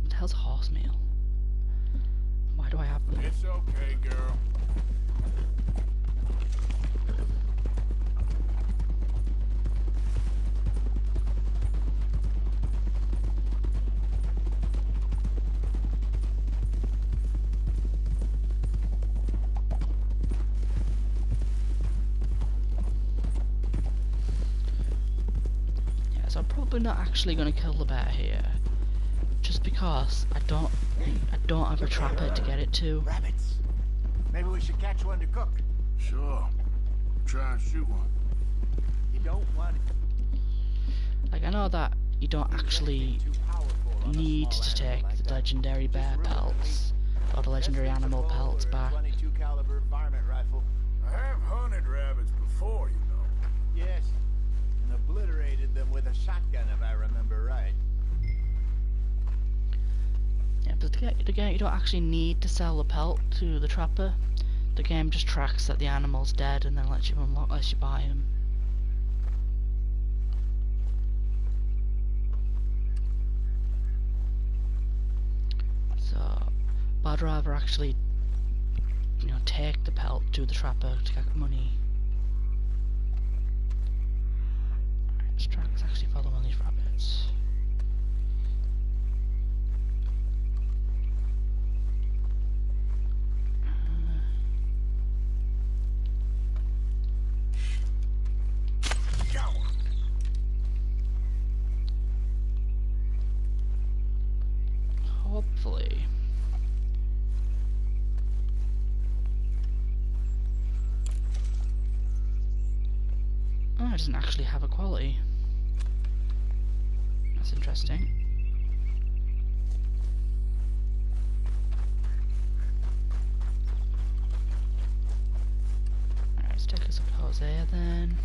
Speaker 1: What the hell's a horse meal? Why do I have them?
Speaker 2: It's okay, girl.
Speaker 1: So I'm probably not actually going to kill the bear here, just because I don't have a trapper to get it to.
Speaker 10: Rabbits. Maybe we should catch one to cook.
Speaker 2: Sure. Try and shoot one.
Speaker 10: You don't want it.
Speaker 1: Like, I know that you don't actually need to take the legendary bear pelts or the legendary animal pelts back.
Speaker 10: 22 caliber varmint rifle.
Speaker 2: I have hunted rabbits before, you know.
Speaker 10: Yes. And obliterated them with a shotgun, if I remember right.
Speaker 1: Yeah, but the game, you don't actually need to sell the pelt to the trapper. The game just tracks that the animal's dead and then lets you buy him. So, but I'd rather actually, take the pelt to the trapper to get money. This track is actually following these rabbits. Hopefully. Oh, it doesn't actually have a quality. That's interesting. Alright, let's take us up to Hosea then.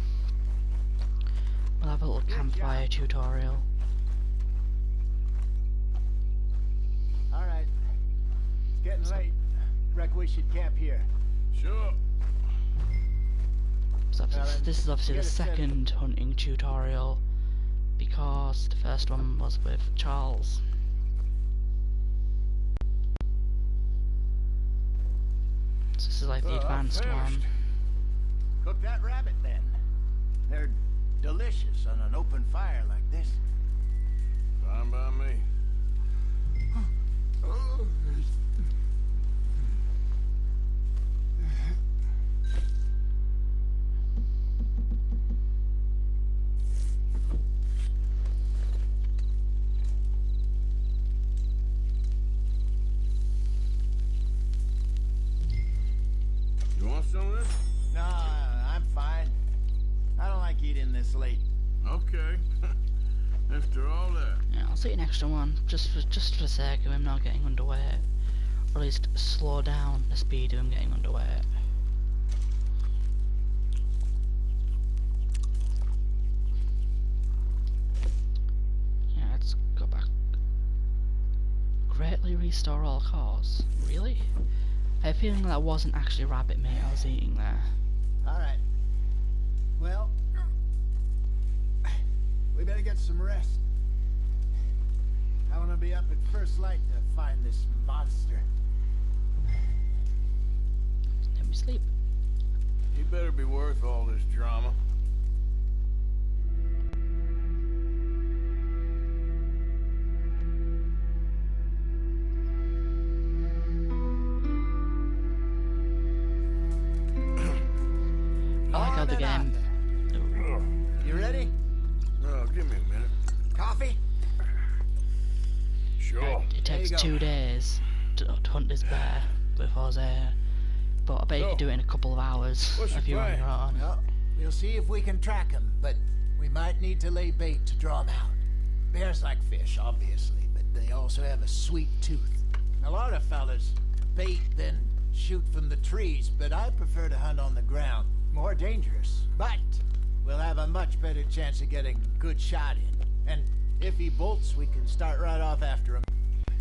Speaker 1: We'll have a little campfire tutorial.
Speaker 10: Alright. It's getting late. Reckon we should camp here.
Speaker 2: Sure.
Speaker 1: So this is obviously the second hunting tutorial, because the first one was with Charles. So this is like the advanced one.
Speaker 10: Cook that rabbit then. They're delicious on an open fire like this.
Speaker 2: Fine by me. You want some of this?
Speaker 10: No, I'm fine. I don't like eating this late.
Speaker 2: Okay. After all that.
Speaker 1: Yeah, I'll take an extra one, just for the sake of him not getting underweight. Or at least slow down the speed of him getting underweight. Yeah, let's go back. Greatly restore all cores. Really? I have a feeling that wasn't actually rabbit meat I was eating there.
Speaker 10: Alright. Well, we better get some rest. I want to be up at first light to find this monster.
Speaker 1: Let me sleep.
Speaker 2: You better be worth all this drama.
Speaker 1: I like how the game...
Speaker 10: You ready?
Speaker 2: No, give me a minute.
Speaker 10: Coffee?
Speaker 2: Sure.
Speaker 1: It takes 2 days to hunt this bear with Hosea. but I bet you could do it in a couple of hours if you're on your own.
Speaker 10: Well, we'll see if we can track him, but we might need to lay bait to draw him out. Bears like fish, obviously, but they also have a sweet tooth. A lot of fellas bait then shoot from the trees, but I prefer to hunt on the ground. More dangerous, but we'll have a much better chance of getting a good shot in. And if he bolts, we can start right off after him.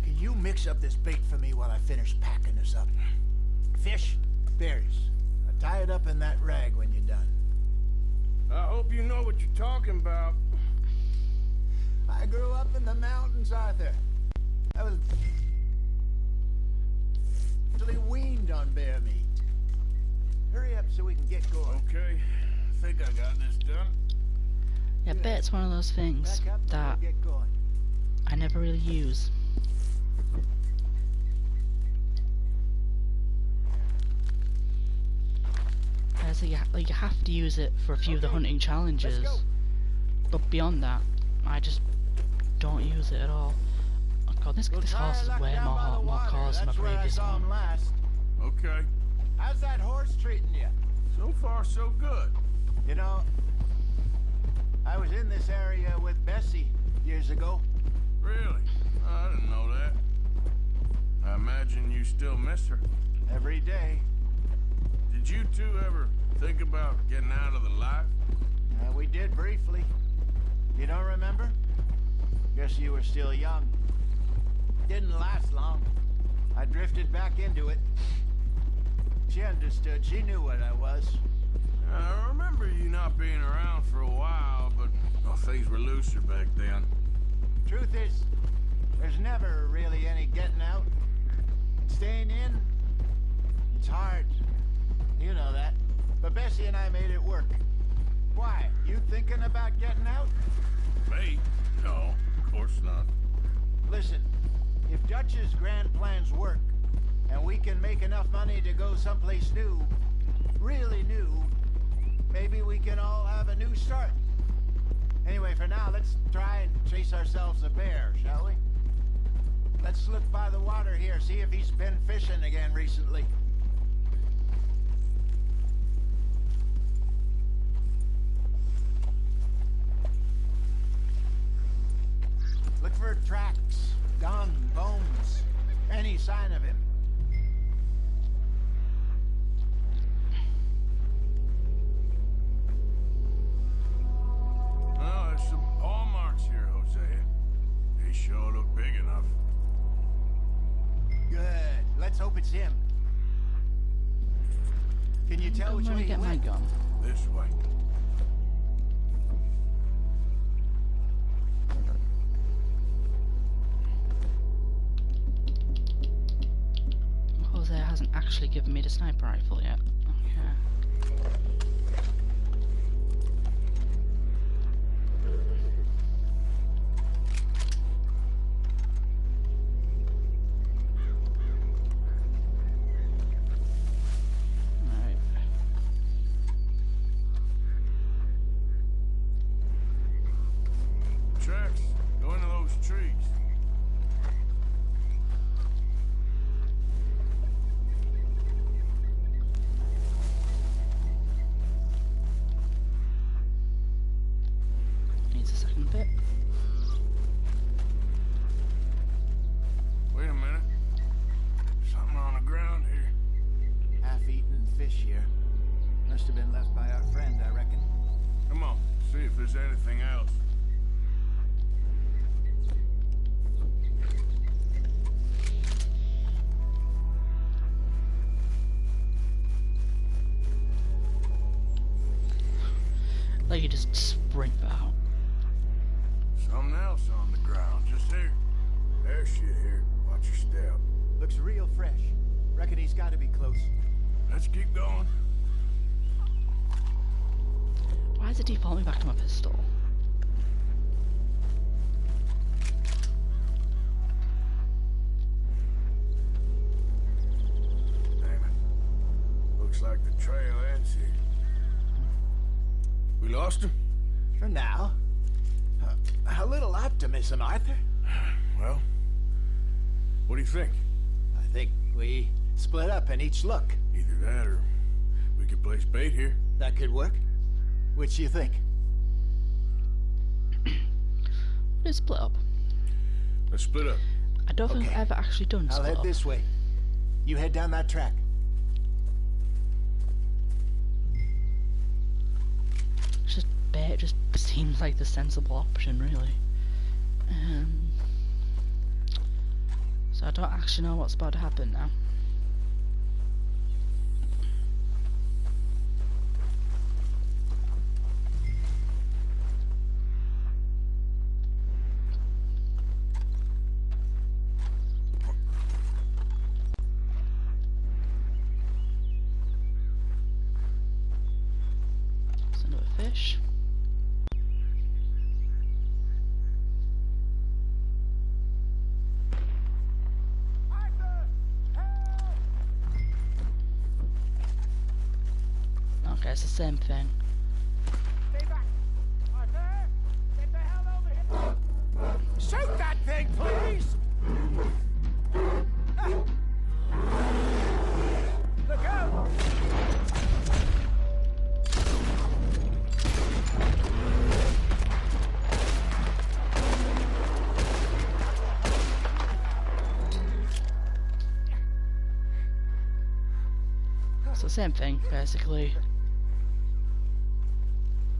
Speaker 10: Can you mix up this bait for me while I finish packing this up? Fish, berries. I'll tie it up in that rag when you're done.
Speaker 2: I hope you know what you're talking about.
Speaker 10: I grew up in the mountains, Arthur. I was actually weaned on bear meat. Hurry up so we can get going.
Speaker 2: Okay, I think I got this done.
Speaker 1: Yeah, I bet it's one of those things that I never really use. So you have to use it for a few of the hunting challenges, but beyond that, I just don't use it at all. Oh god, this horse is way more cause than my previous one.
Speaker 2: Okay.
Speaker 10: How's that horse treating you?
Speaker 2: So far, so good.
Speaker 10: You know, I was in this area with Bessie years ago.
Speaker 2: Really? I didn't know that. I imagine you still miss her.
Speaker 10: Every day.
Speaker 2: Did you two ever think about getting out of the life?
Speaker 10: We did briefly. You don't remember? Guess you were still young. Didn't last long. I drifted back into it. She understood. She knew what I was.
Speaker 2: I remember you not being around for a while, but well, things were looser back then.
Speaker 10: Truth is, there's never really any getting out. Staying in, it's hard. You know that. But Bessie and I made it work. Why? You thinking about getting out?
Speaker 2: Me? No, of course not.
Speaker 10: Listen, if Dutch's grand plans work, and we can make enough money to go someplace new, really new, maybe we can all have a new start. Anyway, for now, let's try and chase ourselves a bear, shall we? Let's look by the water here, see if he's been fishing again recently. Look for tracks, gun, bones, any sign of him.
Speaker 2: Oh, there's some paw marks here, Hosea. They sure look big enough.
Speaker 10: Good. Let's hope it's him. Can you tell which way he went?
Speaker 2: This way.
Speaker 1: Hosea hasn't actually given me the sniper rifle yet. Okay.
Speaker 2: Tracks. Go into those trees.
Speaker 1: Needs a second bit.
Speaker 2: Wait a minute. Something on the ground here.
Speaker 10: Half-eaten fish here. Must have been left by our friend, I reckon.
Speaker 2: Come on, see if there's anything else.
Speaker 1: Like you just sprint out.
Speaker 2: Something else on the ground, just here. There's shit here. Watch your step.
Speaker 10: Looks real fresh. Reckon he's got to be close.
Speaker 2: Let's keep going.
Speaker 1: Why does it default me back to my pistol?
Speaker 2: Damn it. Looks like the trail ends here. We lost him?
Speaker 10: For now. A little optimism, Arthur.
Speaker 2: Well, what do you think?
Speaker 10: I think we split up and each look.
Speaker 2: Either that or we could place bait here.
Speaker 10: That could work. Which do you think?
Speaker 1: Let's split up.
Speaker 2: Let's split up.
Speaker 1: I don't think I've ever actually done
Speaker 10: I'll
Speaker 1: split
Speaker 10: head
Speaker 1: up.
Speaker 10: this way. You head down that track.
Speaker 1: Just bait just seems like the sensible option, really. So I don't actually know what's about to happen now. There's another fish. Okay, it's the same thing.
Speaker 4: Stay back. Arthur, get the hell over here.
Speaker 10: Shoot that thing, please!
Speaker 4: Look out!
Speaker 1: It's the same thing, basically.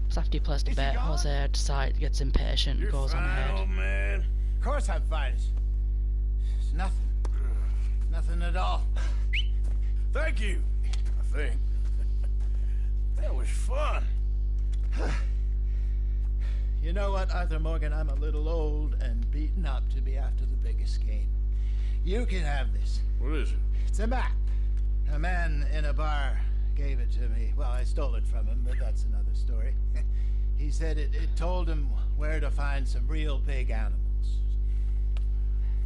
Speaker 1: It's after you place the bet, Jose gets impatient and goes on ahead.
Speaker 2: Old man.
Speaker 10: Of course I'm fine. It's nothing. Nothing at all.
Speaker 2: Thank you, I think. That was fun.
Speaker 10: You know what, Arthur Morgan? I'm a little old and beaten up to be after the biggest game. You can have this.
Speaker 2: What is it?
Speaker 10: It's a map. A man in a bar gave it to me. Well, I stole it from him, but that's another story. He said it told him where to find some real big animals.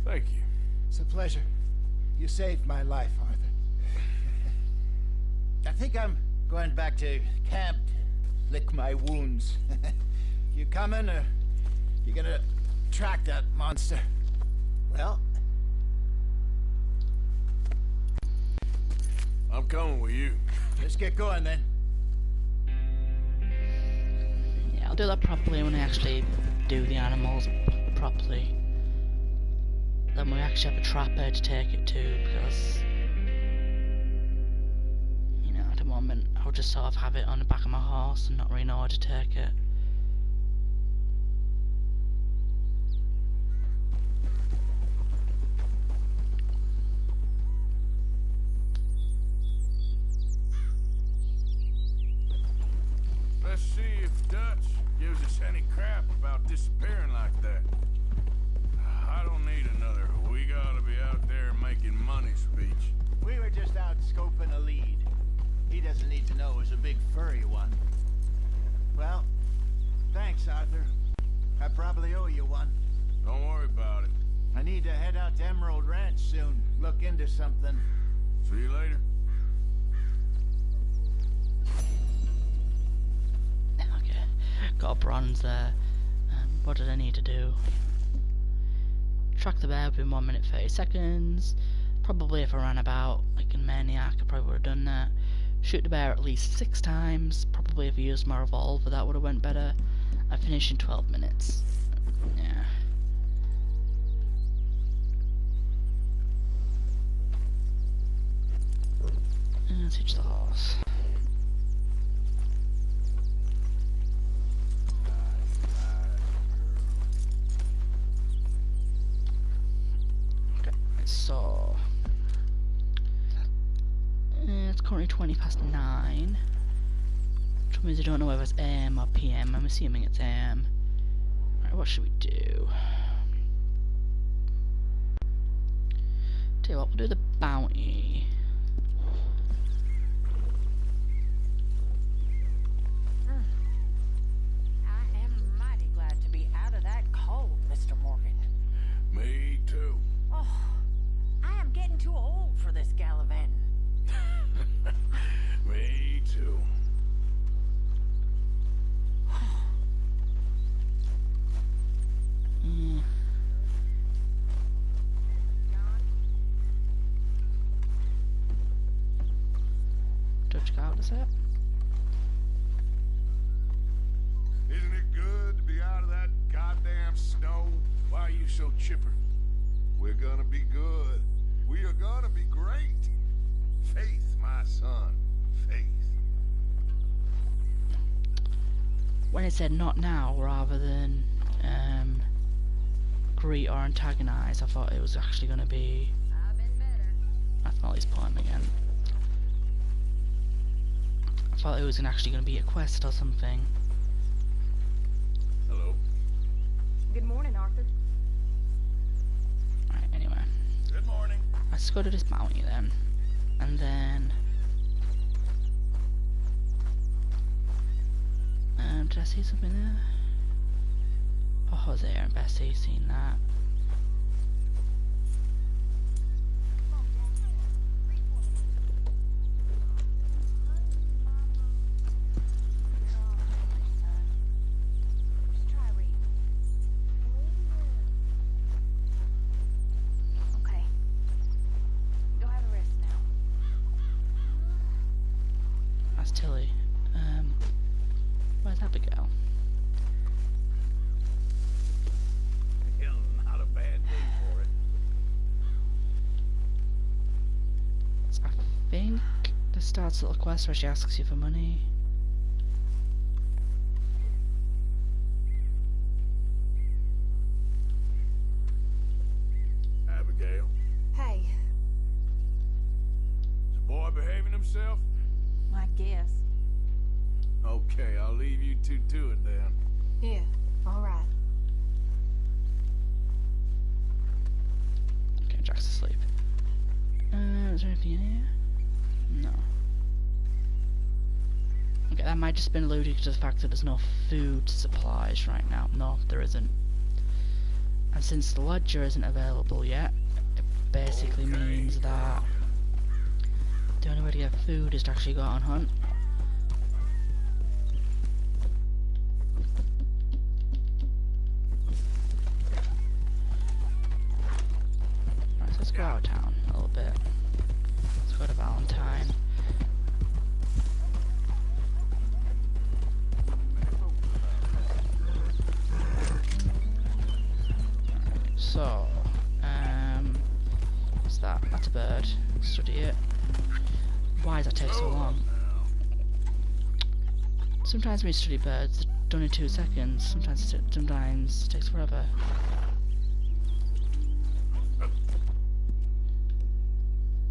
Speaker 2: Thank you.
Speaker 10: It's a pleasure. You saved my life, Arthur. I think I'm going back to camp to lick my wounds. You coming, or you gonna track that monster? Well,
Speaker 2: I'm coming with you.
Speaker 10: let's get going then.
Speaker 1: Yeah, I'll do that properly when I actually do the animals properly. Then we actually have a trapper to take it to, because, you know, at the moment I'll just sort of have it on the back of my horse and not really know how to take it.
Speaker 2: Let's see if Dutch gives us any crap about disappearing like that. I don't need another "we gotta be out there making money" speech.
Speaker 10: We were just out scoping a lead. He doesn't need to know it was a big furry one. Well, thanks, Arthur. I probably owe you one.
Speaker 2: Don't worry about it.
Speaker 10: I need to head out to Emerald Ranch soon. Look into something.
Speaker 2: See you later.
Speaker 1: Okay, got a bronze there. What did I need to do? Track the bear within 1 minute 30 seconds. Probably if I ran about like a maniac, I probably would have done that. Shoot the bear at least 6 times. Probably if I used my revolver, that would have went better. I finished in 12 minutes. Yeah. And teach the horse. Okay, so it's currently 20 past 9. Which means I don't know whether it's AM or PM. I'm assuming it's AM. Alright, what should we do? Tell you what, we'll do the bounty.
Speaker 3: I am mighty glad to be out of that cold, Mr. Morgan.
Speaker 2: Me too.
Speaker 3: Oh, I am getting too old for this gallivanting.
Speaker 2: Me too.
Speaker 1: is it?
Speaker 13: Isn't it good to be out of that goddamn snow?
Speaker 2: Why are you so chipper?
Speaker 13: We're gonna be good. We are gonna be great. Faith, my son. Faith.
Speaker 1: When it said not now rather than greet or antagonize, I thought it was actually going to be... That's Molly's poem again. I thought it was actually going to be a quest or something.
Speaker 2: Hello.
Speaker 14: Good morning, Arthur.
Speaker 1: Right, anyway.
Speaker 2: Good morning.
Speaker 1: Let's go to this bounty then. And then... did I see something there? Oh, Hosea and Bessie, seen that.
Speaker 14: Okay. Go have a rest now.
Speaker 1: That's Tilly. Where's Abigail?
Speaker 7: Hell, not a bad day for it.
Speaker 1: So I think this starts a little quest where she asks you for money.
Speaker 2: Abigail.
Speaker 14: Hey,
Speaker 2: Is the boy behaving himself?
Speaker 14: I guess.
Speaker 2: Okay, I'll leave you two to it then.
Speaker 14: Yeah, all right.
Speaker 1: Okay, Jack's asleep. Is there anything in here? No. Okay, that might just have been alluded to the fact that there's no food supplies right now. No, there isn't. And since the ledger isn't available yet, it basically means that the only way to get food is to actually go out and hunt. Right, so let's go out of town a little bit. Let's go to Valentine. So, what's that? That's a bird. Study it. Why does that take so long? Sometimes when you study birds, they're done in 2 seconds. Sometimes it takes forever.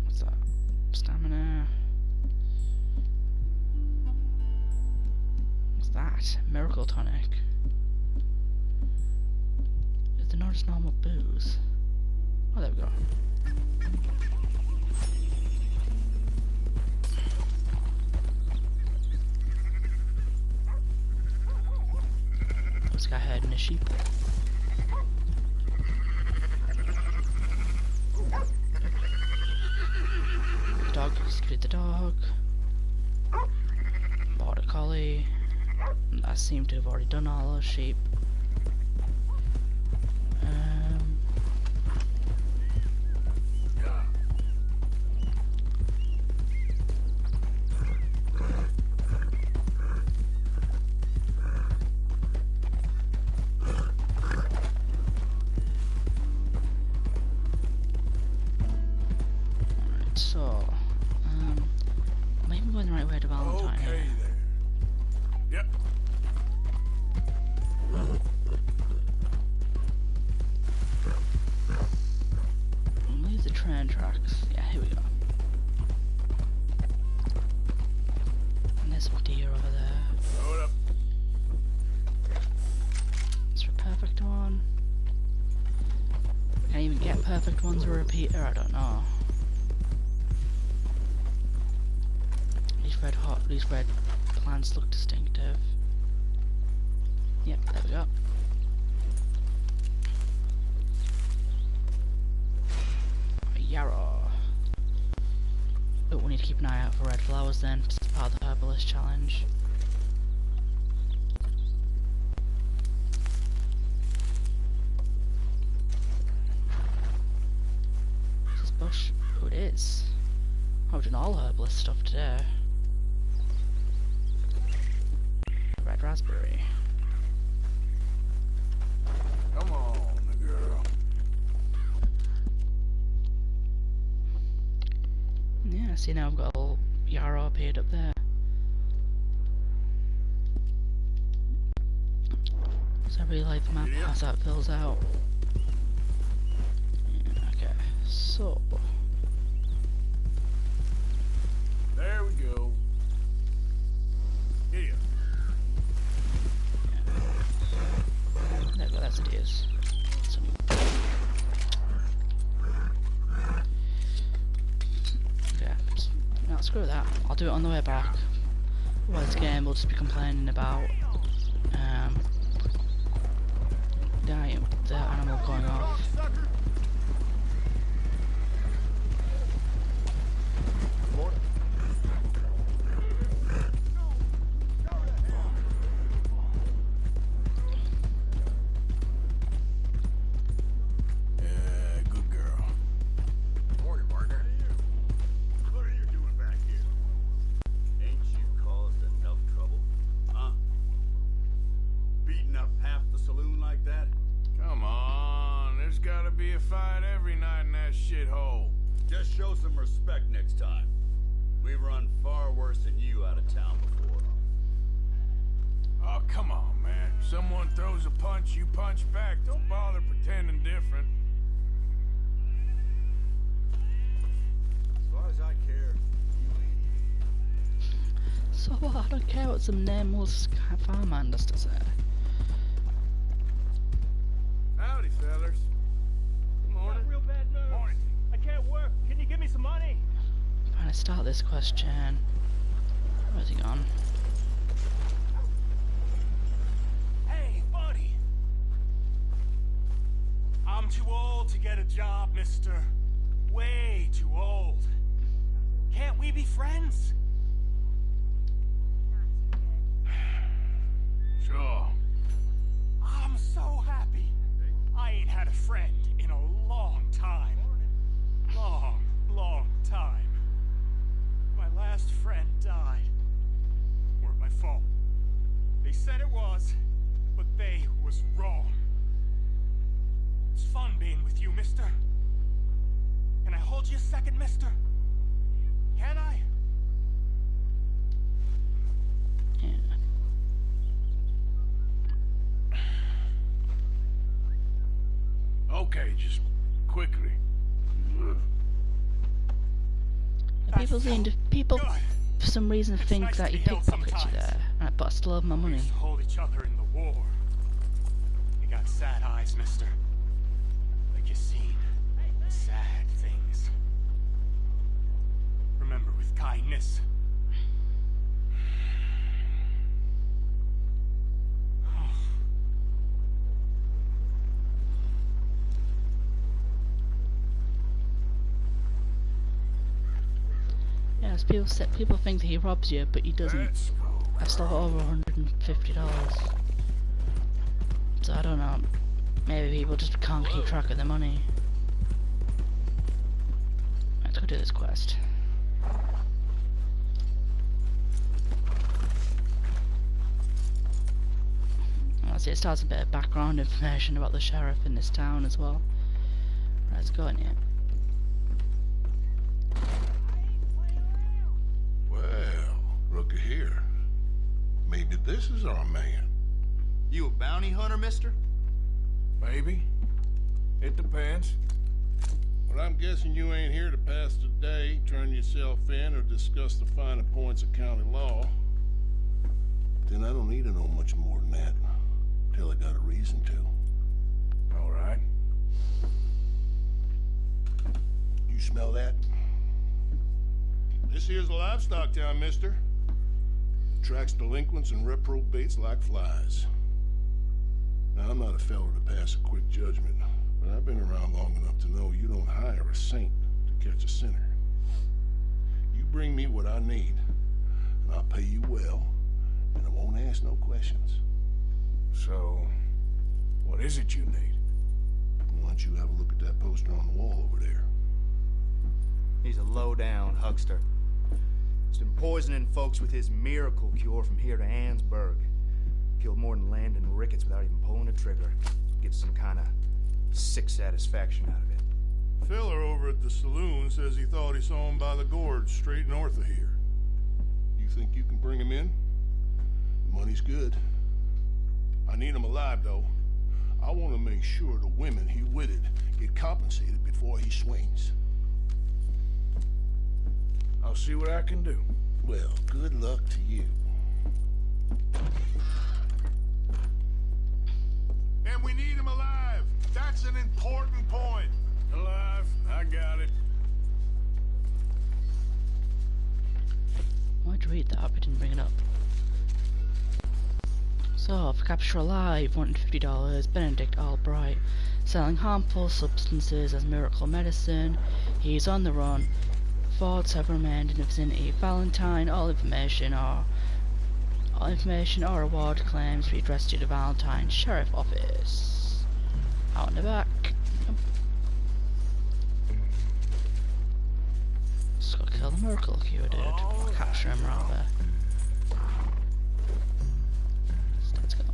Speaker 1: What's that? Stamina. What's that? Miracle tonic. Is there not just normal booze? Oh, there we go. This guy herding a sheep. Dog, secret the dog. Border collie. I seem to have already done all those sheep. So, maybe we're going the right way to Valentine.
Speaker 2: Okay there. Yep.
Speaker 1: Leave the train tracks. Yeah, here we go. And there's some deer over there.
Speaker 2: Hold up.
Speaker 1: Is there a perfect one? Can't even get perfect ones or a repeater, I don't know. These red plants look distinctive. Yep, there we go. Yarrow. But we need to keep an eye out for red flowers then, because it's part of the herbalist challenge. Is this bush? Oh, it is. I've done all herbalist stuff today. red raspberry.
Speaker 2: Come on, girl.
Speaker 1: Yeah, see now I've got a little Yarrow appeared up there. So I really like the map as that fills out. Yeah, okay, so
Speaker 2: There we go. Here.
Speaker 1: There we go, that's it is. Okay, no, screw that. I'll do it on the way back. Well, this game will just be complaining about the animal going off.
Speaker 2: Good girl.
Speaker 10: Morning, partner.
Speaker 13: What are you doing back here?
Speaker 9: Ain't you caused enough trouble?
Speaker 13: Huh? Beating up half the saloon like that?
Speaker 2: Come on, there's gotta be a fight every night in that shithole.
Speaker 9: Just show some respect next time. We've run far worse than you out of town before.
Speaker 2: Oh, come on, man. Someone throws a punch, you punch back. Don't bother pretending different.
Speaker 9: As far as I care, you ain't.
Speaker 1: So what? I don't care what some nameless farmhand has to say.
Speaker 2: Howdy, fellas. Good morning.
Speaker 12: Real bad nerves.
Speaker 2: Morning.
Speaker 12: I can't work. Can you give me some money?
Speaker 1: I'm trying to start this question. Where's he gone?
Speaker 12: Hey, buddy. I'm too old to get a job, mister. Way too old. Can't we be friends?
Speaker 2: Sure.
Speaker 12: I'm so happy. I ain't had a friend in a long time. Long time. My last friend died. Weren't my fault. They said it was, but they was wrong. It's fun being with you, mister. Can I hold you a second, mister? Can I?
Speaker 1: Yeah.
Speaker 2: Okay, just quickly.
Speaker 1: People for some reason think
Speaker 12: nice
Speaker 1: that
Speaker 12: to
Speaker 1: you
Speaker 12: be held
Speaker 1: pickpocket you
Speaker 12: sometimes.
Speaker 1: there, right, but I still have my
Speaker 12: We
Speaker 1: money.
Speaker 12: used to hold each other in the war. You got sad eyes, mister. Like you seen sad things. Remember with kindness.
Speaker 1: Yes, people think that he robs you, but he doesn't.
Speaker 2: Let's go.
Speaker 1: I've still got over $150. So I don't know. Maybe people just can't keep track of their money. Let's go do this quest. See, it starts a bit of background information about the sheriff in this town as well. Let's go in here.
Speaker 13: Well, looky here. Maybe this is our man.
Speaker 10: You a bounty hunter, mister?
Speaker 2: Maybe. It depends.
Speaker 13: Well, I'm guessing you ain't here to pass the day, turn yourself in, or discuss the finer points of county law. Then I don't need to know much more than that. Till I got a reason to.
Speaker 2: All right.
Speaker 13: You smell that? This here's a livestock town, mister. Attracts delinquents and reprobates like flies. Now, I'm not a fellow to pass a quick judgment, but I've been around long enough to know you don't hire a saint to catch a sinner. You bring me what I need, and I'll pay you well, and I won't ask no questions.
Speaker 2: So, what is it you need?
Speaker 13: Why don't you have a look at that poster on the wall over there?
Speaker 10: He's a low-down huckster. He's been poisoning folks with his miracle cure from here to Annesburg.
Speaker 16: Killed more than Landon Ricketts without even pulling a trigger. Gets some kind of sick satisfaction out of it.
Speaker 13: Feller over at the saloon says he thought he saw him by the gorge straight north of here. You think you can bring him in? The money's good. I need him alive, though. I want to make sure the women he witted get compensated before he swings.
Speaker 2: I'll see what I can do.
Speaker 13: Well, good luck to you.
Speaker 2: And we need him alive. That's an important point. Alive. I got it.
Speaker 1: Why'd you read that? I didn't bring it up. So, for capture alive, $150, Benedict Albright, selling harmful substances as miracle medicine. He's on the run. Fords have remained in the vicinity. Valentine, all information or award claims be addressed to the Valentine Sheriff Office. Out in the back. Just gotta kill the miracle cure dude. Or capture him rather. Let's go.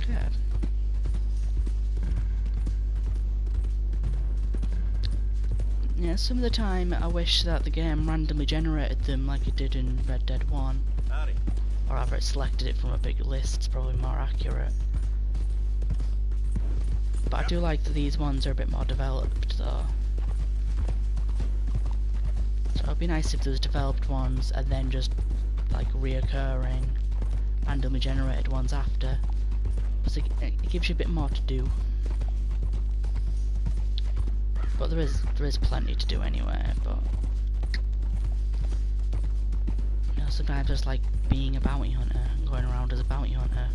Speaker 1: Okay. Yeah, some of the time I wish that the game randomly generated them like it did in Red Dead 1.
Speaker 11: Howdy.
Speaker 1: Or rather it selected it from a big list, it's probably more accurate. But I do like that these ones are a bit more developed though. So it'd be nice if there was developed ones and then just like reoccurring randomly generated ones after. Because it gives you a bit more to do. But there is plenty to do anyway, but you know, sometimes it's like being a bounty hunter and going around as a bounty hunter.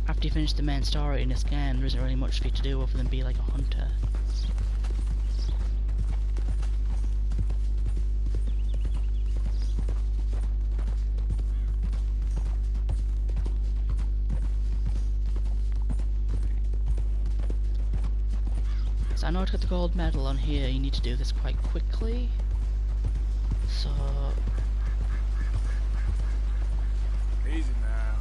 Speaker 1: After you finish the main story in this game, there isn't really much for you to do other than be like a hunter. So I know to get the gold medal on here, you need to do this quite quickly. So
Speaker 2: Easy now.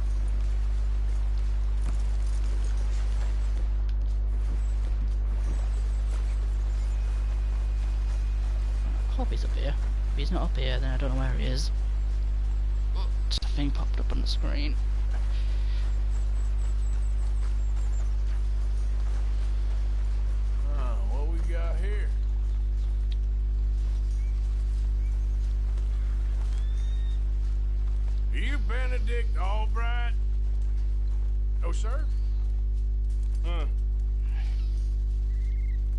Speaker 1: I hope he's up here. If he's not up here, then I don't know where he is. Just a thing popped up on the screen.
Speaker 2: What we got here? Are you Benedict Albright? No, sir?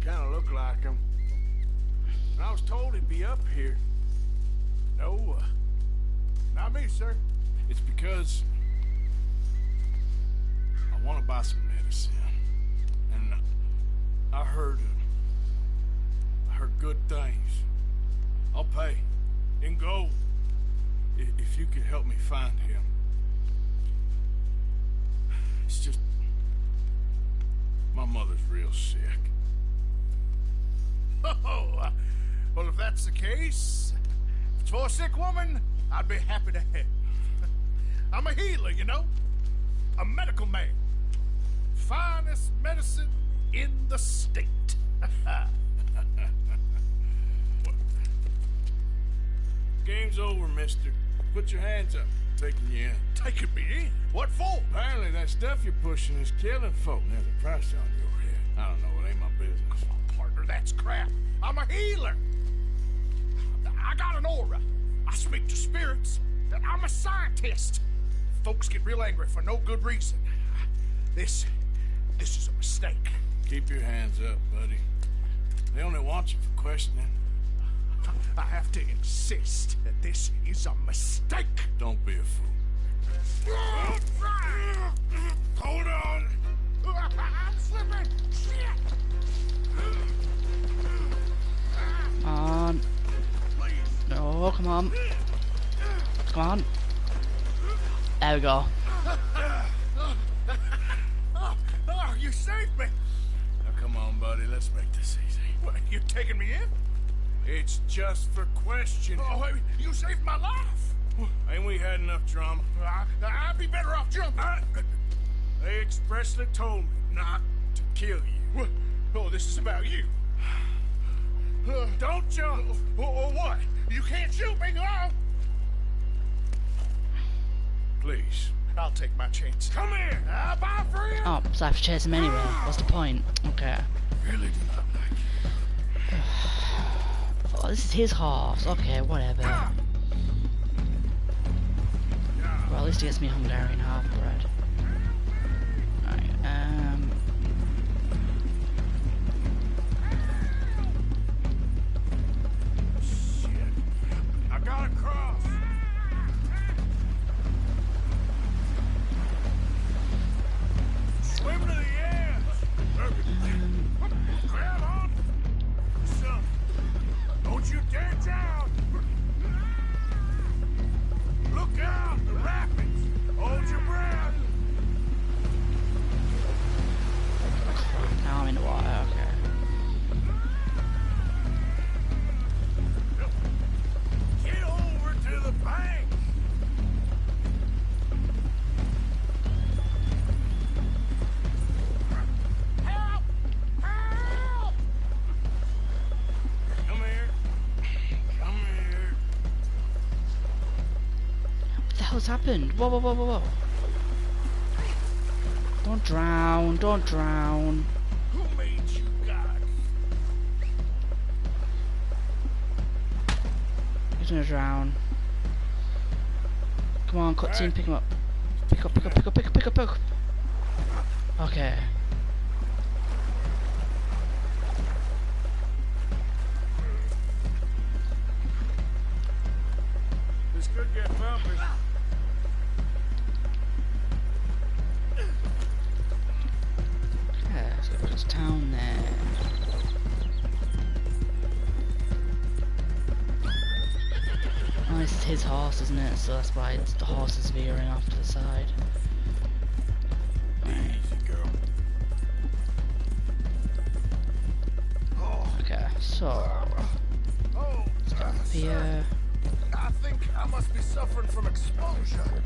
Speaker 2: Kinda look like him. And I was told he'd be up here. No, not me, sir. It's because I want to buy some medicine. And I heard good things. I'll pay in gold if you could help me find him. It's just my mother's real sick. Oh, well, if that's the case, if it's for a sick woman, I'd be happy to help. I'm a healer, you know, a medical man. Finest medicine in the state. Game's over, mister. Put your hands up. Taking you in. Taking me in? What for? Apparently that stuff you're pushing is killing folk. There's a price on your head. I don't know, it ain't my business. Come on, partner, that's crap. I'm a healer. I got an aura. I speak to spirits. I'm a scientist. Folks get real angry for no good reason. This is a mistake. Keep your hands up, buddy. They only want you for questioning. I have to insist that this is a mistake. Don't be a fool. Hold on. I'm slipping. Shit.
Speaker 1: Come on. No, come on. Come on. There we go.
Speaker 2: Oh, you saved me. Now come on, buddy. Let's make this easy. What, you taking me in?
Speaker 13: It's just for questioning.
Speaker 2: Oh, hey, you saved my life.
Speaker 13: Ain't we had enough drama?
Speaker 2: I'd be better off jumping.
Speaker 13: They expressly told me not to kill you.
Speaker 2: Oh, this is about you.
Speaker 13: Don't jump.
Speaker 2: Or what? You can't shoot me, no.
Speaker 13: Please.
Speaker 2: I'll take my chance.
Speaker 13: Come here.
Speaker 2: Bye, friend.
Speaker 1: Oh, so I have to chase him anyway. What's the point? Okay.
Speaker 2: Really do not like you.
Speaker 1: Oh, this is his horse. Okay, whatever. Well, at least he gets me Hungarian half bread. Right,
Speaker 13: Shit. I gotta cross. Swim to the edge. Grab on. Son, don't you dare down. Look out, the rapids. Hold your breath.
Speaker 1: now I'm in the water, okay.
Speaker 13: Get over to the bank.
Speaker 2: Help! Help!
Speaker 13: Come here. Come here.
Speaker 1: What the hell's happened? Whoa, whoa, whoa, whoa, whoa. Don't drown, don't drown.
Speaker 13: Who made you God?
Speaker 1: He's gonna drown. Come on, cutscene, pick him up. Pick up, pick up, pick up, pick up, pick up, pick up. Okay.
Speaker 13: This could get bumpy.
Speaker 1: Okay, let's go back to town then. Oh, this is his horse, isn't it? So that's why the horse is veering off to the side.
Speaker 13: Easy, girl.
Speaker 1: Okay, so let's go up here.
Speaker 2: I think I must be suffering from exposure.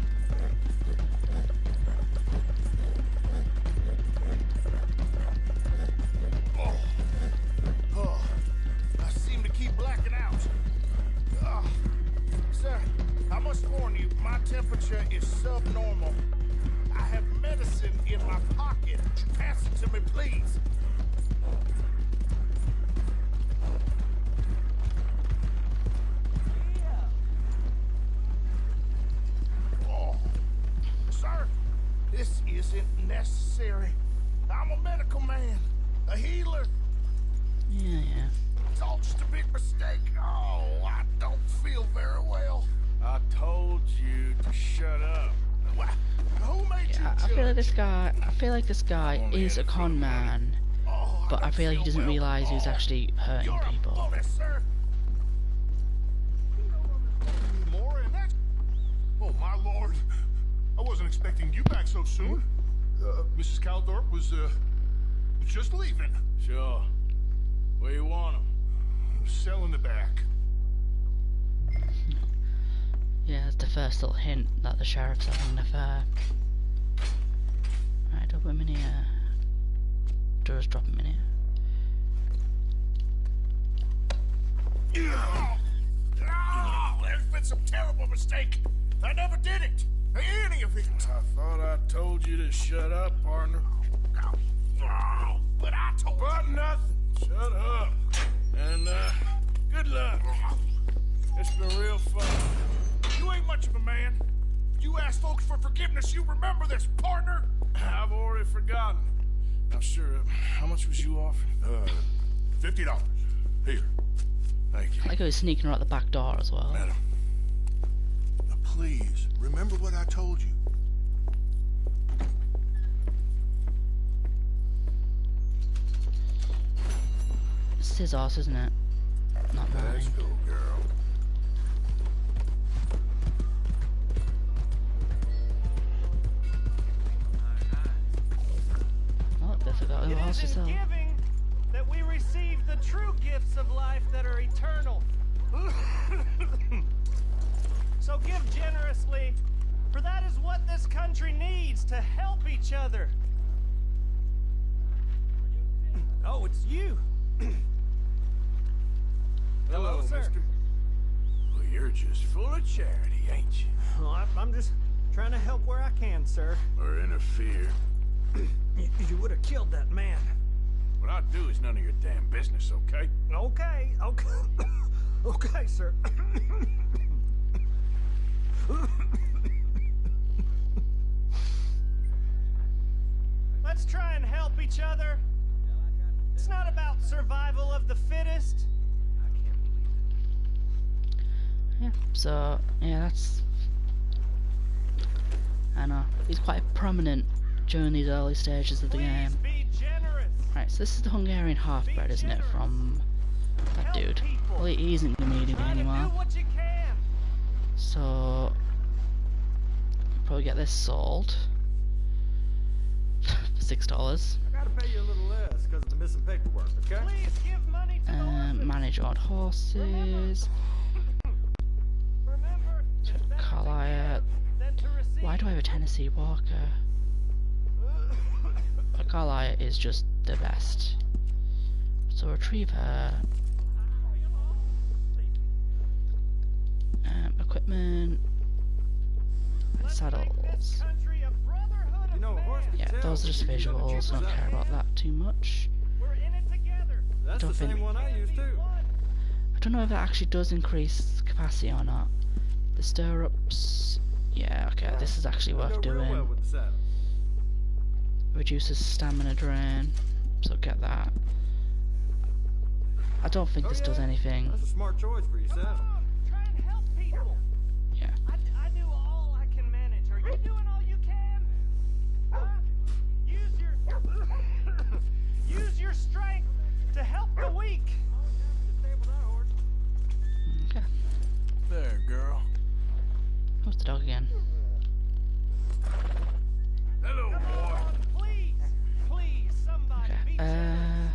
Speaker 2: Oh, I seem to keep blacking out. Sir, I must warn you, my temperature is subnormal. I have medicine in my pocket. Pass it to me, please. Oh, sir, this isn't necessary. I'm a medical man, a healer.
Speaker 1: Yeah, yeah.
Speaker 2: It's all just a big mistake. Oh, I don't feel very well.
Speaker 13: I told you to shut up.
Speaker 2: What? Who made you
Speaker 1: I feel like this guy
Speaker 13: Only
Speaker 1: is a
Speaker 13: had
Speaker 1: con
Speaker 13: fun,
Speaker 1: man, but I feel like he doesn't realise he's actually hurting
Speaker 2: You're
Speaker 1: people.
Speaker 2: a bully, sir.
Speaker 13: More and that. Oh, my lord. I wasn't expecting you back so soon. Mrs. Caldorp was just leaving. Sure. Where you want him? Cell in the back.
Speaker 1: Yeah, that's the first little hint that the sheriff's having an affair. Right, drop him in here. Just drop him in here.
Speaker 2: Oh, there's been some terrible mistake. I never did it. Any of it.
Speaker 13: I thought I told you to shut up, partner.
Speaker 2: Oh, but I told you.
Speaker 13: But nothing. Shut up. And, good luck. It's been real fun.
Speaker 2: You ain't much of a man. You ask folks for forgiveness, you remember this, partner?
Speaker 13: I've already forgotten. Now, sure, how much was you offering?
Speaker 2: $50. Here.
Speaker 13: Thank you.
Speaker 1: I like how he's sneaking her out the back door as well.
Speaker 13: Madam.
Speaker 2: Now, please, remember what I told you.
Speaker 1: It's his horse, isn't it? Not mine.
Speaker 2: Let's go, girl.
Speaker 1: Oh, they forgot who the horse is.
Speaker 12: Giving that we receive the
Speaker 17: true gifts of life that are eternal. So give generously, for that is what this country needs to help each other. Oh, it's you.
Speaker 2: Hello,
Speaker 17: sir.
Speaker 2: mister. Well, you're just full of charity, ain't you?
Speaker 17: Well, I'm just trying to help where I can, sir.
Speaker 2: Or interfere.
Speaker 17: You would have killed that man.
Speaker 2: What I do is none of your damn business, okay?
Speaker 17: Okay. Okay, sir. Let's try and help each other. It's not about survival of the fittest.
Speaker 1: Yeah, so, yeah, that's... I know, he's quite prominent during these early stages of the game. Right, so this is the Hungarian half-bred, isn't it, from that dude. Well, he isn't gonna need me anymore. So, probably get this sold for $6.
Speaker 17: I gotta pay you a little less because of the missing paperwork, okay? Please give money to the
Speaker 1: Manage odd horses. Carlisle. Why do I have a Tennessee Walker? A Carlisle is just the best. So Retriever. Equipment. And saddles. Yeah, those are just visuals. I don't care about that too much.
Speaker 17: That's the same one I used too.
Speaker 1: I don't know if that actually does increase capacity or not. The stirrups, yeah, okay, this is actually worth doing. Reduces stamina drain, so get that. I don't think this does anything.
Speaker 17: That's a smart choice for yourself. Try and help people.
Speaker 1: Yeah.
Speaker 17: I do all I can manage. Are you doing all you can? Use your strength to help the weak.
Speaker 1: Okay.
Speaker 2: There, girl.
Speaker 1: Who's the dog again?
Speaker 2: Hello, boy.
Speaker 17: Please, somebody be generous.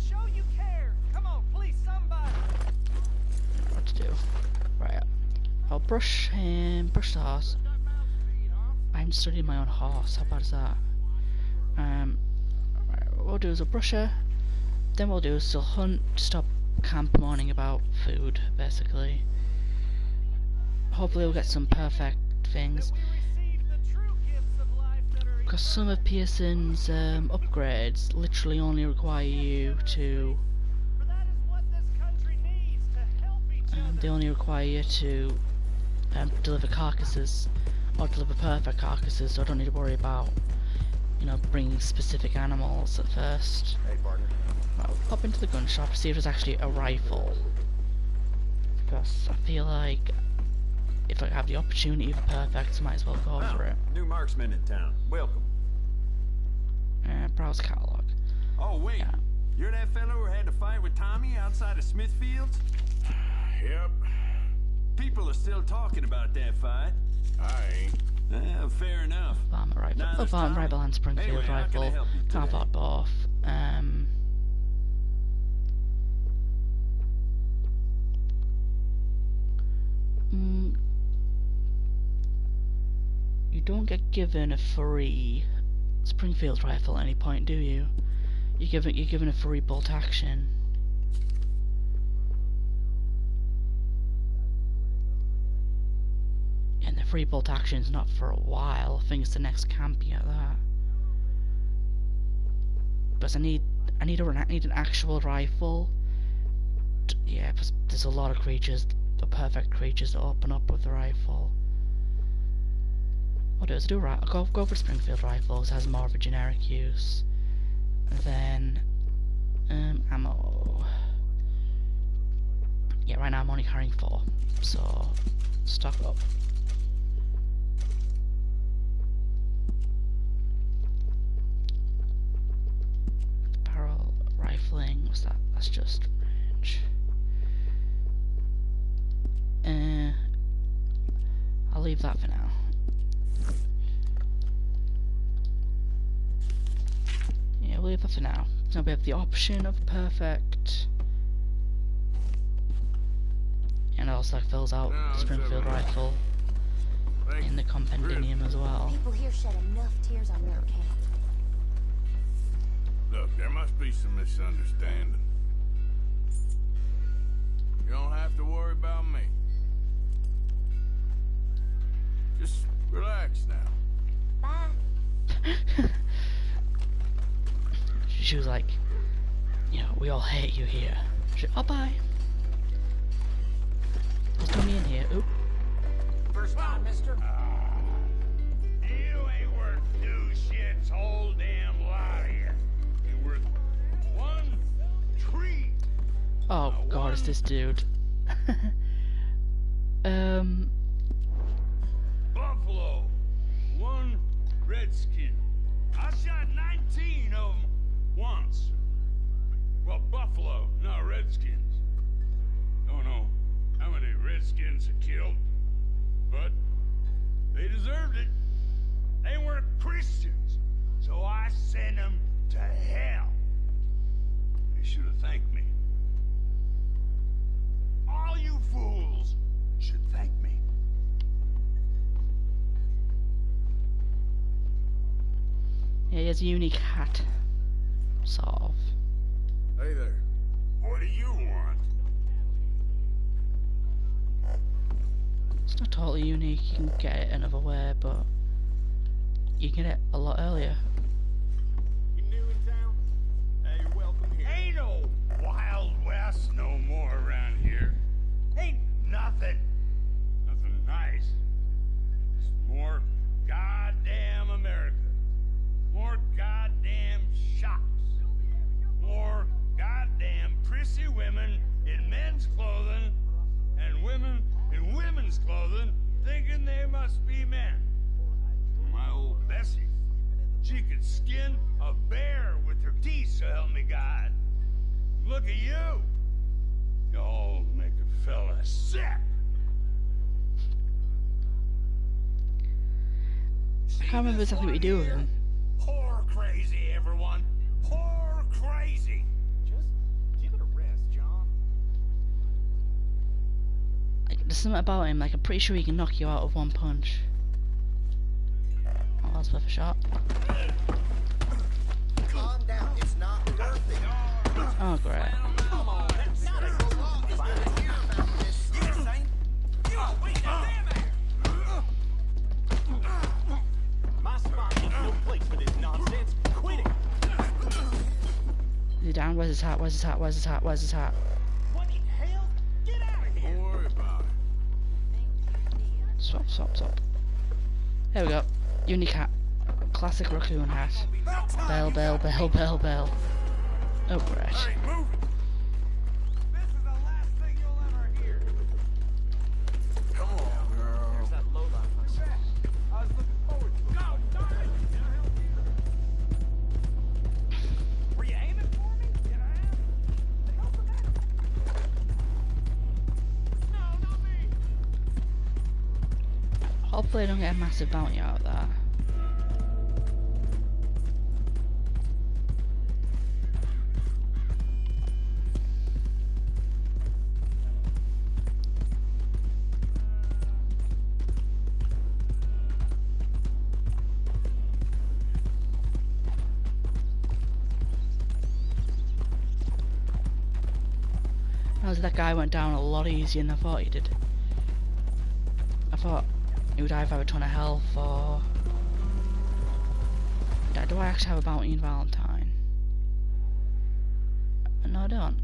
Speaker 17: Show you care. Come on, please, somebody.
Speaker 1: What to do? Right. I'll brush him, brush the horse. I'm studying my own horse. How bad is that? Right, what we'll do is we'll brush her. Then we'll do is we'll hunt, stop camp mourning about food, basically. Hopefully we'll get some perfect things. Because some of Pearson's upgrades literally only require you to... they only require you to deliver carcasses, or deliver perfect carcasses, so I don't need to worry about, you know, bringing specific animals at first.
Speaker 16: Hey, partner.
Speaker 1: I'll pop into the gun shop to see if there's actually a rifle. Because I feel like if I have the opportunity for perfect, I might as well go for it.
Speaker 9: New marksman in town. Welcome.
Speaker 1: Browse catalog.
Speaker 9: Oh, wait.
Speaker 1: Yeah.
Speaker 9: You're that fellow who had to fight with Tommy outside of Smithfields?
Speaker 2: Yep.
Speaker 9: People are still talking about that fight.
Speaker 2: I ain't.
Speaker 9: Fair enough.
Speaker 1: Varmint rifle. Varmint rifle and Springfield
Speaker 9: Anyway, how can I
Speaker 1: rifle.
Speaker 9: help you
Speaker 1: Can't
Speaker 9: today?
Speaker 1: afford both. You don't get given a free Springfield rifle at any point, do you? You're given a free bolt action. And the free bolt action's not for a while. I think it's the next camp you get that. Because I need an actual rifle. Yeah, because there's a lot of creatures, the perfect creatures that open up with the rifle. What I'll do is I'll go for Springfield rifles, has more of a generic use. And then ammo. Yeah, right now I'm only carrying 4, so stock up. Barrel rifling, what's that? That's just range. I'll leave that for now. Yeah, we'll leave But for now, we have the option of perfect. And also fills out the Springfield rifle in the compendium as well.
Speaker 14: People here shed enough tears on Little Kate.
Speaker 2: Look, there must be some misunderstanding. You don't have to worry about me. Just relax now.
Speaker 14: Bye.
Speaker 1: She was like, you know, we all hate you here. She, oh, bye. There's nobody in here. Oop.
Speaker 10: First time, mister?
Speaker 9: You ain't worth 2 shits, whole damn lot here. You're worth 1 tree.
Speaker 1: Oh god, it's this dude.
Speaker 9: Buffalo, 1 redskin. I shot 19 of them once. Well, buffalo, not redskins. Don't know how many redskins I killed, but they deserved it. They weren't Christians, so I sent them to hell. They should have thanked me. All you fools should thank me.
Speaker 1: Yeah, he has a unique hat. Sort of.
Speaker 2: Hey there.
Speaker 9: What do you want?
Speaker 1: It's not totally unique, you can get it another way, but you can get it a lot earlier.
Speaker 9: You new in town? Hey, you're welcome here. Ain't no Wild West no more around here. Ain't nothing. Nothing nice. Just more goddamn America. More goddamn shops. More goddamn prissy women in men's clothing and women in women's clothing thinking they must be men. My old Bessie, she could skin a bear with her teeth, so help me God. Look at you. Y'all make a fella sick.
Speaker 1: I can't remember exactly what you do with him.
Speaker 9: Poor crazy, everyone. Poor crazy.
Speaker 17: Just give it a rest, John.
Speaker 1: Like, there's something about him, like I'm pretty sure he can knock you out with 1 punch. Oh, that's worth a shot.
Speaker 10: Calm down. It's not worth it.
Speaker 1: Oh, great.
Speaker 10: Come on.
Speaker 17: My spot ain't no place for this nonsense. Quit it.
Speaker 1: Is he down? Where's his hat? Where's his hat? Where's his hat? Where's his hat?
Speaker 17: What in hell? Get out of here.
Speaker 2: Don't worry about it.
Speaker 1: Swap, swap, swap. There we go. Unique hat. Classic raccoon hat. Bell, bell, bell, bell, bell. Oh, great.
Speaker 9: Hey, move it. This is the last thing you'll ever hear.
Speaker 2: Come on, girl.
Speaker 17: There's that lowlife I saw.
Speaker 9: I was looking forward to it. Go, darn it. Can I help you?
Speaker 17: Were you aiming for me?
Speaker 9: Can I have it? The hell's the matter? No, not me.
Speaker 1: Hopefully I don't get a massive bounty out of that. That guy went down a lot easier than I thought he did. I thought he would either have a ton of health or... Yeah, do I actually have a bounty in Valentine? No, I don't.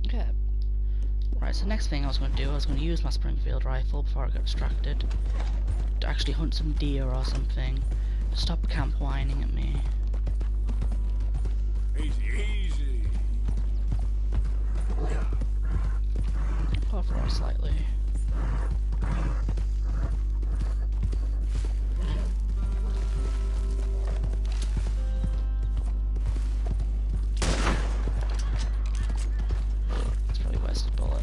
Speaker 1: Okay. Right, so next thing I was going to do, I was going to use my Springfield rifle before I got distracted to actually hunt some deer or something. Stop camp whining at me.
Speaker 2: Easy, easy.
Speaker 1: Pull forward slightly. That's probably a wasted bullet.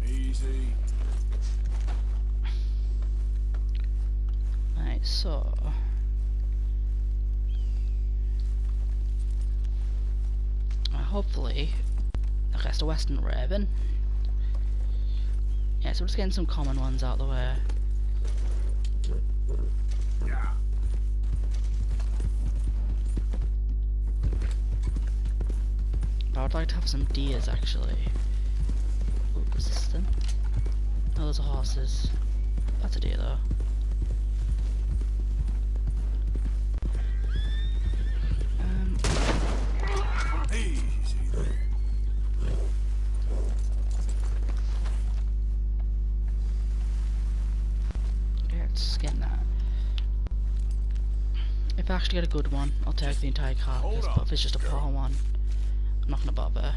Speaker 2: Easy.
Speaker 1: hopefully, I guess the Western Raven. Yeah, so we're just getting some common ones out of the way.
Speaker 2: Yeah.
Speaker 1: But I would like to have some deers actually. Ooh, what's this then? Oh, those are horses. That's a deer though.
Speaker 2: Easy there.
Speaker 1: Yeah, it's getting that. If I actually get a good one, I'll take the entire carcass, but if it's just a poor one, I'm not gonna bother.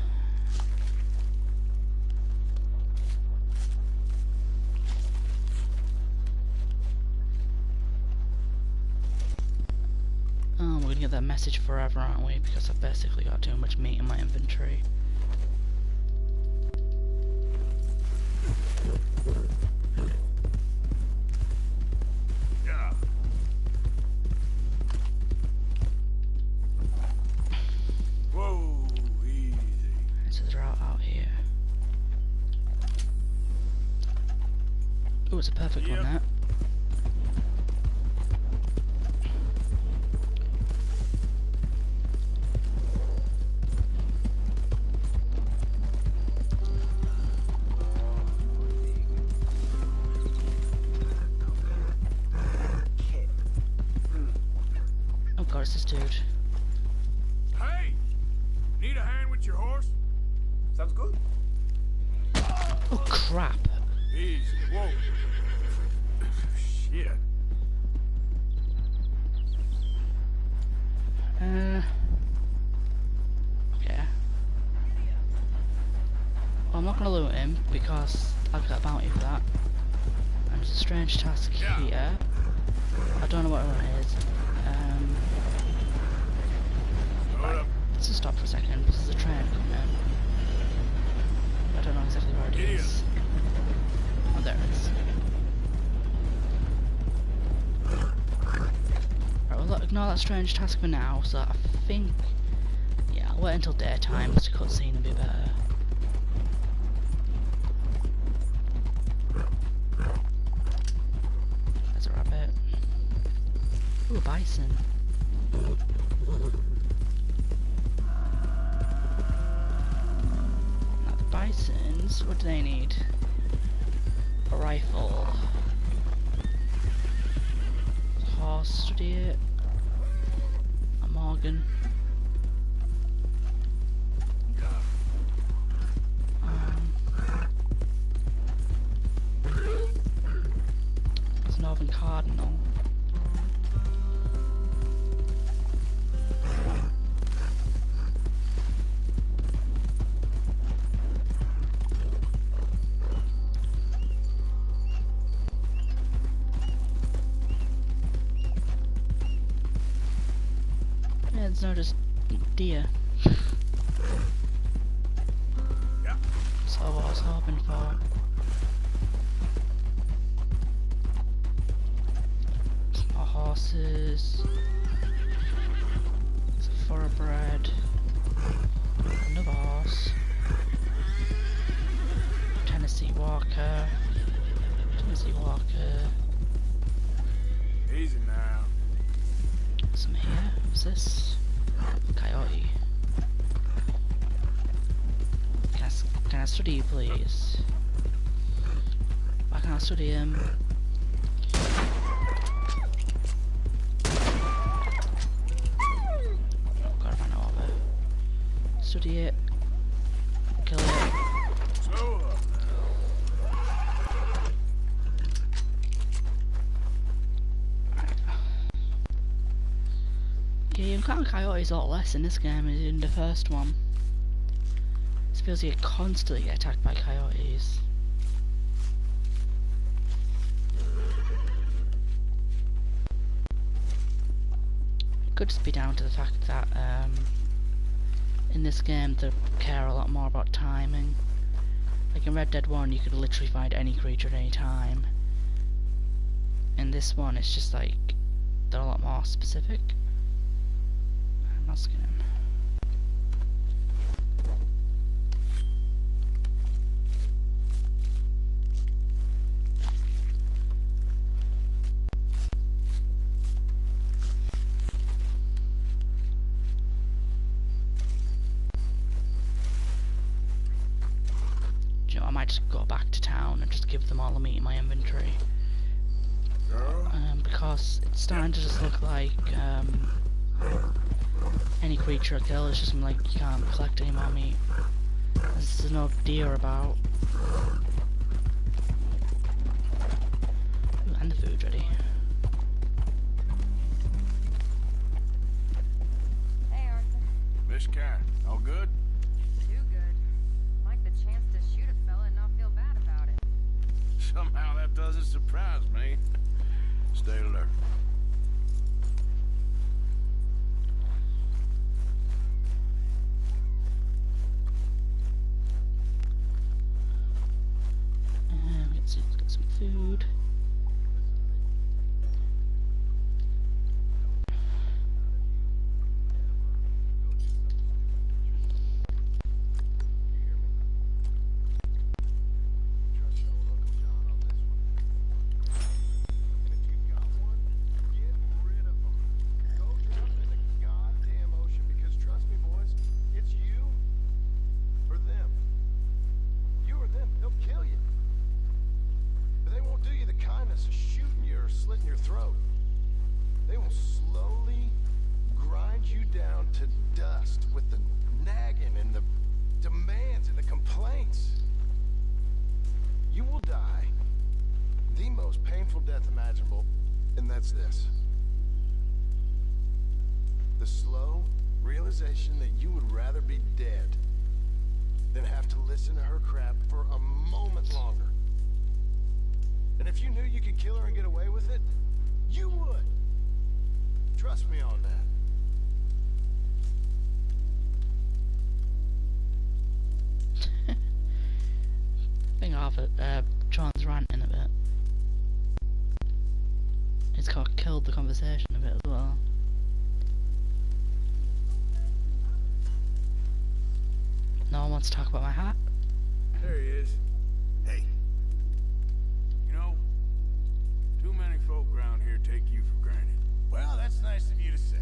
Speaker 1: We're gonna get that message forever, aren't we? Because I've basically got too much meat in my inventory.
Speaker 2: Yeah. Whoa, easy.
Speaker 1: So they're out here. Oh, it's a perfect one, that. Oh god, it's this dude.
Speaker 2: Hey! Need a hand with your horse?
Speaker 12: Sounds good.
Speaker 1: Oh crap.
Speaker 2: Easy. Whoa. Shit.
Speaker 1: Okay. Well, I'm not gonna loot him because I've got a bounty for that. And there's a strange task here. I don't know what one is. Right. Let's just stop for a second because there's a train coming. I don't know exactly where it is. Oh, there it is. Right, well, look, ignore that strange task for now. So I think, yeah, I'll wait until daytime to cutscene and be better. There's a rabbit. Ooh, a bison. Now the bisons, what do they need? A rifle. A horse, study it. A Morgan. It's a Northern Cardinal. Yeah, it's not just deer. That's what I was hoping for. More horses. It's a thoroughbred. Another horse. Tennessee Walker. Tennessee Walker.
Speaker 2: Easy now.
Speaker 1: Some here. What's this? Coyote. Can I study you, please? Why can't I study him? Oh god, I know of it. Study it. Kill it.
Speaker 2: Slow up
Speaker 1: Yeah, you encounter coyotes a lot less in this game than in the first one. It feels like you constantly get attacked by coyotes. It could just be down to the fact that in this game they care a lot more about timing. Like in Red Dead 1 you could literally find any creature at any time. In this one it's just like they're a lot more specific. I'm not skinning him. to go back to town and just give them all the meat in my inventory. Because it's starting to just look like any creature I kill is just like you can't collect any more meat. There's no deer about. Ooh, and the food's ready.
Speaker 3: Hey, Arthur.
Speaker 2: Miss Karen, all good?
Speaker 3: Too good. Like the chance to shoot a fella and not feel bad about it.
Speaker 2: Somehow that doesn't surprise me. Stay alert.
Speaker 1: Let's see, let's get some food.
Speaker 8: Death imaginable, and that's this. The slow realization that you would rather be dead than have to listen to her crap for a moment longer. And if you knew you could kill her and get away with it, you would. Trust me on that.
Speaker 1: Think of it, John's ranting a bit. It's kind of killed the conversation a bit as well. No one wants to talk about my hat.
Speaker 2: There he is. Hey. You know, too many folk around here take you for granted.
Speaker 9: Well, that's nice of you to say.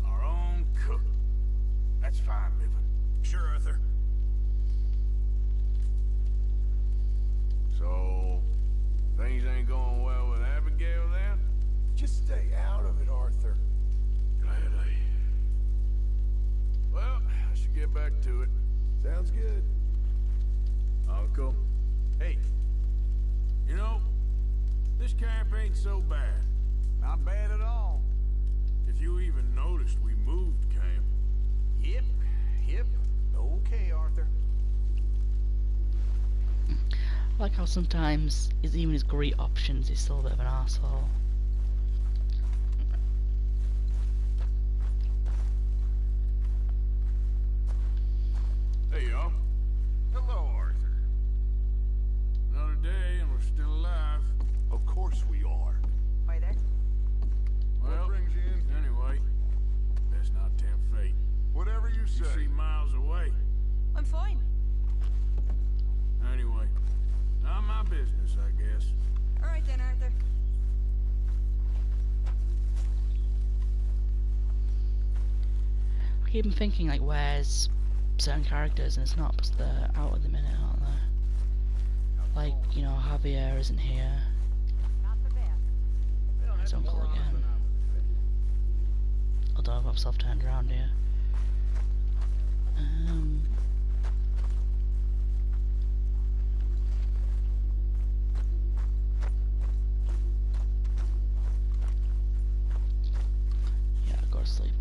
Speaker 2: Our own cook. That's fine living.
Speaker 9: Sure, Arthur.
Speaker 2: So, things ain't going well with Abigail then?
Speaker 8: Just stay out of it, Arthur.
Speaker 2: Gladly. Well, I should get back to it.
Speaker 8: Sounds good.
Speaker 2: Uncle. Hey. You know, this camp ain't so bad.
Speaker 9: Not bad at all.
Speaker 2: If you even noticed, we moved camp.
Speaker 9: Yep. Okay, Arthur.
Speaker 1: I like how sometimes, even his great options, he's still a bit of an asshole.
Speaker 2: Hey, y'all.
Speaker 9: Hello, Arthur.
Speaker 2: Another day and we're still alive.
Speaker 9: Of course we are.
Speaker 3: Why there?
Speaker 2: Well,
Speaker 9: What brings you in?
Speaker 2: Anyway, let's not tempt fate.
Speaker 9: Whatever you say.
Speaker 2: You seem miles away.
Speaker 3: I'm fine.
Speaker 2: Anyway, not my business, I guess.
Speaker 3: All right then, Arthur.
Speaker 1: I keep thinking, like, where's certain characters, and it's not because they're out at the minute, aren't they? Like, you know, Javier isn't here. His uncle again. Although I've got myself turned around here. Yeah, go to sleep.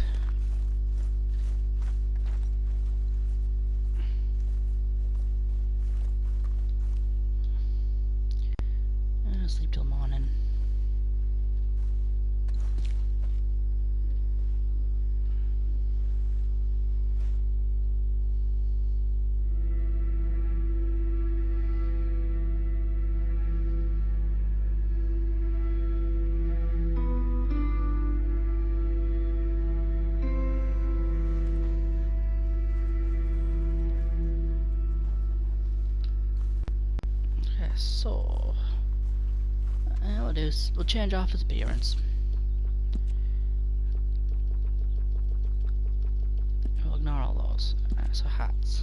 Speaker 1: Sleep till morning. Okay, so what we'll do is we'll change off his appearance. We'll ignore all those. So hats.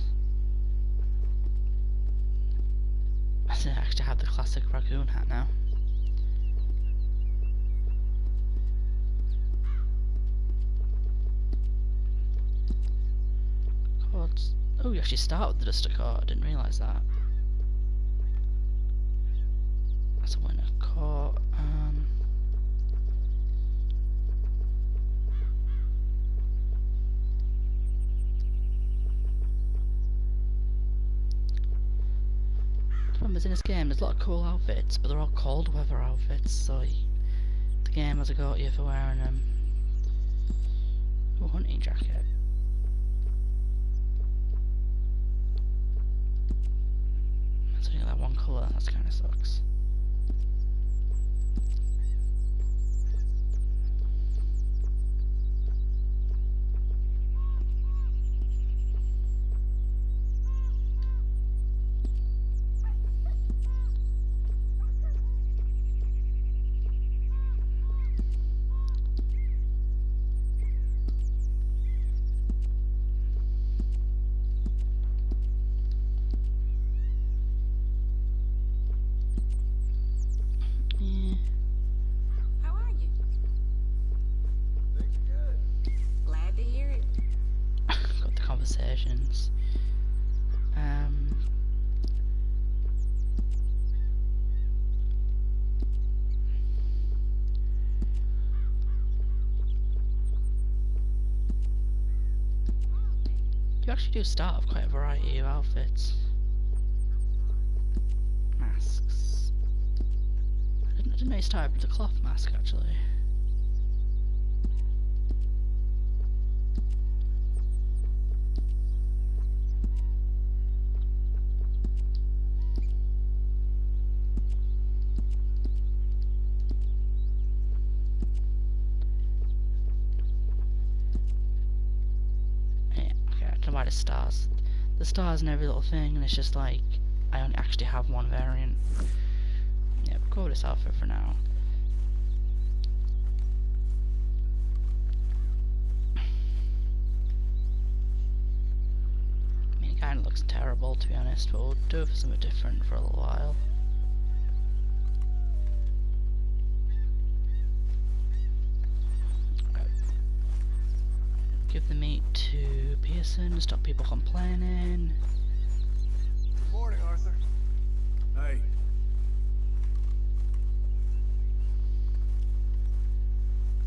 Speaker 1: to actually have the classic raccoon hat now. Cards. Oh, you actually start with the Duster card. I didn't realise that. That's a winner card. The problem is, in this game there's a lot of cool outfits, but they're all cold weather outfits, so the game has got you for wearing them. Oh, hunting jacket. That's only that one colour, that kinda sucks.
Speaker 3: How are you?
Speaker 10: Things good.
Speaker 3: Glad to hear it.
Speaker 1: Got the conversations. You actually do start with quite a variety of outfits. Masks. I didn't know you started with a cloth mask actually. The stars. The stars in every little thing, and it's just like I only actually have one variant. Yep, go with this outfit for now. I mean, it kind of looks terrible to be honest, but we'll do it for something different for a little while. Give the meat to Pearson, stop people complaining.
Speaker 13: Good morning, Arthur. Hey.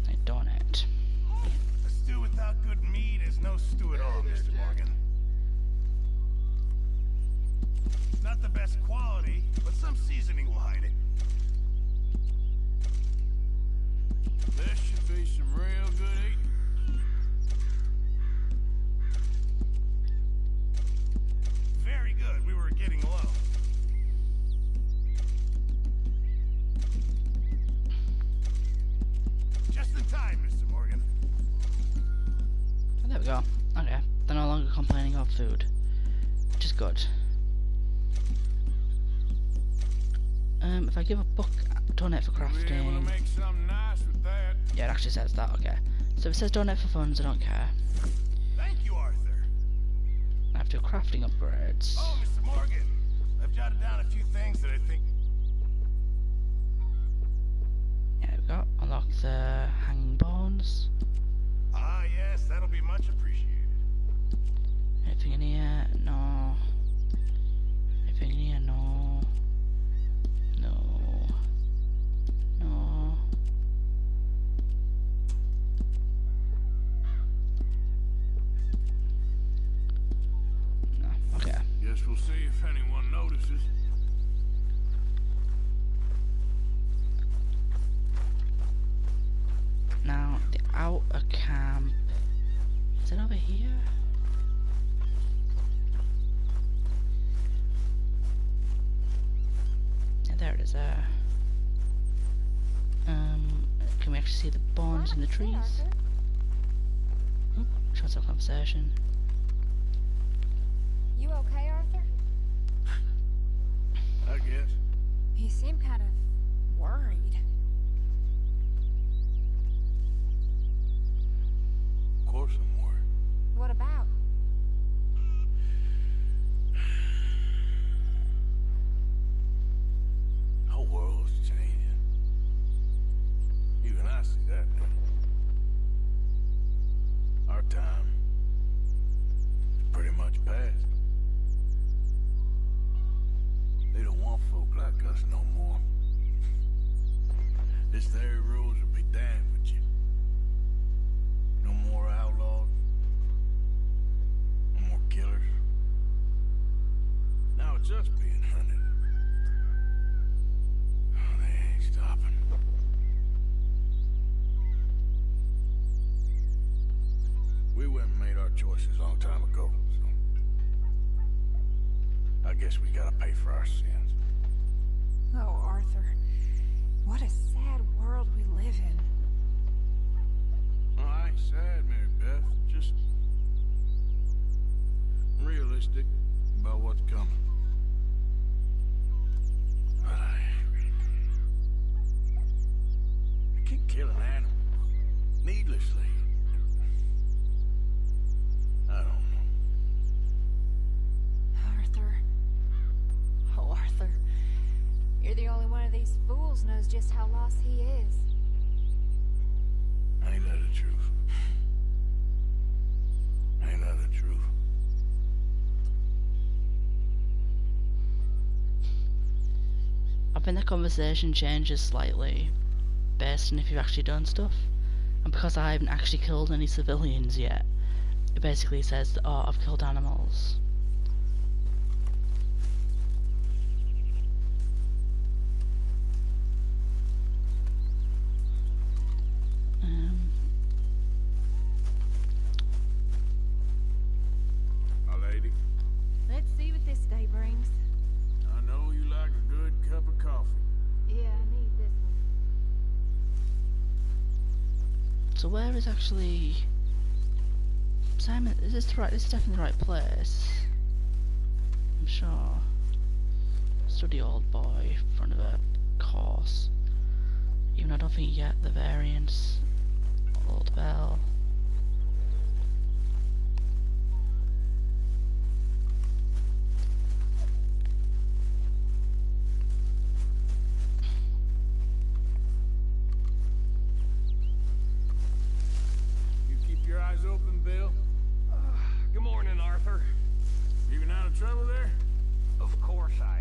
Speaker 1: They done it.
Speaker 9: A stew without good meat is no stew at all, Mr. Morgan. Not the best quality, but some seasoning will hide it. This should be some real good eating. Very good. We were getting low. Just in time, Mr. Morgan.
Speaker 1: Oh, there we go. Okay, they're no longer complaining of food, which is good. If I give a book, donate for crafting.
Speaker 9: Make something nice with that.
Speaker 1: Yeah, it actually says that. Okay, so if it says donate for funds, I don't care.
Speaker 9: Thank you, Arthur.
Speaker 1: I have to do crafting upgrades.
Speaker 9: Oh, Mr. Morgan, I've jotted down a few things that I think.
Speaker 1: Yeah, we go. Unlock the hanging bones.
Speaker 9: Ah, yes, that'll be much appreciated.
Speaker 1: Anything in here? No. Anything in here? No. No. No. No. Okay.
Speaker 9: Guess we'll see if anyone notices.
Speaker 1: Now, the outer camp. Is it over here? Yeah, there it is there. Can we actually see the bones in the trees? Oop, shots of conversation.
Speaker 6: You okay, Arthur?
Speaker 9: I guess.
Speaker 6: You seem kind of worried.
Speaker 9: Of course I'm worried.
Speaker 6: What about?
Speaker 2: us a long time ago, so I guess we gotta pay for our sins.
Speaker 6: Oh, Arthur. What a sad world we live in.
Speaker 2: Well, I ain't sad, Mary Beth. Just realistic about what's coming. But I keep killing animals needlessly. I don't know.
Speaker 6: Arthur. Oh, Arthur. You're the only one of these fools knows just how lost he is.
Speaker 2: Ain't that the truth? Ain't that the truth?
Speaker 1: I think the conversation changes slightly based on if you've actually done stuff. And because I haven't actually killed any civilians yet, it basically says that, oh, I've killed animals.
Speaker 2: My lady,
Speaker 6: Let's see what this day brings.
Speaker 2: I know you like a good cup of coffee.
Speaker 6: Yeah, I need this one.
Speaker 1: So where is actually Simon? Is this the right? This is definitely the right place. I'm sure. Study old boy in front of a course. Even though I don't think you get the variants. Old bell.
Speaker 2: You keep your eyes open, Bill.
Speaker 7: Good morning, Arthur.
Speaker 2: You been out of trouble there?
Speaker 7: Of course I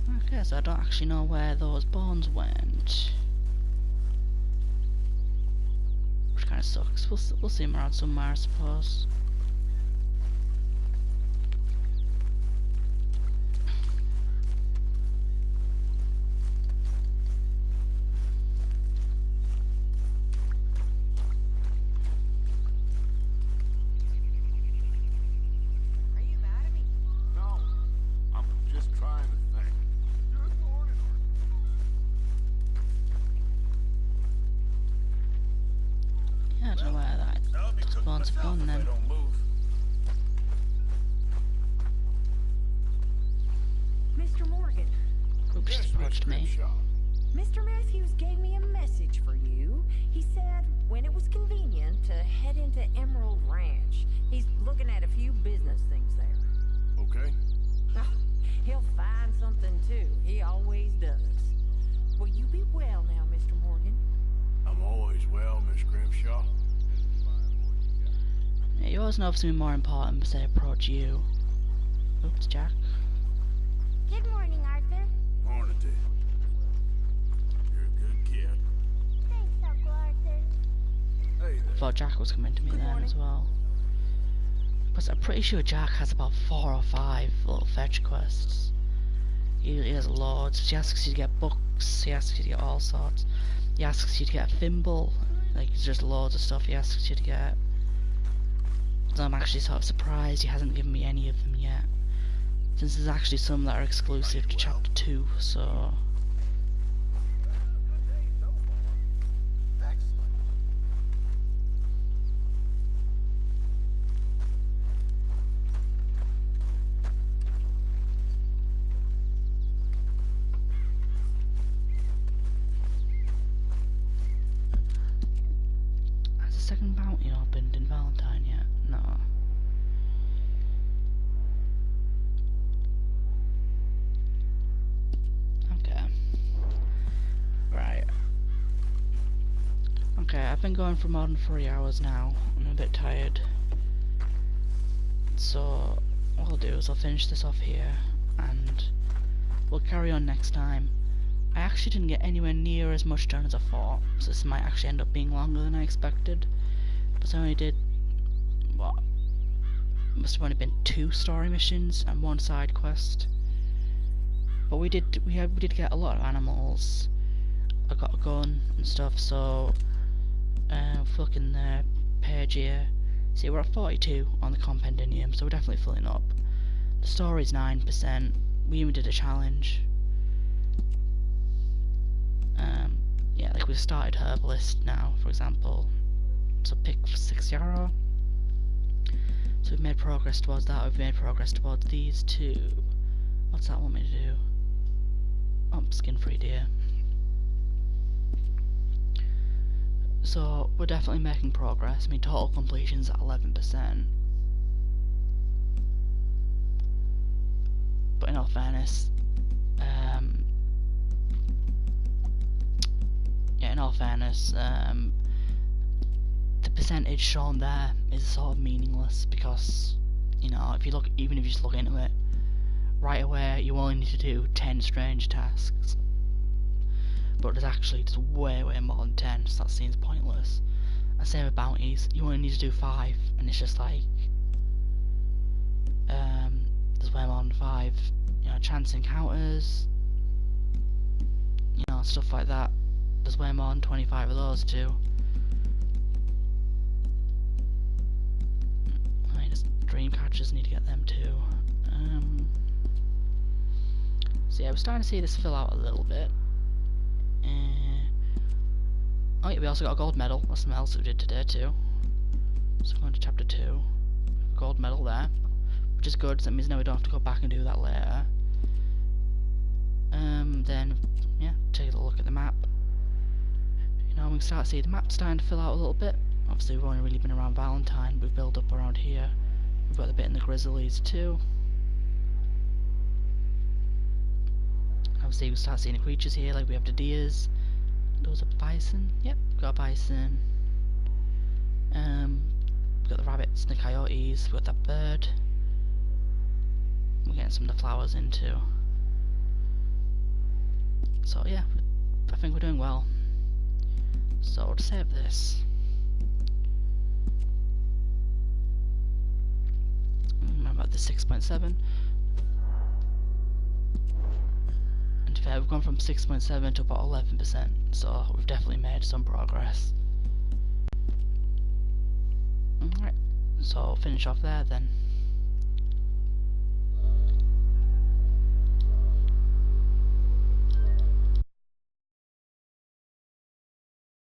Speaker 7: am.
Speaker 1: Okay, so I don't actually know where those bones went. Which kind of sucks. We'll see them around somewhere, I suppose.
Speaker 3: Are you mad at me?
Speaker 2: No, I'm just trying to think. Good morning,
Speaker 1: Yeah, I don't know where that bones have gone then.
Speaker 2: don't move.
Speaker 3: Mr. Morgan,
Speaker 1: Oops, just approached me.
Speaker 3: Mr. Matthews gave me a message for you. He said when it was convenient to head into Emerald Ranch. He's looking at a few business things there.
Speaker 2: Okay.
Speaker 3: Oh, he'll find something too. He always does. Will you be well now, Mr. Morgan?
Speaker 2: I'm always well, Miss Grimshaw.
Speaker 1: Yeah, yours know something more important because they approach you. Oops, Jack.
Speaker 5: Good morning, Arthur.
Speaker 2: Morning to you. You're a good kid.
Speaker 5: Thanks, Uncle Arthur.
Speaker 2: Hey there.
Speaker 1: Thought Jack was coming to me then as well. But I'm pretty sure Jack has about 4 or 5 little fetch quests. He has loads. He asks you to get books. He asks you to get all sorts. He asks you to get a thimble. Like, there's just loads of stuff he asks you to get. So I'm actually sort of surprised he hasn't given me any of them yet. Since there's actually some that are exclusive to chapter 2, so... Has the second bounty opened in Valentine yet? No. Okay. Right. Okay, I've been going for more than 3 hours now. I'm a bit tired. So, what I'll do is I'll finish this off here, and we'll carry on next time. I actually didn't get anywhere near as much done as I thought, so this might actually end up being longer than I expected. But I only did, what, must have only been 2 story missions and 1 side quest. But we did get a lot of animals. I got a gun and stuff, so Fucking page here. See, we're at 42 on the compendium, so we're definitely filling up. The story's 9%. We even did a challenge. Yeah, like we've started Herbalist now, for example. So pick 6 euro. So we've made progress towards that. We've made progress towards these two. What's that want me to do? Oh, skin-free deer. So we're definitely making progress. I mean, total completion's at 11%. But in all fairness, the percentage shown there is sort of meaningless because, you know, if you look, even if you just look into it, right away you only need to do 10 strange tasks. But there's actually just way more than 10, so that seems pointless. And same with bounties, you only need to do 5, and it's just like, there's way more than 5. You know, chance encounters, you know, stuff like that. There's way more than 25 of those too. I mean, dream catchers, need to get them too. So yeah, we're starting to see this fill out a little bit. Oh yeah, we also got a gold medal. That's something else we did today too. So going to chapter 2. Gold medal there, which is good, so that means now we don't have to go back and do that later. Then, yeah, take a look at the map. You know, we can start to see the map starting to fill out a little bit. Obviously, we've only really been around Valentine, we've built up around here. We've got a bit in the Grizzlies too. Obviously, we start seeing the creatures here, like we have the deers. Those are bison. Yep, got a bison. We've got the rabbits and the coyotes. We've got that bird. We're getting some of the flowers in too. So yeah, I think we're doing well. So to save this, remember the 6.7. And to be fair, we've gone from 6.7 to about 11%, so we've definitely made some progress. Alright, so I'll finish off there then.